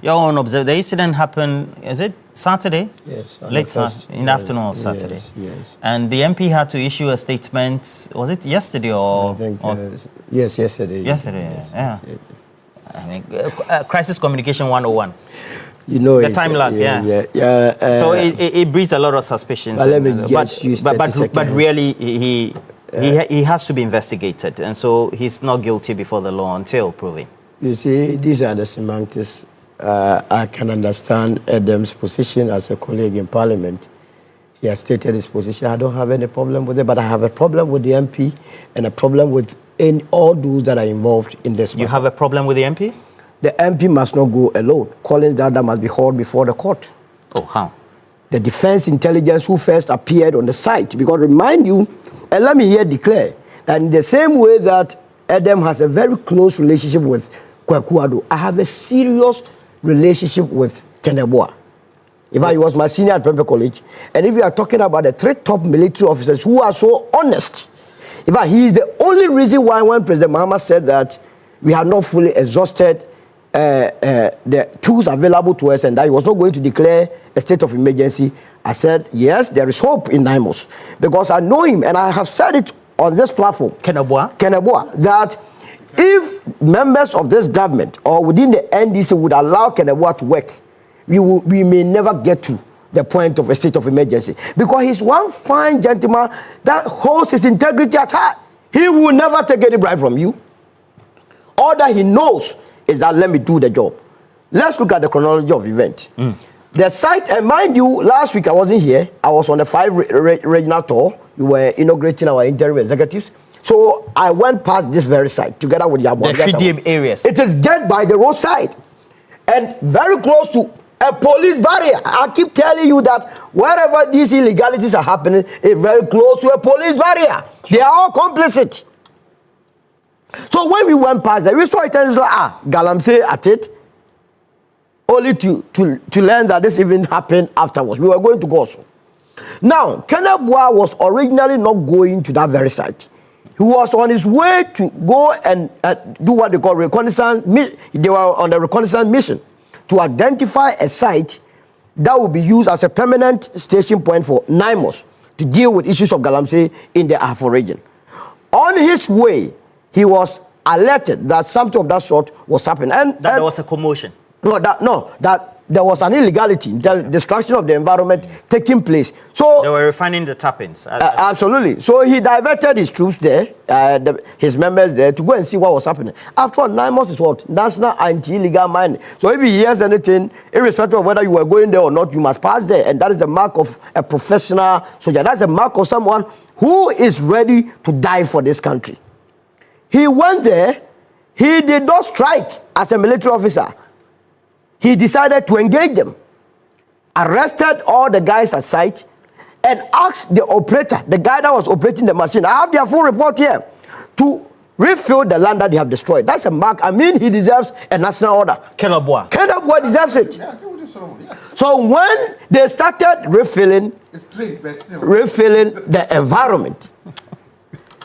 your own observation, the incident happened, is it Saturday? Yes. Late in the afternoon of Saturday. Yes. And the MP had to issue a statement, was it yesterday or? I think, yes, yesterday. Yesterday, yeah. I mean, crisis communication 101. You know the time lag, so it breeds a lot of suspicions. But let me just use 30 seconds. But really, he has to be investigated, and so he's not guilty before the law until proven. You see, these are the semantics. I can understand Adam's position as a colleague in Parliament. He has stated his position. I don't have any problem with it, but I have a problem with the MP and a problem with all those that are involved in this matter. You have a problem with the MP? The MP must not go alone. Collins Dada must be hauled before the court. Oh, how? The Defense Intelligence who first appeared on the site. Because remind you, and let me here declare, that in the same way that Adam has a very close relationship with Kwaku Addo, I have a serious relationship with Keneboa. In fact, he was my senior at Prempeh College. And if you are talking about the 3 top military officers who are so honest, in fact, he is the only reason why when President Mahama said that we had not fully exhausted the tools available to us and that he was not going to declare a state of emergency, I said, yes, there is hope in NIMOS. Because I know him and I have said it on this platform. Keneboa, that if members of this government or within the NDC would allow Keneboa to work, we may never get to the point of a state of emergency. Because he's one fine gentleman that holds his integrity at heart. He will never take any bribe from you. All that he knows is that let me do the job. Let's look at the chronology of events. The site, and mind you, last week I wasn't here. I was on the 5 regional tour. We were inaugurating our interim executives. So I went past this very site together with Yabo. The 3D areas. It is just by the roadside and very close to a police barrier. I keep telling you that wherever these illegalities are happening, it's very close to a police barrier. They are all complicit. So when we went past there, we saw it and it's like, Galamsey at it, only to learn that this even happened afterwards. We were going to go so. Now, Kenabua was originally not going to that very site. He was on his way to go and do what they call reconnaissance. They were on the reconnaissance mission to identify a site that would be used as a permanent station point for NIMOS to deal with issues of Galamsey in the Afro region. On his way, he was alerted that something of that sort was happening. And there was a commotion. That there was an illegality, the destruction of the environment taking place. So they were refining the tappings. Absolutely. So he diverted his troops there, his members there, to go and see what was happening. After all, NIMOS is what? National Anti-Illegal Mining. So if he hears anything, irrespective of whether you were going there or not, you must pass there. And that is the mark of a professional soldier. That's the mark of someone who is ready to die for this country. He went there. He did not strike as a military officer. He decided to engage them, arrested all the guys at site, and asked the operator, the guy that was operating the machine, I have their full report here, to refill the land that they have destroyed. That's a mark. I mean, he deserves a national order. Kenabua deserves it. So when they started refilling the environment,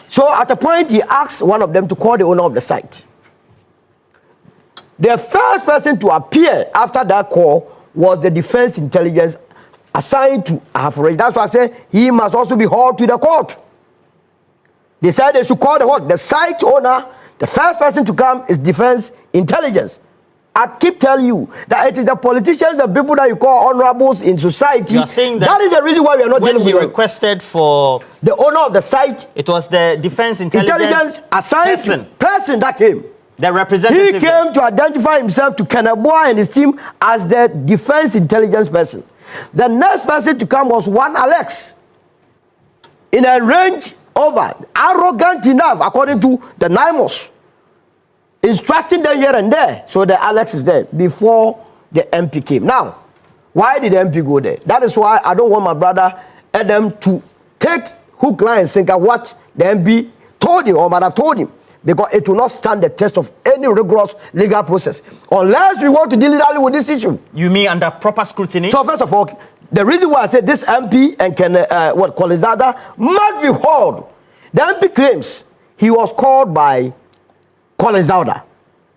so at a point he asked one of them to call the owner of the site. The first person to appear after that call was the defense intelligence assigned to Afro. That's why I say he must also be hauled to the court. They said they should call the site owner. The first person to come is defense intelligence. I keep telling you that it is the politicians and people that you call honorables in society. You are saying that is the reason why we are not dealing with when he requested for the owner of the site. It was the defense intelligence assigned person that came. The representative. He came to identify himself to Kenabua and his team as the defense intelligence person. The next person to come was one Alex. In a range over, arrogant enough, according to the NIMOS, instructing them here and there. So the Alex is there before the MP came. Now, why did the MP go there? That is why I don't want my brother Adam to take hook, line, and sinker what the MP told him or might have told him. Because it will not stand the test of any rigorous legal process unless we want to deal with this issue. You mean under proper scrutiny? So first of all, the reason why I said this MP and Kolizada must be hauled. The MP claims he was called by Kolizada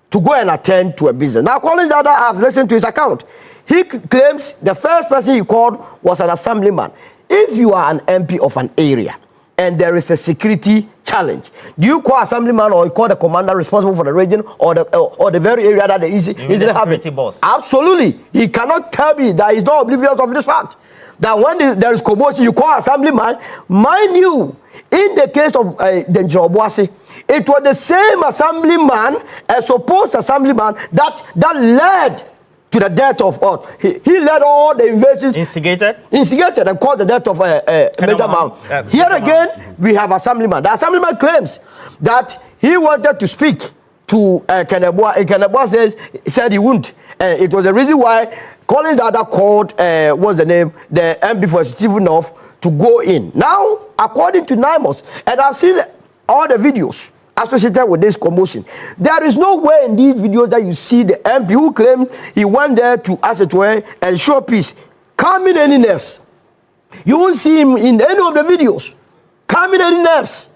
to go and attend to a business. Now Kolizada, I've listened to his account. He claims the first person he called was an assemblyman. If you are an MP of an area and there is a security challenge, do you call assemblyman or you call the commander responsible for the region or the very area that they easily have? Boss. Absolutely. He cannot tell me that he's not oblivious of this fact. That when there is commotion, you call assemblyman. Mind you, in the case of Denjo Obuasi, it was the same assemblyman, a supposed assemblyman, that led to the death of he led all the invasions. Instigated and caused the death of Major Mount. Here again, we have assemblyman. The assemblyman claims that he wanted to speak to Kenabua. And Kenabua said he wouldn't. It was the reason why Collins Dada called, what's the name, the MP for Stephen North to go in. Now, according to NIMOS, and I've seen all the videos associated with this commotion, there is no way in these videos that you see the MP who claimed he went there to, as it were, and show peace, calming any nerves. You won't see him in any of the videos calming any nerves.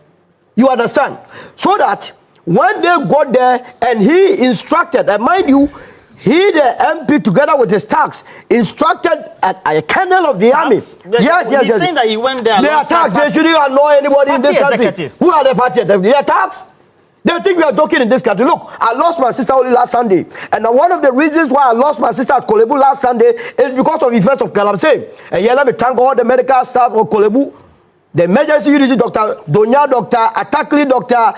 You understand? So that when they got there and he instructed, and mind you, he, the MP, together with his tax, instructed a colonel of the army. Yes. He's saying that he went there. They attacked. They shouldn't annoy anybody in this country. Who are the party? They attacked. They think we are joking in this country. Look, I lost my sister only last Sunday. And one of the reasons why I lost my sister at Kolebu last Sunday is because of the effects of Galamsey. And here, let me thank all the medical staff of Kolebu The emergency unit Dr. Donya, Dr. Atakli, Dr.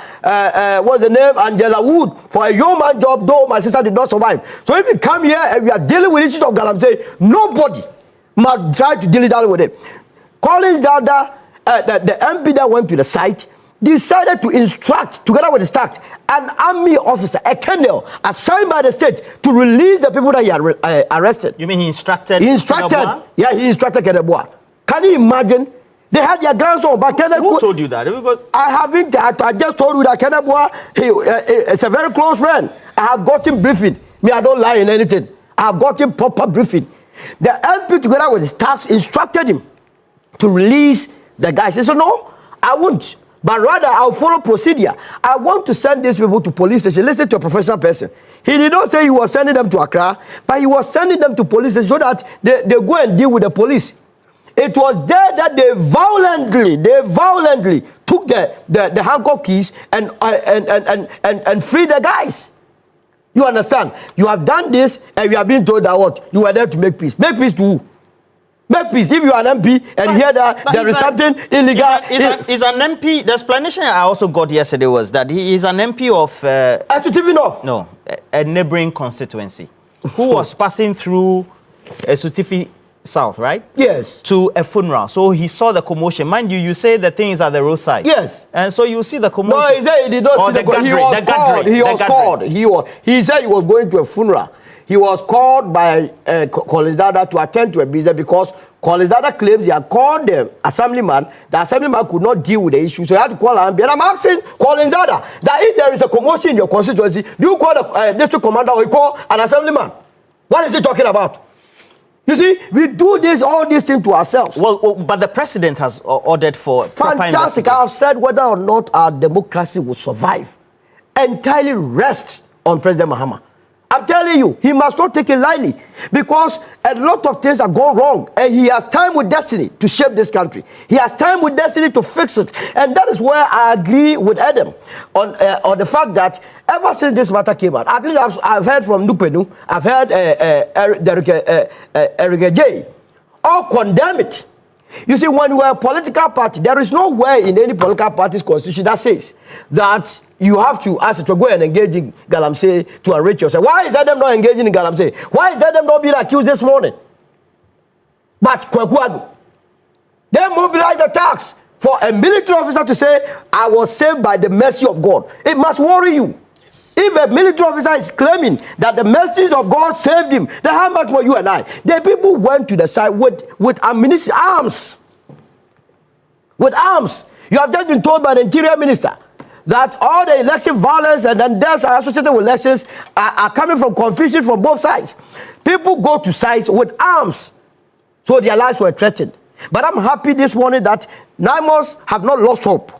What's the name? Angela Wood, for a yeoman job, though my sister did not survive. So if you come here and we are dealing with issues of Galamsey, nobody must try to deal it with it. Collins Dada, the MP that went to the site, decided to instruct, together with the staff, an army officer, a colonel, assigned by the state to release the people that he had arrested. You mean he instructed? He instructed. Keneboa? Yeah, he instructed Keneboa. Can you imagine? They had their guns on, but Who told you that? I haven't. I just told you that Keneboa, is a very close friend. I have got him briefing. Me, I don't lie in anything. I have got him proper briefing. The MP, together with his staff, instructed him to release the guys. He said, no, I won't. But rather, I'll follow procedure. I want to send these people to police station. Listen to a professional person. He did not say he was sending them to Accra, but he was sending them to police station so that they go and deal with the police. It was there that they violently took the handcuff keys and freed the guys. You understand? You have done this and you are being told that what? You were there to make peace. Make peace to who? Make peace. If you are an MP and you hear that there is something illegal. Is an MP, the explanation I also got yesterday was that he is an MP of... No, a neighboring constituency who was passing through Esutifi South, right? Yes. To a funeral. So he saw the commotion. Mind you, you say the thing is at the roadside. Yes. And so you see the commotion. No, he said he did not see the commotion. He was called. He said he was going to a funeral. He was called by Collins Dada to attend to a business because Collins Dada claims he had called the assemblyman. The assemblyman could not deal with the issue, so he had to call him. And I'm asking Collins Dada that if there is a commotion in your constituency, do you call the district commander or you call an assemblyman? What is he talking about? You see, we do all these things to ourselves. Well, but the president has ordered for fantastic. I have said whether or not our democracy will survive entirely rests on President Mahama. I'm telling you, he must not take it lightly because a lot of things are going wrong and he has time with destiny to shape this country. He has time with destiny to fix it. And that is where I agree with Adam on the fact that ever since this matter came out, at least I've heard from Nupenu, I've heard Eric J. all condemn it. You see, when we're a political party, there is no way in any political party's constitution that says that you have to ask to go and engage in Galamsey to enrich yourself. Why is that them not engaging in Galamsey? Why is that them not being accused this morning? But Kwekuadu, they mobilized the tax for a military officer to say, I was saved by the mercy of God. It must worry you. If a military officer is claiming that the mercies of God saved him, then how much more you and I? The people went to the side with ammunition, arms. With arms. You have just been told by the interior minister that all the election violence and then deaths associated with elections are coming from confusion from both sides. People go to sides with arms, so their lives were threatened. But I'm happy this morning that Naimos have not lost hope,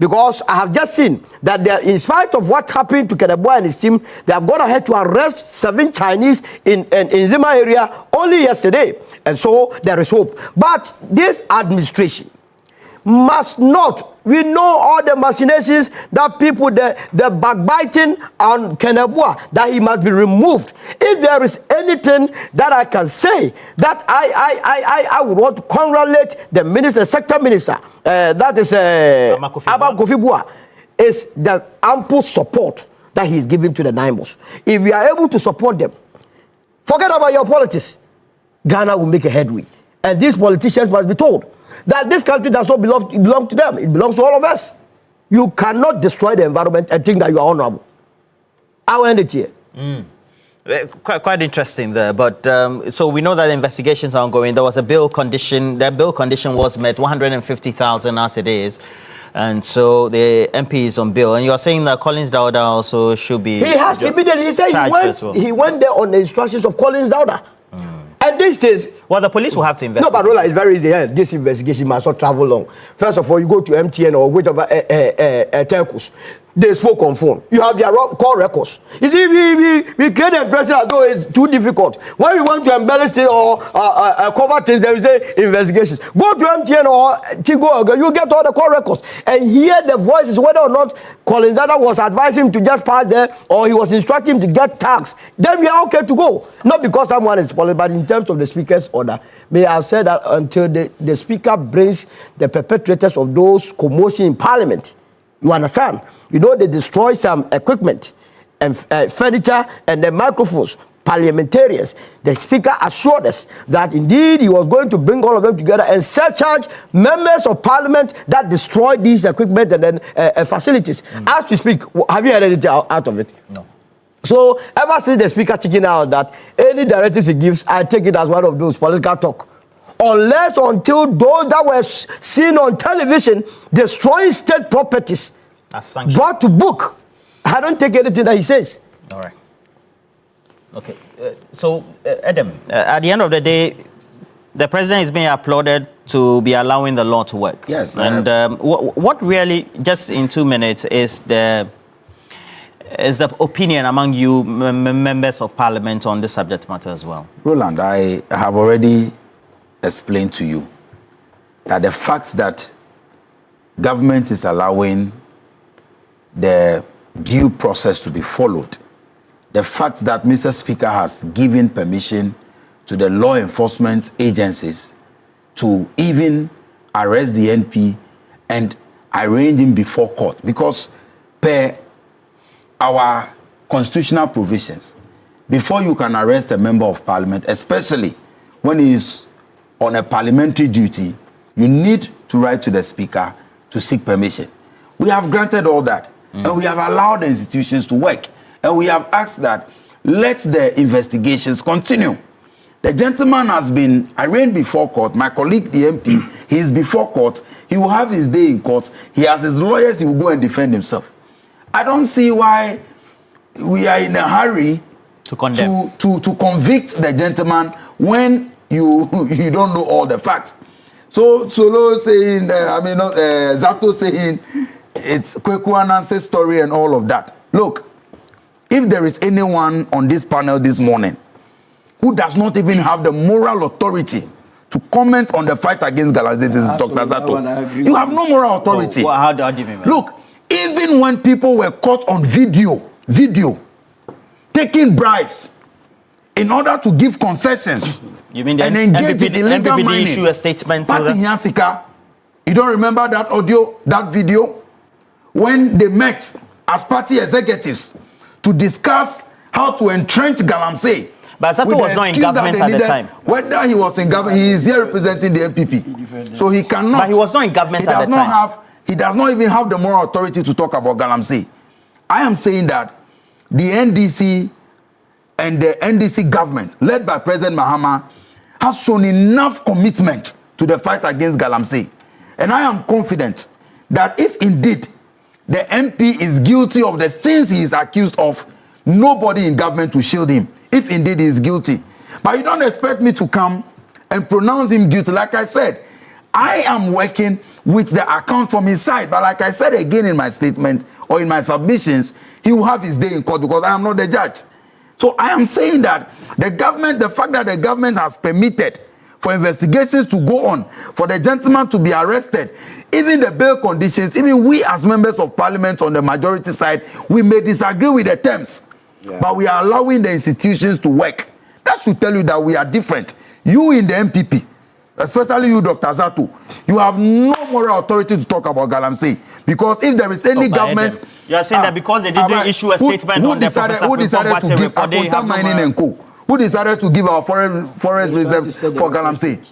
because I have just seen that in spite of what happened to Keneboa and his team, they have gone ahead to arrest 7 Chinese in Zima area only yesterday. And so there is hope. But this administration must not, we know all the machinations that people, the backbiting on Keneboa, that he must be removed. If there is anything that I can say, that I would want to congratulate the minister, the sector minister, that is Abba Kofi Bua, is the ample support that he is giving to the Naimos. If we are able to support them, forget about your politics, Ghana will make a headway. And these politicians must be told that this country does not belong to them. It belongs to all of us. You cannot destroy the environment and think that you are honorable. I will end it here. Quite interesting there. But so we know that investigations are ongoing. There was a bill condition. That bill condition was met, 150,000 as it is. And so the MP is on bill. And you're saying that Collins Dawda also should be... He has immediately. He said he went there on the instructions of Collins Dawda. And this is... Well, the police will have to investigate. No, but Rola, it's very easy. Yeah, this investigation must not travel long. First of all, you go to MTN or whichever telcos. they spoke on phone. You have their call records. You see, we create the impression as though it's too difficult. When we want to embellish it or cover things, they will say investigations. Go to MTN or Tigo, you get all the call records and hear the voices, whether or not Colin Zada was advising him to just pass there or he was instructing him to get tax. Then we are okay to go. Not because someone is spoiled, but in terms of the speaker's order. May I have said that until the speaker brings the perpetrators of those commotion in parliament. You understand? You know, they destroy some equipment and furniture and the microphones, parliamentarians. The speaker assured us that indeed he was going to bring all of them together and surcharge members of parliament that destroyed these equipment and then facilities. As we speak, have you heard anything out of it? No. So ever since the speaker checking out that any directives he gives, I take it as one of those political talk. Unless until those that were seen on television destroying state properties brought to book, I don't take anything that he says. All right. Okay. So, Adam, at the end of the day, the president is being applauded to be allowing the law to work. Yes. And what really, just in 2 minutes, is the opinion among you members of parliament on this subject matter as well? Roland, I have already explained to you that the fact that government is allowing the due process to be followed, the fact that Mr. Speaker has given permission to the law enforcement agencies to even arrest the NP and arraign him before court, because per our constitutional provisions, before you can arrest a member of parliament, especially when he is on a parliamentary duty, you need to write to the speaker to seek permission. We have granted all that, and we have allowed the institutions to work, and we have asked that let the investigations continue. The gentleman has been arraigned before court. My colleague, the MP, he is before court. He will have his day in court. He has his lawyers. He will go and defend himself. I don't see why we are in a hurry to condemn, to convict the gentleman when you don't know all the facts. So Solo saying, Zato saying it's Kweku Ananse's story and all of that. Look, if there is anyone on this panel this morning who does not even have the moral authority to comment on the fight against Galamsey, this is Dr. Zato. You have no moral authority. How do you mean? Look, even when people were caught on video, taking bribes in order to give concessions, you mean the and engage in illegal NPPD mining, issue a statement to Party them? Nyansika, you don't remember that audio, that video, when they met as party executives to discuss how to entrench Galamsey? But Zato was not in government at the time. Whether he was in government, he is here representing the NPP, so he cannot. But he was not in government at the time. He does not even have the moral authority to talk about Galamsey. I am saying that the NDC and the NDC government, led by President Mahama, has shown enough commitment to the fight against Galamsey. And I am confident that if indeed the MP is guilty of the things he is accused of, nobody in government will shield him, if indeed he is guilty. But you don't expect me to come and pronounce him guilty. Like I said, I am working with the account from his side. But like I said again in my statement or in my submissions, he will have his day in court because I am not the judge. So I am saying that the fact that the government has permitted for investigations to go on, for the gentleman to be arrested, even the bail conditions, even we as members of parliament on the majority side, we may disagree with the terms, but we are allowing the institutions to work. That should tell you that we are different. You in the MPP, especially you, Dr. Zato, you have no moral authority to talk about Galamsey. Because if there is any government... You are saying that because they didn't issue a statement on the Professor who decided to give Akonta Mining and Co? Who decided to give our forest reserves for Galamsey?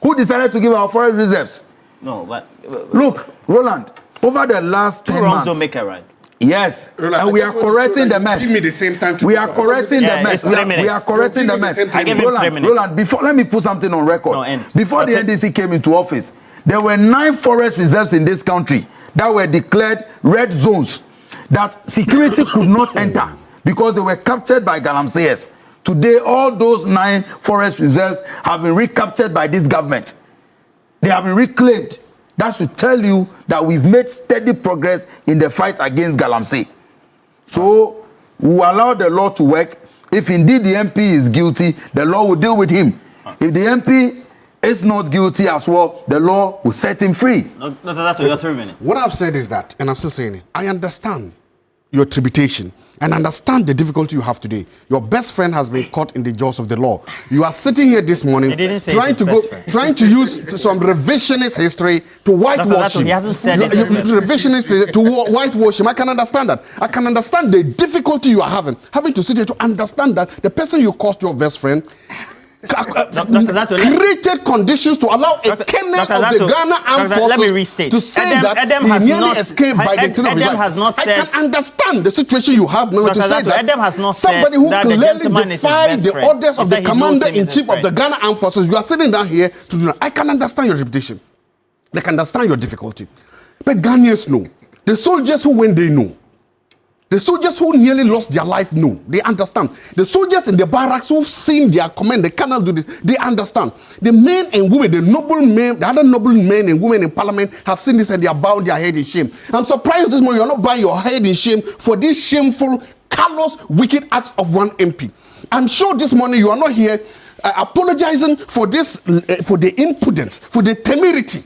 Who decided to give our forest reserves? No, but... Look, Roland, over the last 10 months... Two wrongs don't make a right. Yes, and we are correcting the mess. Give me the same time to we are correcting the mess. We are correcting the mess. I give him 3 minutes. Roland, let me put something on record. Before the NDC came into office, there were 9 forest reserves in this country that were declared red zones that security could not enter because they were captured by Galamseyers. Today, all those 9 forest reserves have been recaptured by this government. They have been reclaimed. That should tell you that we've made steady progress in the fight against Galamsey. So we will allow the law to work. If indeed the MP is guilty, the law will deal with him. If the MP is not guilty as well, the law will set him free. Not that to your 3 minutes. What I've said is that, and I'm still saying it, I understand your tribulation and understand the difficulty you have today. Your best friend has been caught in the jaws of the law. You are sitting here this morning trying to use some revisionist history to whitewash him. He hasn't said it. Revisionist to whitewash him. I can understand that. I can understand the difficulty you are having to sit here to understand that the person you caused your best friend created conditions to allow a kernel of the Ghana Armed Forces to say that he nearly escaped by the time of his life. I can understand the situation you have now to say that somebody who clearly defied the orders of the commander-in-chief of the Ghana Armed Forces, you are sitting down here to do that. I can understand your reputation. I can understand your difficulty. But Ghanaians know. The soldiers who went, they know. The soldiers who nearly lost their life know. They understand. The soldiers in the barracks who've seen their command, the colonel do this, they understand. The men and women, the other noble men and women in parliament have seen this and they are bowing their head in shame. I'm surprised this morning you're not bowing your head in shame for these shameful, callous, wicked acts of one MP. I'm sure this morning you are not here apologizing for this, for the impudence, for the temerity,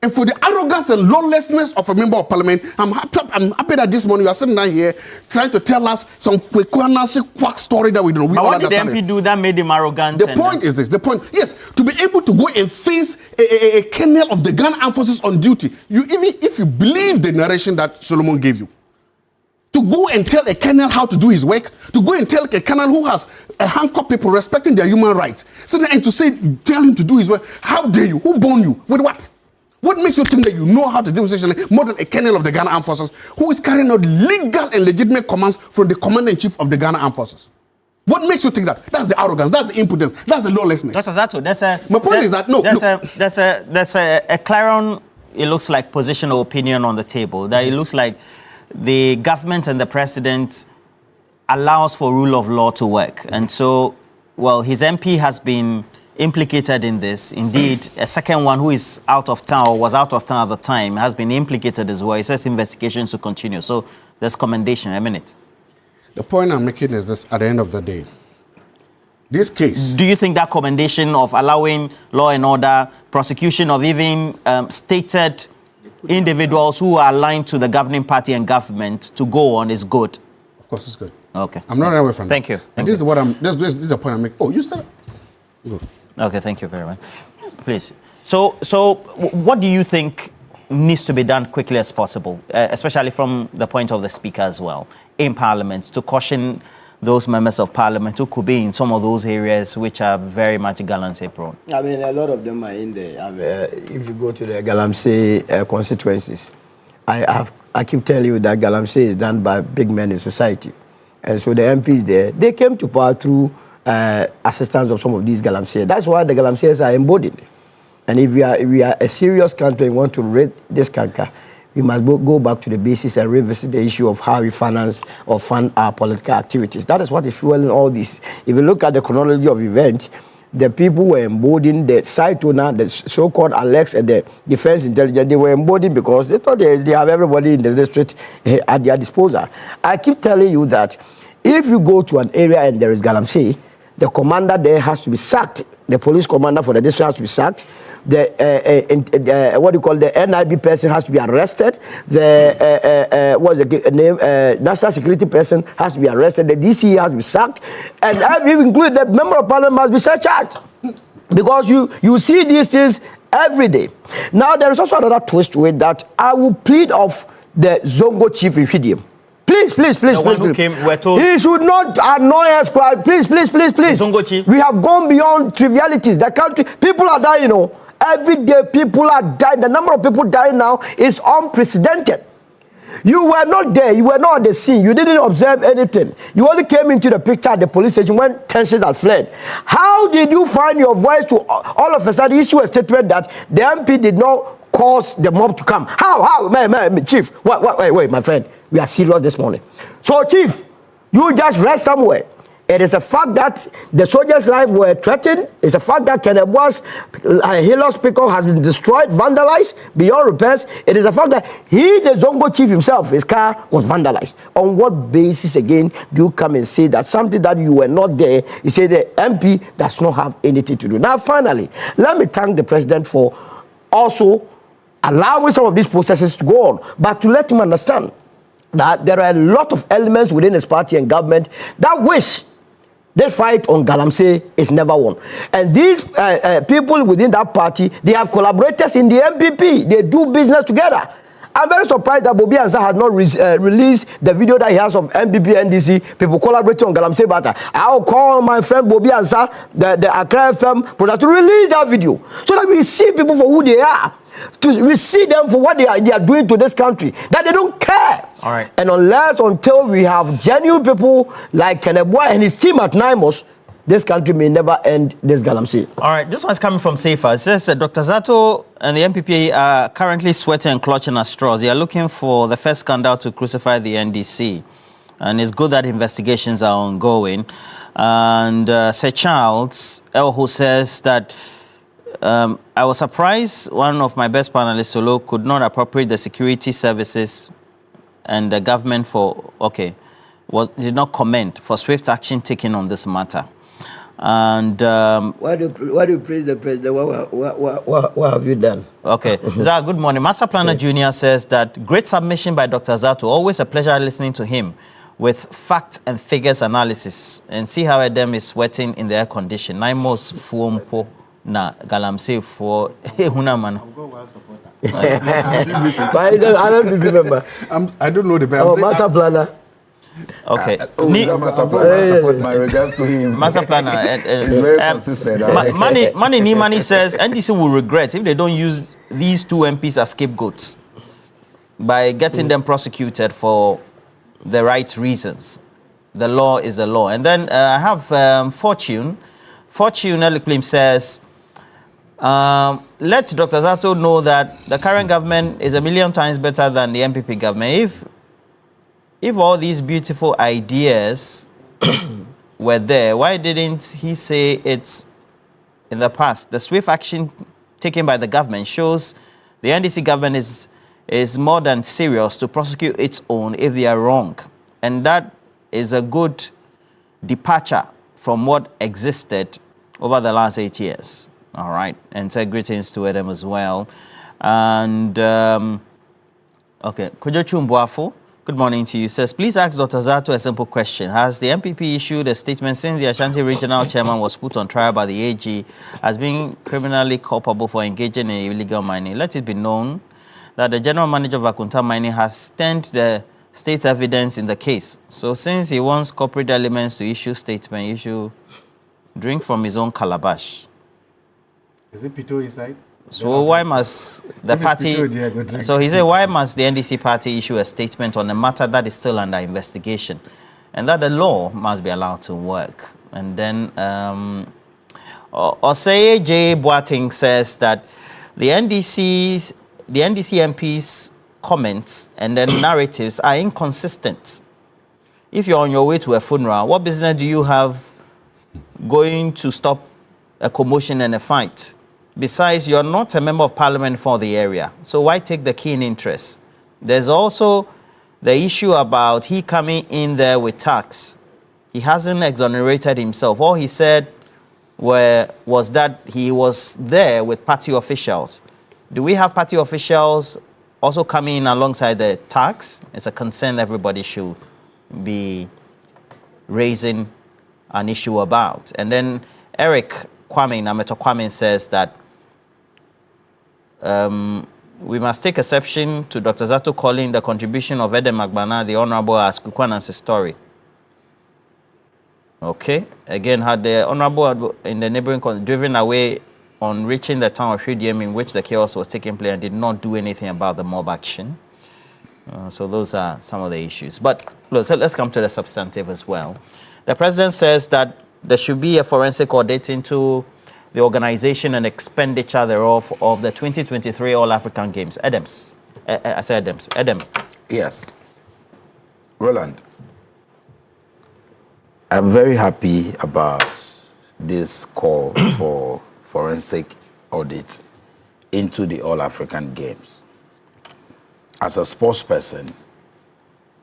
and for the arrogance and lawlessness of a member of parliament. I'm happy that this morning you are sitting down here trying to tell us some quack story that we don't know. But what did the MP do that made him arrogant? The point is this. The point, yes, to be able to go and face a colonel of the Ghana Armed Forces on duty, even if you believe the narration that Solomon gave you, to go and tell a colonel how to do his work, to go and tell a colonel who has handcuffed people respecting their human rights, and to tell him to do his work, how dare you? Who born you? With what? What makes you think that you know how to deal with situation more than a colonel of the Ghana Armed Forces who is carrying out legal and legitimate commands from the commander-in-chief of the Ghana Armed Forces? What makes you think that? That's the arrogance, that's the impotence, that's the lawlessness. My point is that, there's a clarion, it looks like, positional opinion on the table, that it looks like the government and the president allows for rule of law to work. And so, well, his MP has been implicated in this. Indeed, a second one who is out of town or was out of town at the time has been implicated as well. He says investigations to continue. So there's commendation. A minute. The point I'm making is this: at the end of the day, this case. Do you think that commendation of allowing law and order, prosecution of even stated individuals who are aligned to the governing party and government to go on is good? Of course, it's good. Okay. I'm not running away from Thank you. And this is what this is the point I'm making. Oh, you started. Good. Okay, thank you very much. Please. So what do you think needs to be done quickly as possible, especially from the point of the speaker as well, in Parliament, to caution those members of Parliament who could be in some of those areas which are very much Galamsey prone? I mean, a lot of them are in there. If you go to the Galamsey constituencies, I keep telling you that Galamsey is done by big men in society. And so the MPs there, they came to power through assistance of some of these Galamsey. That's why the Galamseys are embodied. And if we are a serious country and want to rid this country, we must go back to the basis and revisit the issue of how we finance or fund our political activities. That is what is fueling all this. If you look at the chronology of events, the people were embodying the site owner, the so-called Alex and the defense intelligence. They were embodying because they thought they have everybody in the district at their disposal. I keep telling you that if you go to an area and there is Galamsey, the commander there has to be sacked. The police commander for the district has to be sacked. The NIB person has to be arrested. The national security person has to be arrested. The DC has to be sacked, and I've even included the member of parliament must be surcharged, because you see these things every day. Now there is also another twist to it that I will plead of the Zongo chief in Fidium. Please. We're told he should not annoy us. Please. We have gone beyond trivialities. The country, people are dying, Every day people are dying. The number of people dying now is unprecedented. You were not there. You were not at the scene. You didn't observe anything. You only came into the picture at the police station when tensions had fled. How did you find your voice to all of a sudden issue a statement that the MP did not cause the mob to come? How? Chief, wait, my friend. We are serious this morning. So, Chief, you just rest somewhere. It is a fact that the soldiers' lives were threatened. It's a fact that Kennebua's Helios Pickle has been destroyed, vandalized beyond repairs. It is a fact that the Zongo chief himself, his car was vandalized. On what basis, again, do you come and say that something that you were not there, you say the MP does not have anything to do? Now, finally, let me thank the president for also allowing some of these processes to go on, but to let him understand that there are a lot of elements within his party and government that wish this fight on Galamsey is never won. And these people within that party, they have collaborators in the MPP. They do business together. I'm very surprised that Bobby Ansah has not released the video that he has of MPP NDC people collaborating on Galamsey Bata. I'll call my friend Bobby Ansah, the Accra FM producer, to release that video so that we see people for who they are. We see them for what they are doing to this country, that they don't care. All right. And until we have genuine people like Kenebua and his team at NIMOS, this country may never end this Galamsey. All right, this one's coming from Safer. It says Dr. Zato and the MPP are currently sweating and clutching at straws. They are looking for the first scandal to crucify the NDC. And it's good that investigations are ongoing. And Sir Charles Elho says that I was surprised one of my best panelists, Solo, could not appropriate the security services and the government did not comment for swift action taken on this matter. And why do you praise the president? What have you done? Okay. Zah, good morning. Master Planner Jr. says that great submission by Dr. Zato. Always a pleasure listening to him with fact and figures analysis. And see how Edem is sweating in the air condition. Naimos Fuompo. Na Galamsey for Hunaman. I don't know the best. Oh, Master Planner. Okay. Master Planner, support my regards to him. Master Planner. He's very consistent. Money says NDC will regret if they don't use these two MPs as scapegoats by getting them prosecuted for the right reasons. The law is the law. And then I have Fortune. Fortune Eliklim says, let Dr. Zato know that the current government is a million times better than the MPP government. If all these beautiful ideas were there, why didn't he say it in the past? The swift action taken by the government shows the NDC government is more than serious to prosecute its own if they are wrong. And that is a good departure from what existed over the last 8 years. All right. And say greetings to them as well. And, okay. Kojo Chumbuafo, good morning to you. Says, please ask Dr. Zato a simple question. Has the MPP issued a statement since the Ashanti Regional Chairman was put on trial by the AG as being criminally culpable for engaging in illegal mining? Let it be known that the General Manager of Akunta Mining has stand the state's evidence in the case. So since he wants corporate elements to issue statement, he should drink from his own calabash. Is it Pito inside? So why must the party... So he said, why must the NDC party issue a statement on a matter that is still under investigation? And that the law must be allowed to work. And then Osei J. Boateng says that the NDC MP's comments and then narratives are inconsistent. If you're on your way to a funeral, what business do you have going to stop a commotion and a fight? Besides, you're not a member of parliament for the area. So why take the keen interest? There's also the issue about he coming in there with tax. He hasn't exonerated himself. All he said was that he was there with party officials. Do we have party officials also coming in alongside the tax? It's a concern everybody should be raising an issue about. And then Eric Kwame, Nameto Kwame, says that we must take exception to Dr. Zato calling the contribution of Edem Agbana, the Honorable, as Kukwanan's story. Okay. Again, had the Honorable in the neighboring driven away on reaching the town of Hudiem in which the chaos was taking place and did not do anything about the mob action. So those are some of the issues. But let's come to the substantive as well. The president says that there should be a forensic audit into the organization and expenditure thereof of the 2023 All-African Games. I said Edem. Yes. Roland, I'm very happy about this call for forensic audit into the All-African Games. As a sports person,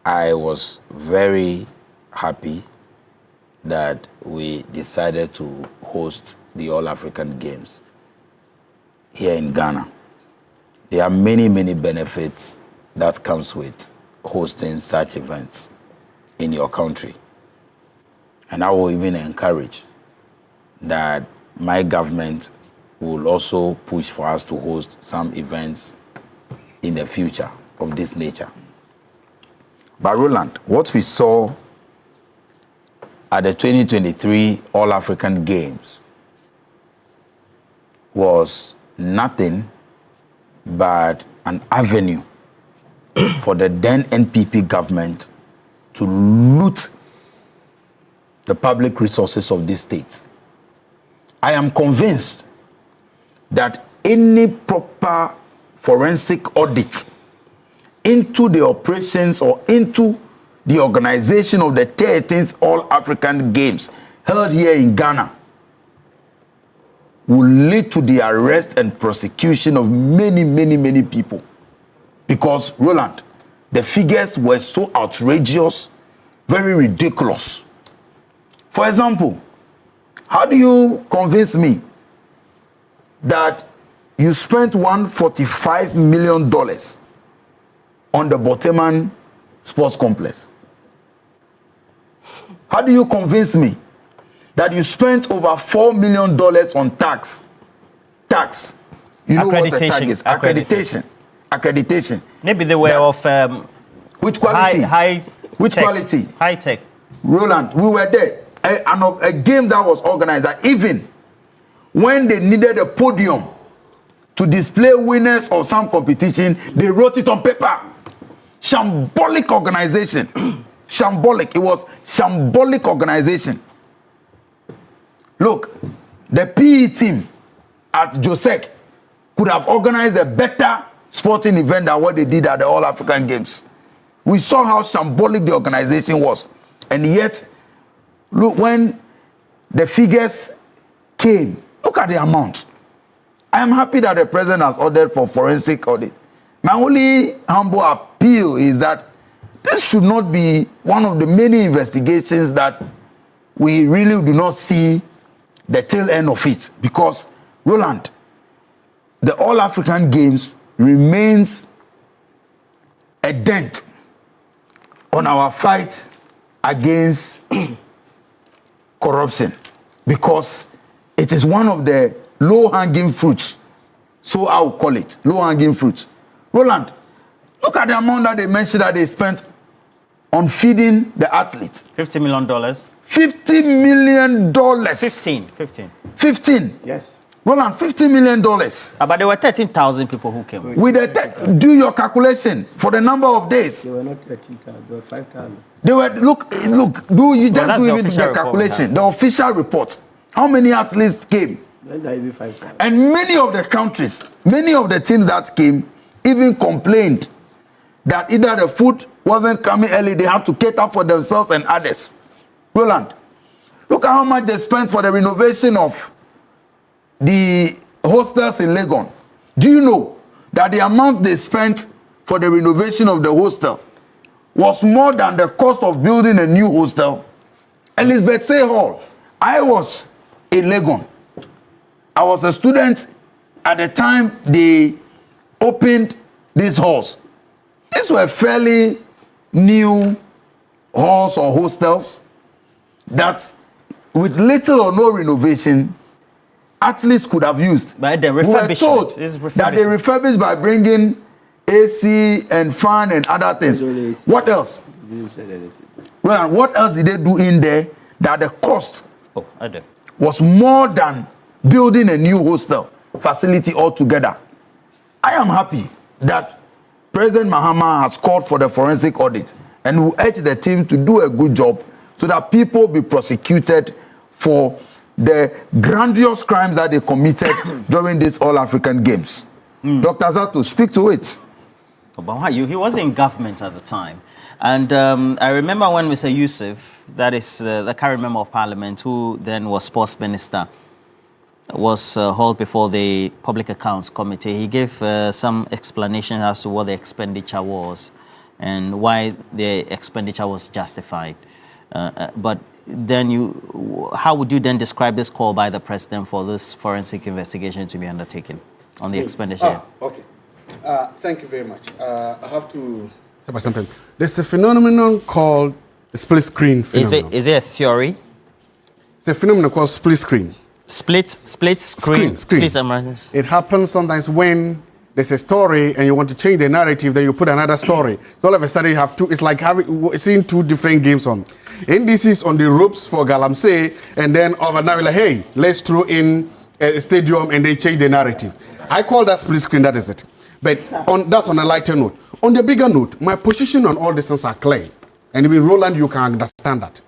I was very happy that we decided to host the All-African Games here in Ghana. There are many, many benefits that comes with hosting such events in your country. And I will even encourage that my government will also push for us to host some events in the future of this nature. But Roland, what we saw at the 2023 All-African Games was nothing but an avenue for the then NPP government to loot the public resources of these states. I am convinced that any proper forensic audit into the operations or into the organization of the 13th All-African Games held here in Ghana will lead to the arrest and prosecution of many, many, many people. Because, Roland, the figures were so outrageous, very ridiculous. For example, how do you convince me that you spent $145 million on the Boteman Sports Complex? How do you convince me that you spent over $4 million on tax? Tax. You know what a tag is? Accreditation. Maybe they were of which quality? High which tech, quality? High tech. Roland, we were there. A game that was organized that even when they needed a podium to display winners of some competition, they wrote it on paper. Shambolic organization. Shambolic. It was shambolic organization. Look, the PE team at Josek could have organized a better sporting event than what they did at the All-African Games. We saw how shambolic the organization was. And yet, look, when the figures came, look at the amount. I am happy that the president has ordered for forensic audit. My only humble appeal is that this should not be one of the many investigations that we really do not see the tail end of it. Because, Roland, the All-African Games remains a dent on our fight against corruption, because it is one of the low-hanging fruits. So I will call it low-hanging fruits. Roland, look at the amount that they mentioned that they spent on feeding the athletes. $50 million. $50 million. 15. Yes. Roland, $50 million. But there were 13,000 people who came. With do your calculation for the number of days. They were not 13,000, they were 5,000. They were, look, do you just do even the calculation, the official report. How many athletes came? And many of the countries, many of the teams that came even complained that either the food wasn't coming early, they have to cater for themselves and others. Roland, look at how much they spent for the renovation of the hostels in Legon. Do you know that the amount they spent for the renovation of the hostel was more than the cost of building a new hostel? Elizabeth Say Hall. I was in Legon. I was a student at the time they opened these halls. These were fairly new halls or hostels that with little or no renovation athletes could have used. But the we were told that they refurbished by bringing AC and fan and other things. What else? Well, what else did they do in there that the cost was more than building a new hostel facility altogether? I am happy that President Mahama has called for the forensic audit and will urge the team to do a good job so that people be prosecuted for the grandiose crimes that they committed during these All-African Games. Dr. Zato, speak to it. But he was in government at the time. And I remember when Mr. Yusuf, that is the current member of parliament, who then was sports minister, was hauled before the Public Accounts Committee. He gave some explanation as to what the expenditure was and why the expenditure was justified. But then how would you then describe this call by the president for this forensic investigation to be undertaken on the expenditure? Okay. Thank you very much. I have to say about something. There's a phenomenon called the split screen phenomenon. Is it a theory? It's a phenomenon called split screen. Split screen. Please, it happens sometimes when there's a story and you want to change the narrative, then you put another story. So all of a sudden you have two. It's like seeing two different games on. NDC is on the ropes for Galamsey, and then now we're like, hey, let's throw in a stadium and then change the narrative. I call that split screen. That is it. But that's on a lighter note. On the bigger note, my position on all these things are clear, and even Roland, you can understand that.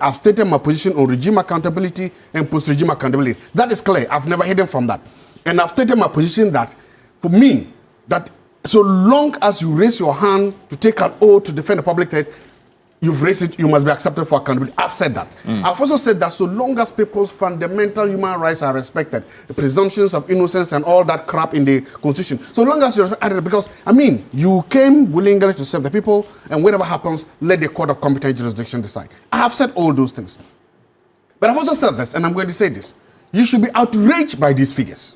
I've stated my position on regime accountability and post-regime accountability. That is clear. I've never hidden from that. And I've stated my position that, for me, that so long as you raise your hand to take an oath to defend the public health, you've raised it, you must be accepted for accountability. I've said that. I've also said that so long as people's fundamental human rights are respected, the presumptions of innocence and all that crap in the Constitution, so long as you're added, because, you came willingly to serve the people, and whatever happens, let the court of competent jurisdiction decide. I have said all those things. But I've also said this, and I'm going to say this. You should be outraged by these figures.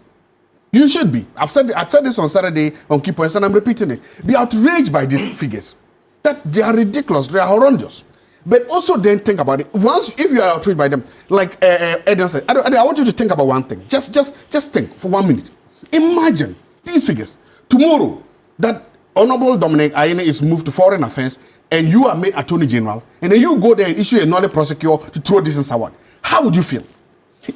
You should be. I said this on Saturday on Key Points, and I'm repeating it. Be outraged by these figures. That they are ridiculous, they are horrendous. But also then think about it. If you are outraged by them, like Eden said, I want you to think about one thing. Just think for 1 minute. Imagine these figures. Tomorrow, that Honorable Dominic Ayine is moved to Foreign Affairs, and you are made Attorney General, and then you go there and issue a nolle prosecutor to throw this in Sawad. How would you feel?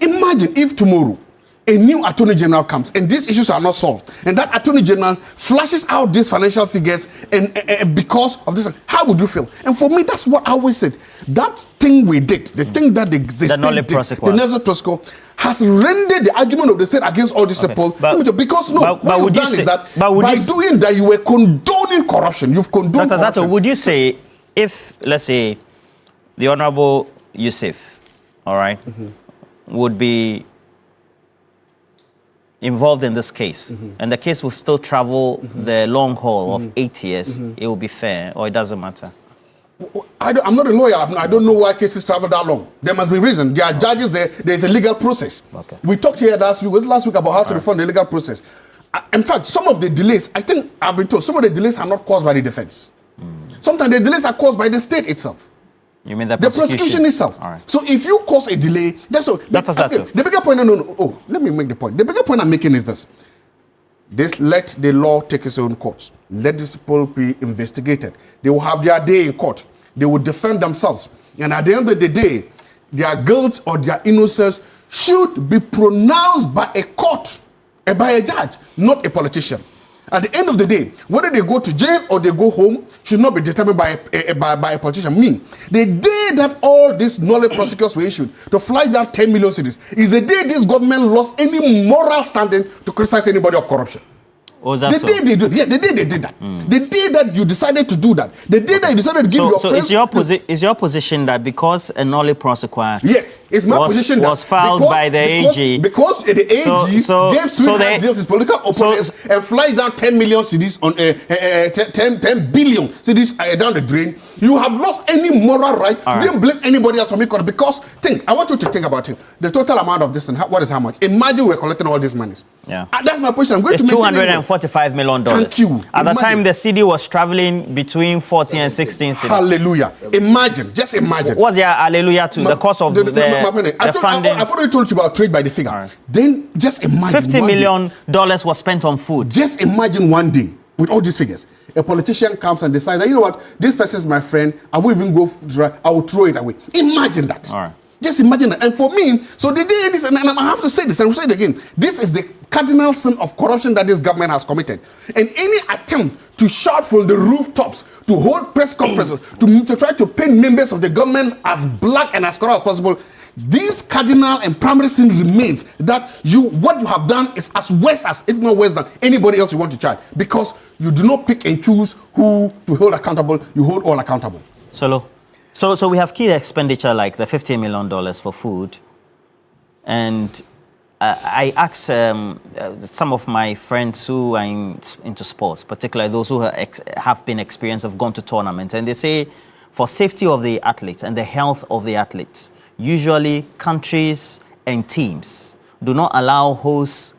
Imagine if tomorrow a new Attorney General comes and these issues are not solved, and that Attorney General flashes out these financial figures and because of this, how would you feel? And for me, that's what I always said. That thing we did, the thing that the state did, the Nelson Prosco, has rendered the argument of the state against all these people, because what you've done is that by doing that, you were condoning corruption. You've condoned corruption. Zato, would you say, if, let's say, the Honorable Yusuf, all right, would be involved in this case, and the case will still travel the long haul of 8 years, it will be fair, or it doesn't matter? I'm not a lawyer. I don't know why cases travel that long. There must be reason. There are judges there. There is a legal process. Okay. We talked here last week about how to reform the legal process. In fact, some of the delays, I think I've been told, some of the delays are not caused by the defense. Sometimes the delays are caused by the state itself. You mean the prosecution itself. Right. So if you cause a delay, that's all. The bigger point, let me make the point. The bigger point I'm making is this. Let the law take its own course. Let these people be investigated. They will have their day in court. They will defend themselves. And at the end of the day, their guilt or their innocence should be pronounced by a court, by a judge, not a politician. At the end of the day, whether they go to jail or they go home should not be determined by a politician. The day that all these knowledge prosecutors were issued to fly down 10 million cities is the day this government lost any moral standing to criticize anybody of corruption. Was that the day they did, the day they did that, the day that you decided to do that, the day that you decided to give your friends. So is your position that because a knowledge prosecutor it's my position was filed by the AG because the AG gave sweetheart deals his political opponents and flies down 10 million cities on 10 billion cities down the drain, you have lost any moral right. You didn't blame anybody else from me because I want you to think about it. The total amount of this and what is how much? Imagine we're collecting all these monies. Yeah, that's my position. I'm going to $245 million. Thank you. At the time, the CD was traveling between 14 and 16 cities. Hallelujah. Just imagine. What's your hallelujah to? The cost of the funding? I've already told you about trade by the figure. Then just imagine. $50 million was spent on food. Just imagine one day with all these figures. A politician comes and decides that, you know what, this person is my friend. I will even go, I will throw it away. Imagine that. All right. Just imagine that. And for me, so the day this, and I have to say this, and I'll say it again, this is the cardinal sin of corruption that this government has committed. And any attempt to shout from the rooftops, to hold press conferences, to try to paint members of the government as black and as corrupt as possible, this cardinal and primary sin remains, that what you have done is as worse as, if not worse than anybody else you want to charge, because you do not pick and choose who to hold accountable. You hold all accountable. Solo. So we have key expenditure like the $15 million for food, and I asked some of my friends who are into sports, particularly those who have been experienced, have gone to tournaments, and they say for safety of the athletes and the health of the athletes, usually countries and teams do not allow host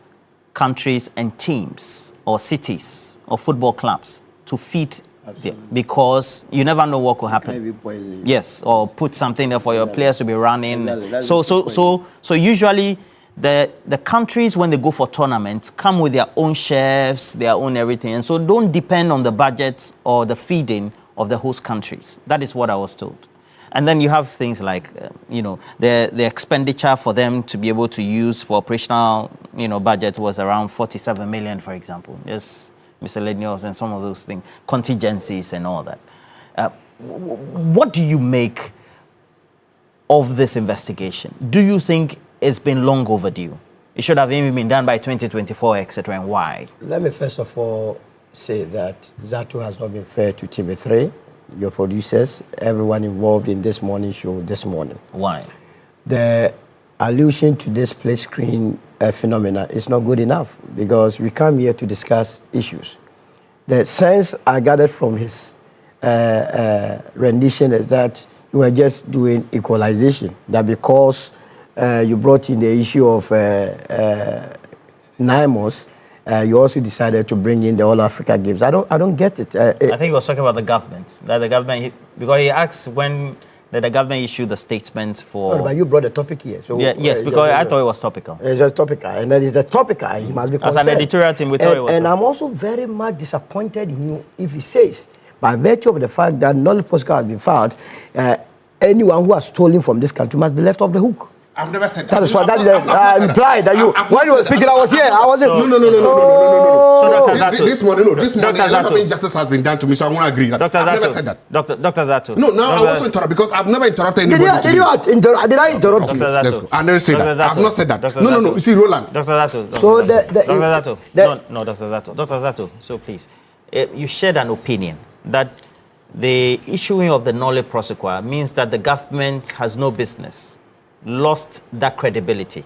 countries and teams or cities or football clubs to feed because you never know what could happen. Yes, or put something there for your players to be running. So usually the countries, when they go for tournaments, come with their own chefs, their own everything, and so don't depend on the budgets or the feeding of the host countries. That is what I was told. And then you have things like, the expenditure for them to be able to use for operational, budget was around 47 million, for example. Yes, miscellaneous and some of those things, contingencies and all that. What do you make of this investigation? Do you think it's been long overdue? It should have even been done by 2024, etc. And why? Let me first of all say that Zato has not been fair to TV3, your producers, everyone involved in this morning show this morning. Why? The allusion to this play screen phenomena is not good enough, because we come here to discuss issues. The sense I gathered from his rendition is that you were just doing equalization, that because you brought in the issue of NIMOS, you also decided to bring in the All Africa Games. I don't get it. I think he was talking about the government. That the government, because he asked when did the government issue the statement for. No, but you brought the topic here. So yes, because I thought it was topical. It's just topical, and that is a topical. He must be concerned. As an editorial team, we thought it was. And I'm also very much disappointed in you if he says, by virtue of the fact that knowledge protocol has been filed, anyone who has stolen from this country must be left off the hook. I've never said that. That is what that is implied. That you, when you were speaking, I was here. I wasn't. No. So this morning, a lot of injustice has been done to me, so I want to agree. Dr. I've Zato, never said that. Dr. Zato. No, now I wasn't interrupted because I've never interrupted anybody. Did I interrupt you? Let's go. I never said that. I've not said that. No. You see, Roland. Dr. Zato. So Dr. Zato. No, Dr. Zato. Dr. Zato. So please, you shared an opinion that the issuing of the knowledge protocol means that the government has no business, lost that credibility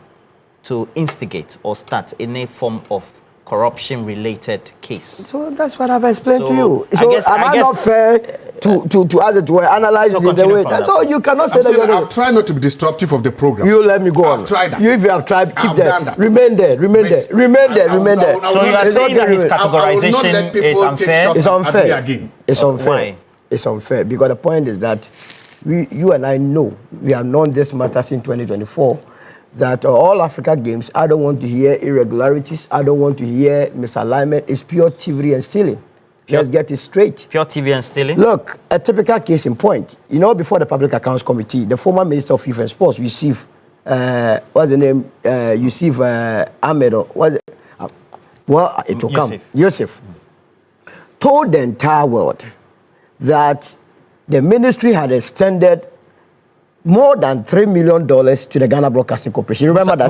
to instigate or start any form of corruption-related case. So that's what I've explained to you. So am I not fair to as it were, analyze it in the way? That's all. You cannot say that. I've tried not to be disruptive of the program. You let me go on. I've tried that. You, if you have tried, keep there. Remain there. So you are saying that his categorization is unfair? It's unfair. It's unfair. Why? It's unfair because the point is that you and I know, we have known this matter since 2024, that all Africa Games, I don't want to hear irregularities, I don't want to hear misalignment, it's pure thievery and stealing. Let's get it straight. Pure thievery and stealing? Look, a typical case in point. Before the Public Accounts Committee, the former Minister of Youth and Sports, Yusuf, what's the name? Yusuf Ahmed, it will come. Yusuf, told the entire world that the ministry had extended more than $3 million to the Ghana Broadcasting Corporation. You remember that?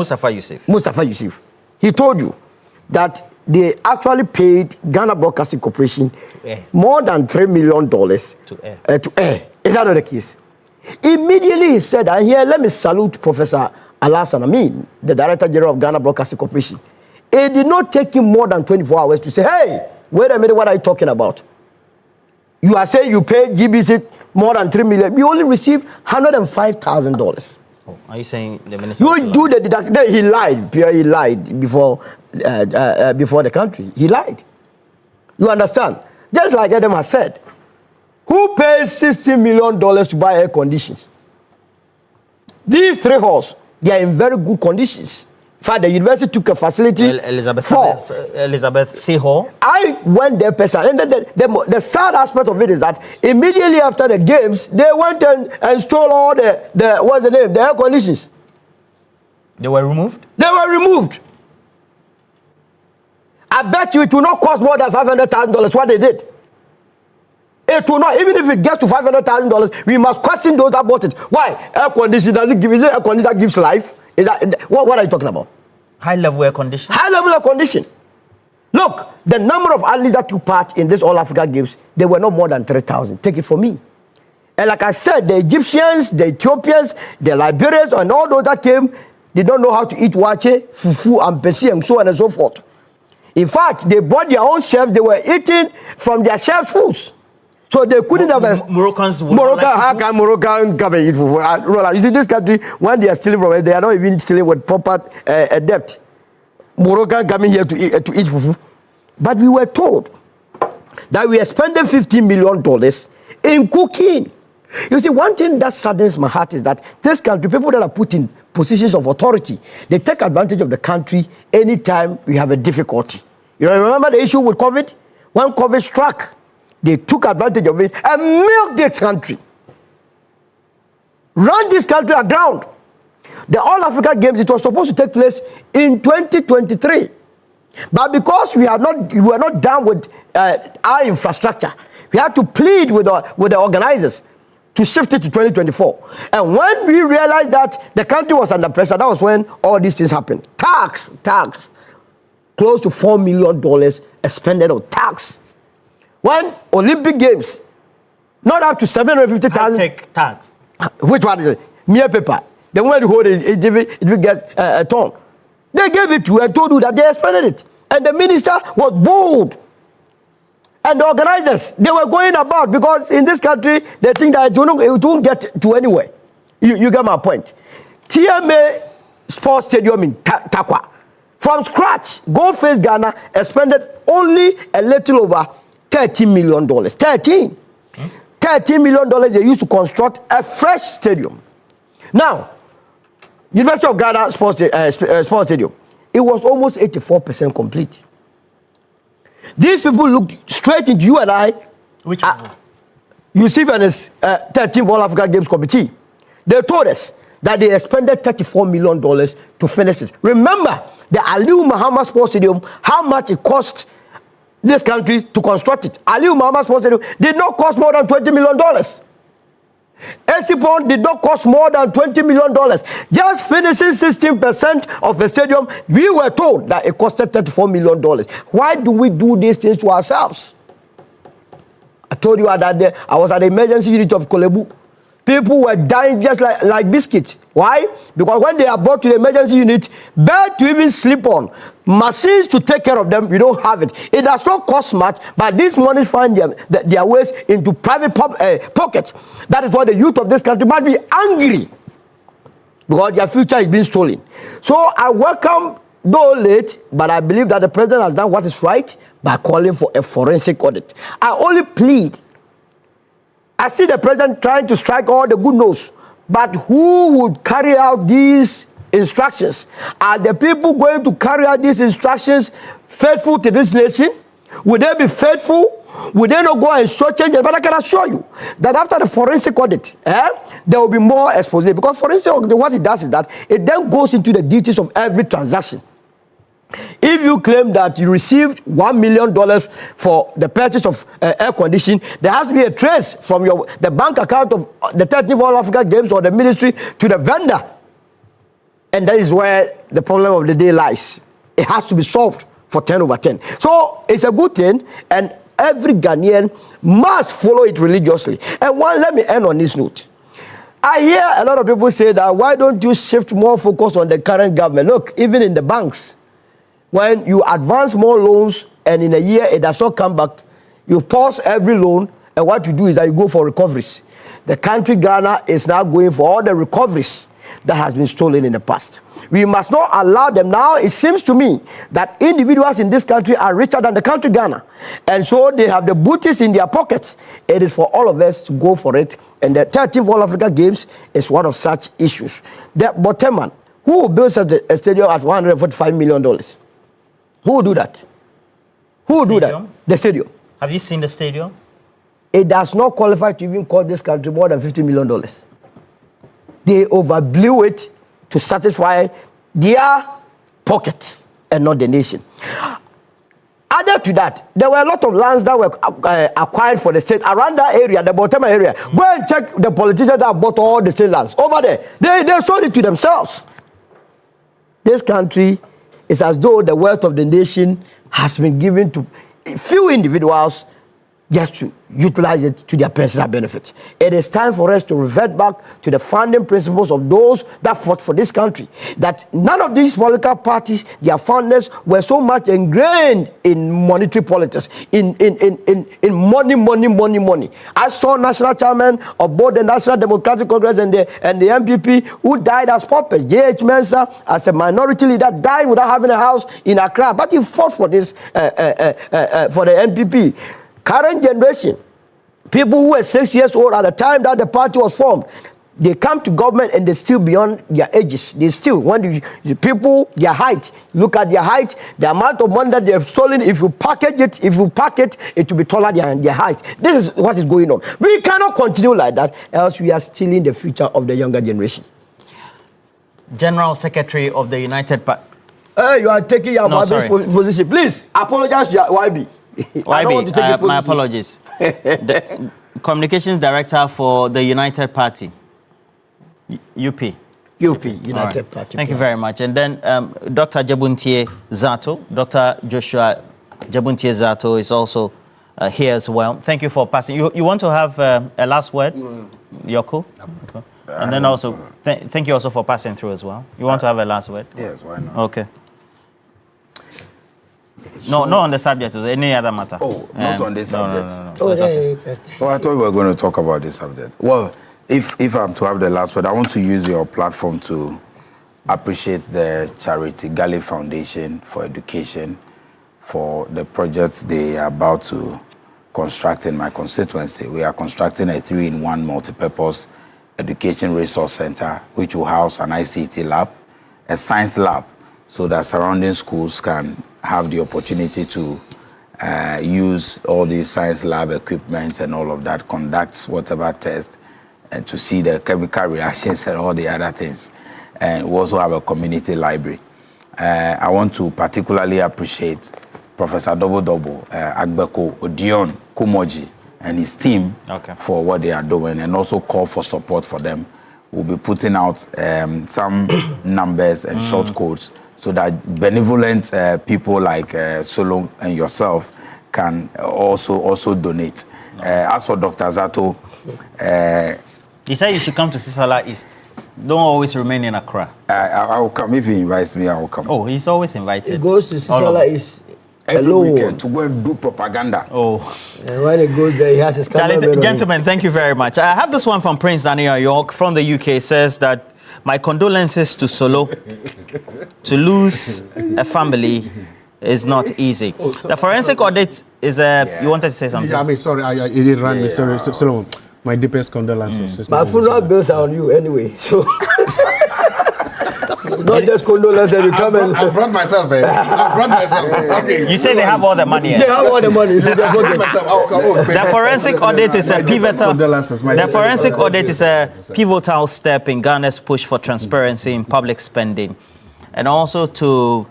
Mustafa Yusuf. He told you that they actually paid Ghana Broadcasting Corporation more than $3 million to air. Is that not the case? Immediately he said, and here let me salute Professor Alassane Amin, the Director General of Ghana Broadcasting Corporation. It did not take him more than 24 hours to say, hey, wait a minute, what are you talking about? You are saying you pay GBC more than $3 million. You only received $105,000. Oh, are you saying the minister? You do the deduction. He lied. Pierre, he lied before the country. He lied. You understand? Just like Adam has said, who pays $60 million to buy air conditions? These three halls, they are in very good conditions. In fact, the university took a facility Elizabeth C. Hall. I went there personally. And the sad aspect of it is that immediately after the games, they went and stole all the air conditions. They were removed? They were removed. I bet you it will not cost more than $500,000 what they did. It will not, even if it gets to $500,000, we must question those that bought it. Why? Air conditioning, does it give, is it air conditioner that gives life? Is that, what are you talking about? High level air conditioning? High level air conditioning. Look, the number of athletes that took part in this All Africa Games, they were not more than 3,000. Take it from me. And like I said, the Egyptians, the Ethiopians, the Liberians, and all those that came, they don't know how to eat wache, fufu, and pesi, and so on and so forth. In fact, they brought their own chefs. They were eating from their chef's foods. So they couldn't have... Moroccans... How can Moroccan come and eat fufu? You see, this country, when they are stealing from it, they are not even stealing with proper debt. Moroccan coming here to eat fufu. But we were told that we are spending $15 million in cooking. You see, one thing that saddens my heart is that this country, people that are put in positions of authority, they take advantage of the country anytime we have a difficulty. You know, remember the issue with COVID? When COVID struck, they took advantage of it and milked this country. Run this country aground. The All Africa Games, it was supposed to take place in 2023. But because we were not done with our infrastructure, we had to plead with the organizers to shift it to 2024. And when we realized that the country was under pressure, that was when all these things happened. Tax, close to $4 million expended on tax. When Olympic Games, not up to 750,000. High-tech tax. Which one is it? Mere paper. The one who hold it will get a ton. They gave it to you and told you that they expended it. And the minister was bold. And the organizers, they were going about, because in this country, they think that it won't get to anywhere. You get my point. TMA Sports Stadium in Takwa, from scratch, Go Face Ghana expended only a little over $13 million. $13 million they used to construct a fresh stadium. Now, University of Ghana Sports Stadium, it was almost 84% complete. These people looked straight into you and I. Which one? Yusuf and his 13th All Africa Games Committee. They told us that they expended $34 million to finish it. Remember, the Aliu Muhammad Sports Stadium, how much it cost this country to construct it. Aliu Muhammad Sports Stadium did not cost more than $20 million. Esipon did not cost more than $20 million. Just finishing 16% of the stadium, we were told that it costed $34 million. Why do we do these things to ourselves? I told you that day, I was at the emergency unit of Kolebu. People were dying just like biscuits. Why? Because when they are brought to the emergency unit, bed to even sleep on, machines to take care of them, we don't have it. It does not cost much, but these monies find their ways into private pockets. That is why the youth of this country must be angry, because their future is being stolen. So I welcome, though late, but I believe that the president has done what is right by calling for a forensic audit. I only plead. I see the president trying to strike all the good notes, but who would carry out these instructions? Are the people going to carry out these instructions faithful to this nation? Would they be faithful? Would they not go and show change? But I can assure you that after the forensic audit, there will be more expose, because forensic audit, what it does is that it then goes into the details of every transaction. If you claim that you received $1 million for the purchase of air conditioning, there has to be a trace from the bank account of the 13th All Africa Games or the ministry to the vendor. And that is where the problem of the day lies. It has to be solved for 10 over 10. So it's a good thing, and every Ghanaian must follow it religiously. And let me end on this note. I hear a lot of people say that, why don't you shift more focus on the current government? Look, even in the banks, when you advance more loans and in a year it does not come back, you pause every loan, and what you do is that you go for recoveries. The country Ghana is now going for all the recoveries that has been stolen in the past. We must not allow them. Now it seems to me that individuals in this country are richer than the country Ghana, and so they have the booties in their pockets. It is for all of us to go for it, and the 13th All Africa Games is one of such issues. But Teman, who will build such a stadium at $145 million? Who will do that? Who will do that? The stadium. Have you seen the stadium? It does not qualify to even cost this country more than $50 million. They overblew it to satisfy their pockets and not the nation. Added to that, there were a lot of lands that were acquired for the state around that area, the Bottom area. Go and check the politicians that bought all the state lands over there. They sold it to themselves. This country is as though the wealth of the nation has been given to few individuals just to utilize it to their personal benefit. It is time for us to revert back to the founding principles of those that fought for this country. That none of these political parties, their founders, were so much ingrained in monetary politics, in money. I saw national chairman of both the National Democratic Congress and the MPP who died as paupers. J.H. Mensah, as a minority leader, died without having a house in Accra. But he fought for this, for the MPP. Current generation, people who were 6 years old at the time that the party was formed, they come to government and they still beyond their ages. They still, when the people, their height, look at their height, the amount of money that they have stolen, if you package it, it will be taller than their height. This is what is going on. We cannot continue like that, else we are stealing the future of the younger generation. General Secretary of the United Party. You are taking your position. Please, apologize to YB. YB, my apologies. The Communications Director for the United Party. UP, United Party. Thank you very much. And then Dr. Jabuntie Zato, Dr. Joshua Jabuntie Zato is also here as well. Thank you for passing. You want to have a last word? No. Yoko? Okay. And then also, thank you also for passing through as well. You want to have a last word? Yes, why not? Okay. No, not on the subject, any other matter. Oh, not on this subject. No. So okay. Well, I thought we were going to talk about this subject. Well, if I'm to have the last word, I want to use your platform to appreciate the charity Galley Foundation for Education for the projects they are about to construct in my constituency. We are constructing a 3-in-1 multi-purpose education resource center, which will house an ICT lab, a science lab, so that surrounding schools can have the opportunity to use all these science lab equipment and all of that, conduct whatever test, and to see the chemical reactions and all the other things. And we also have a community library. I want to particularly appreciate Professor Dobo Agbeko Odion Kumoji and his team for what they are doing, and also call for support for them. We'll be putting out some numbers and short codes so that benevolent people like Solo and yourself can also donate. As for Dr. Zato, he said you should come to Sisala East. Don't always remain in Accra. I will come. If he invites me, I will come. Oh, he's always invited. He goes to Sisala East every weekend to go and do propaganda. Oh. And when he goes there, he has his camera. Gentlemen, thank you very much. I have this one from Prince Daniel York from the UK. It says that my condolences to Solo. To lose a family is not easy. The forensic audit is a... You wanted to say something? Yeah, I mean, sorry, I didn't run me. Sorry, Solomon. My deepest condolences. My funeral bills are on you anyway, so... Not just condolences, you come and... I brought myself, Okay. You say they have all the money. They have all the money. The forensic audit is a pivotal... The forensic audit is a pivotal step in Ghana's push for transparency in public spending, and also to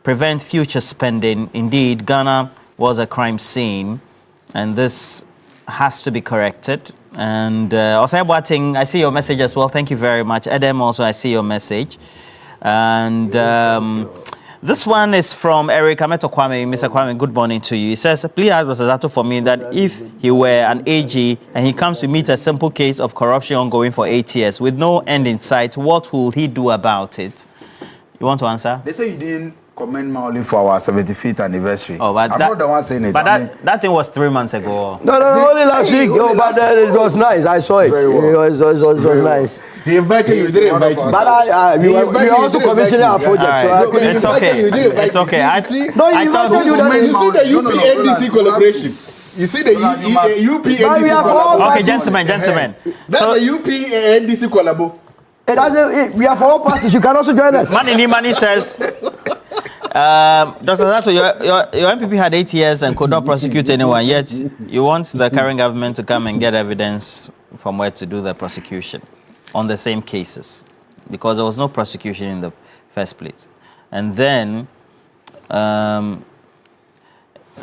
prevent future spending. Indeed, Ghana was a crime scene, and this has to be corrected. And also, I see your message as well. Thank you very much. Edem, also, I see your message. And this one is from Eric Ameto Kwame. Mr. Kwame, good morning to you. He says, please ask Mr. Zato for me that if he were an AG and he comes to meet a simple case of corruption ongoing for 8 years with no end in sight, what will he do about it? You want to answer? They say you didn't commend Maoli for our 75th anniversary. Oh, but I'm not the one saying it. But that thing was 3 months ago. No, only last week. But it was nice. I saw it. It was nice. He invited you, didn't invite you. But we also commissioned our project. Right. So it's okay. I thought you see the UP-NDC collaboration. You see the UP-NDC collaboration. Okay, gentlemen. That's the UP-NDC collaboration. We are for all parties. You can also join us. Money says, Dr. Zato, your MPP had 8 years and could not prosecute anyone, yet you want the current government to come and get evidence from where to do the prosecution on the same cases, because there was no prosecution in the first place. And then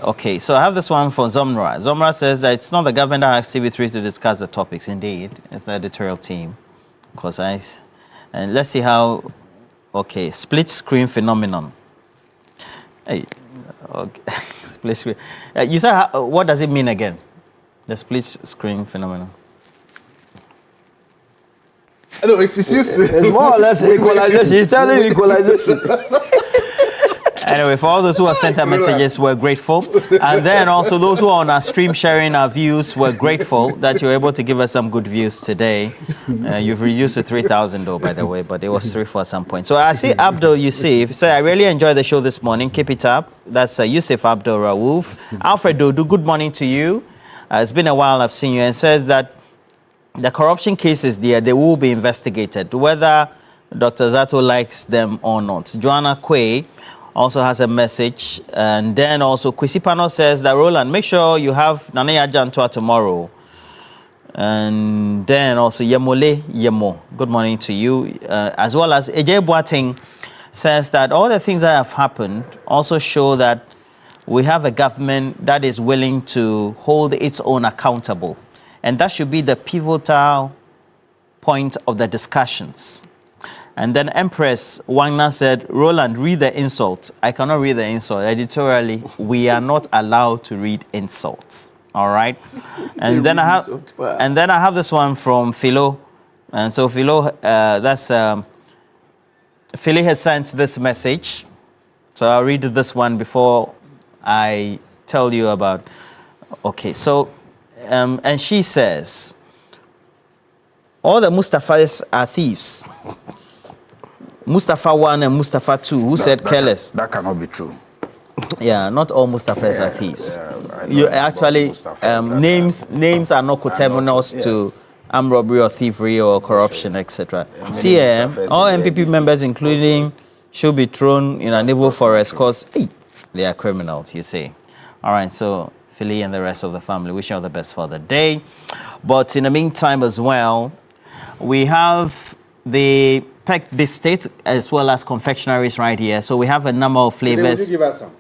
Okay, so I have this one for Zomra. Zomra says that it's not the government that asks TV3 to discuss the topics. Indeed, it's the editorial team. And let's see how. Okay, split screen phenomenon. Hey, okay. Split screen. You said what does it mean again? The split screen phenomenon. No, it's used. It's more or less equalization. He's telling equalization. Anyway, for all those who have sent our messages, we're grateful. And then also those who are on our stream sharing our views, we're grateful that you're able to give us some good views today. You've reduced to 3,000 though, by the way, but it was 3 at some point. So I see Abdul Yusuf say, I really enjoyed the show this morning. Keep it up. That's Yusuf Abdul Raouf. Alfred Dodu, good morning to you. It's been a while I've seen you. And says that the corruption cases there, they will be investigated, whether Dr. Zato likes them or not. Joanna Quay also has a message. And then also Kwisipano says that, Roland, make sure you have Nana Jantua tomorrow. And then also Yemole Yemo, good morning to you. As well as Eje Boateng says that all the things that have happened also show that we have a government that is willing to hold its own accountable. And that should be the pivotal point of the discussions. And then Empress Wagner said, Roland, read the insults. I cannot read the insult. Editorially, we are not allowed to read insults. All right. And then I have this one from Philo. And so Philo, Philo has sent this message. So I'll read this one before I tell you about. Okay, so and she says, all the Mustafas are thieves. Mustafa 1 and Mustafa 2, who said careless. That cannot be true. Yeah, not all Mustafas are thieves. You actually, names are not coterminous to armed robbery or thievery or corruption, etc. CM, all MPP members, including, should be thrown in a naval forest because they are criminals, you say. All right, so Philly and the rest of the family, wishing you all the best for the day. But in the meantime as well, we have the Peck Biscuits as well as confectionaries right here. So we have a number of flavors. Will you give us some?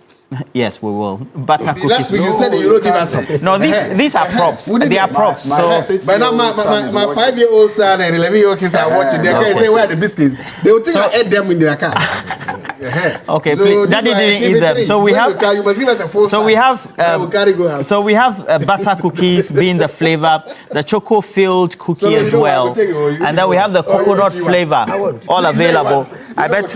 Yes, we will. Butter cookies. Last week you said you don't give us some. No, these are props. They are props. But now my 5-year-old son and 11-year-old kids are watching. They can't say where are the biscuits. They will think I ate them in their car. Okay, so Daddy didn't eat them. So we have. You must give us a full. So we have. So we have butter cookies being the flavor, the choco-filled cookie as well, and then we have the coconut flavor, all available. I bet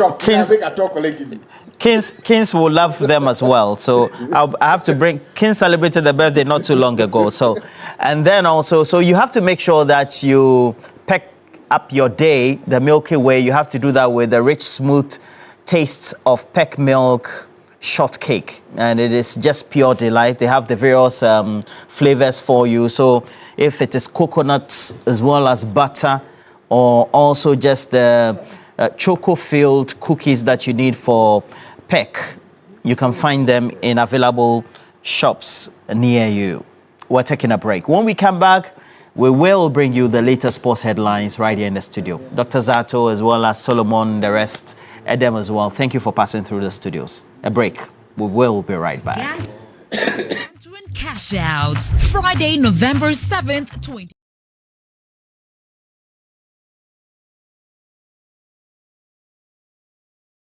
Kings will love them as well. So I have to bring. Kings celebrated their birthday not too long ago. So, and then also, so you have to make sure that you pack up your day the Milky Way. You have to do that with the rich, smooth tastes of Peck Milk shortcake, and it is just pure delight. They have the various flavors for you. So if it is coconuts as well as butter, or also just the choco-filled cookies that you need for Peck, you can find them in available shops near you. We're taking a break. When we come back, we will bring you the latest sports headlines right here in the studio. Dr. Zato as well as Solomon, the rest, Edem as well. Thank you for passing through the studios. A break. We will be right back. Cash outs, Friday, November 7th, 20.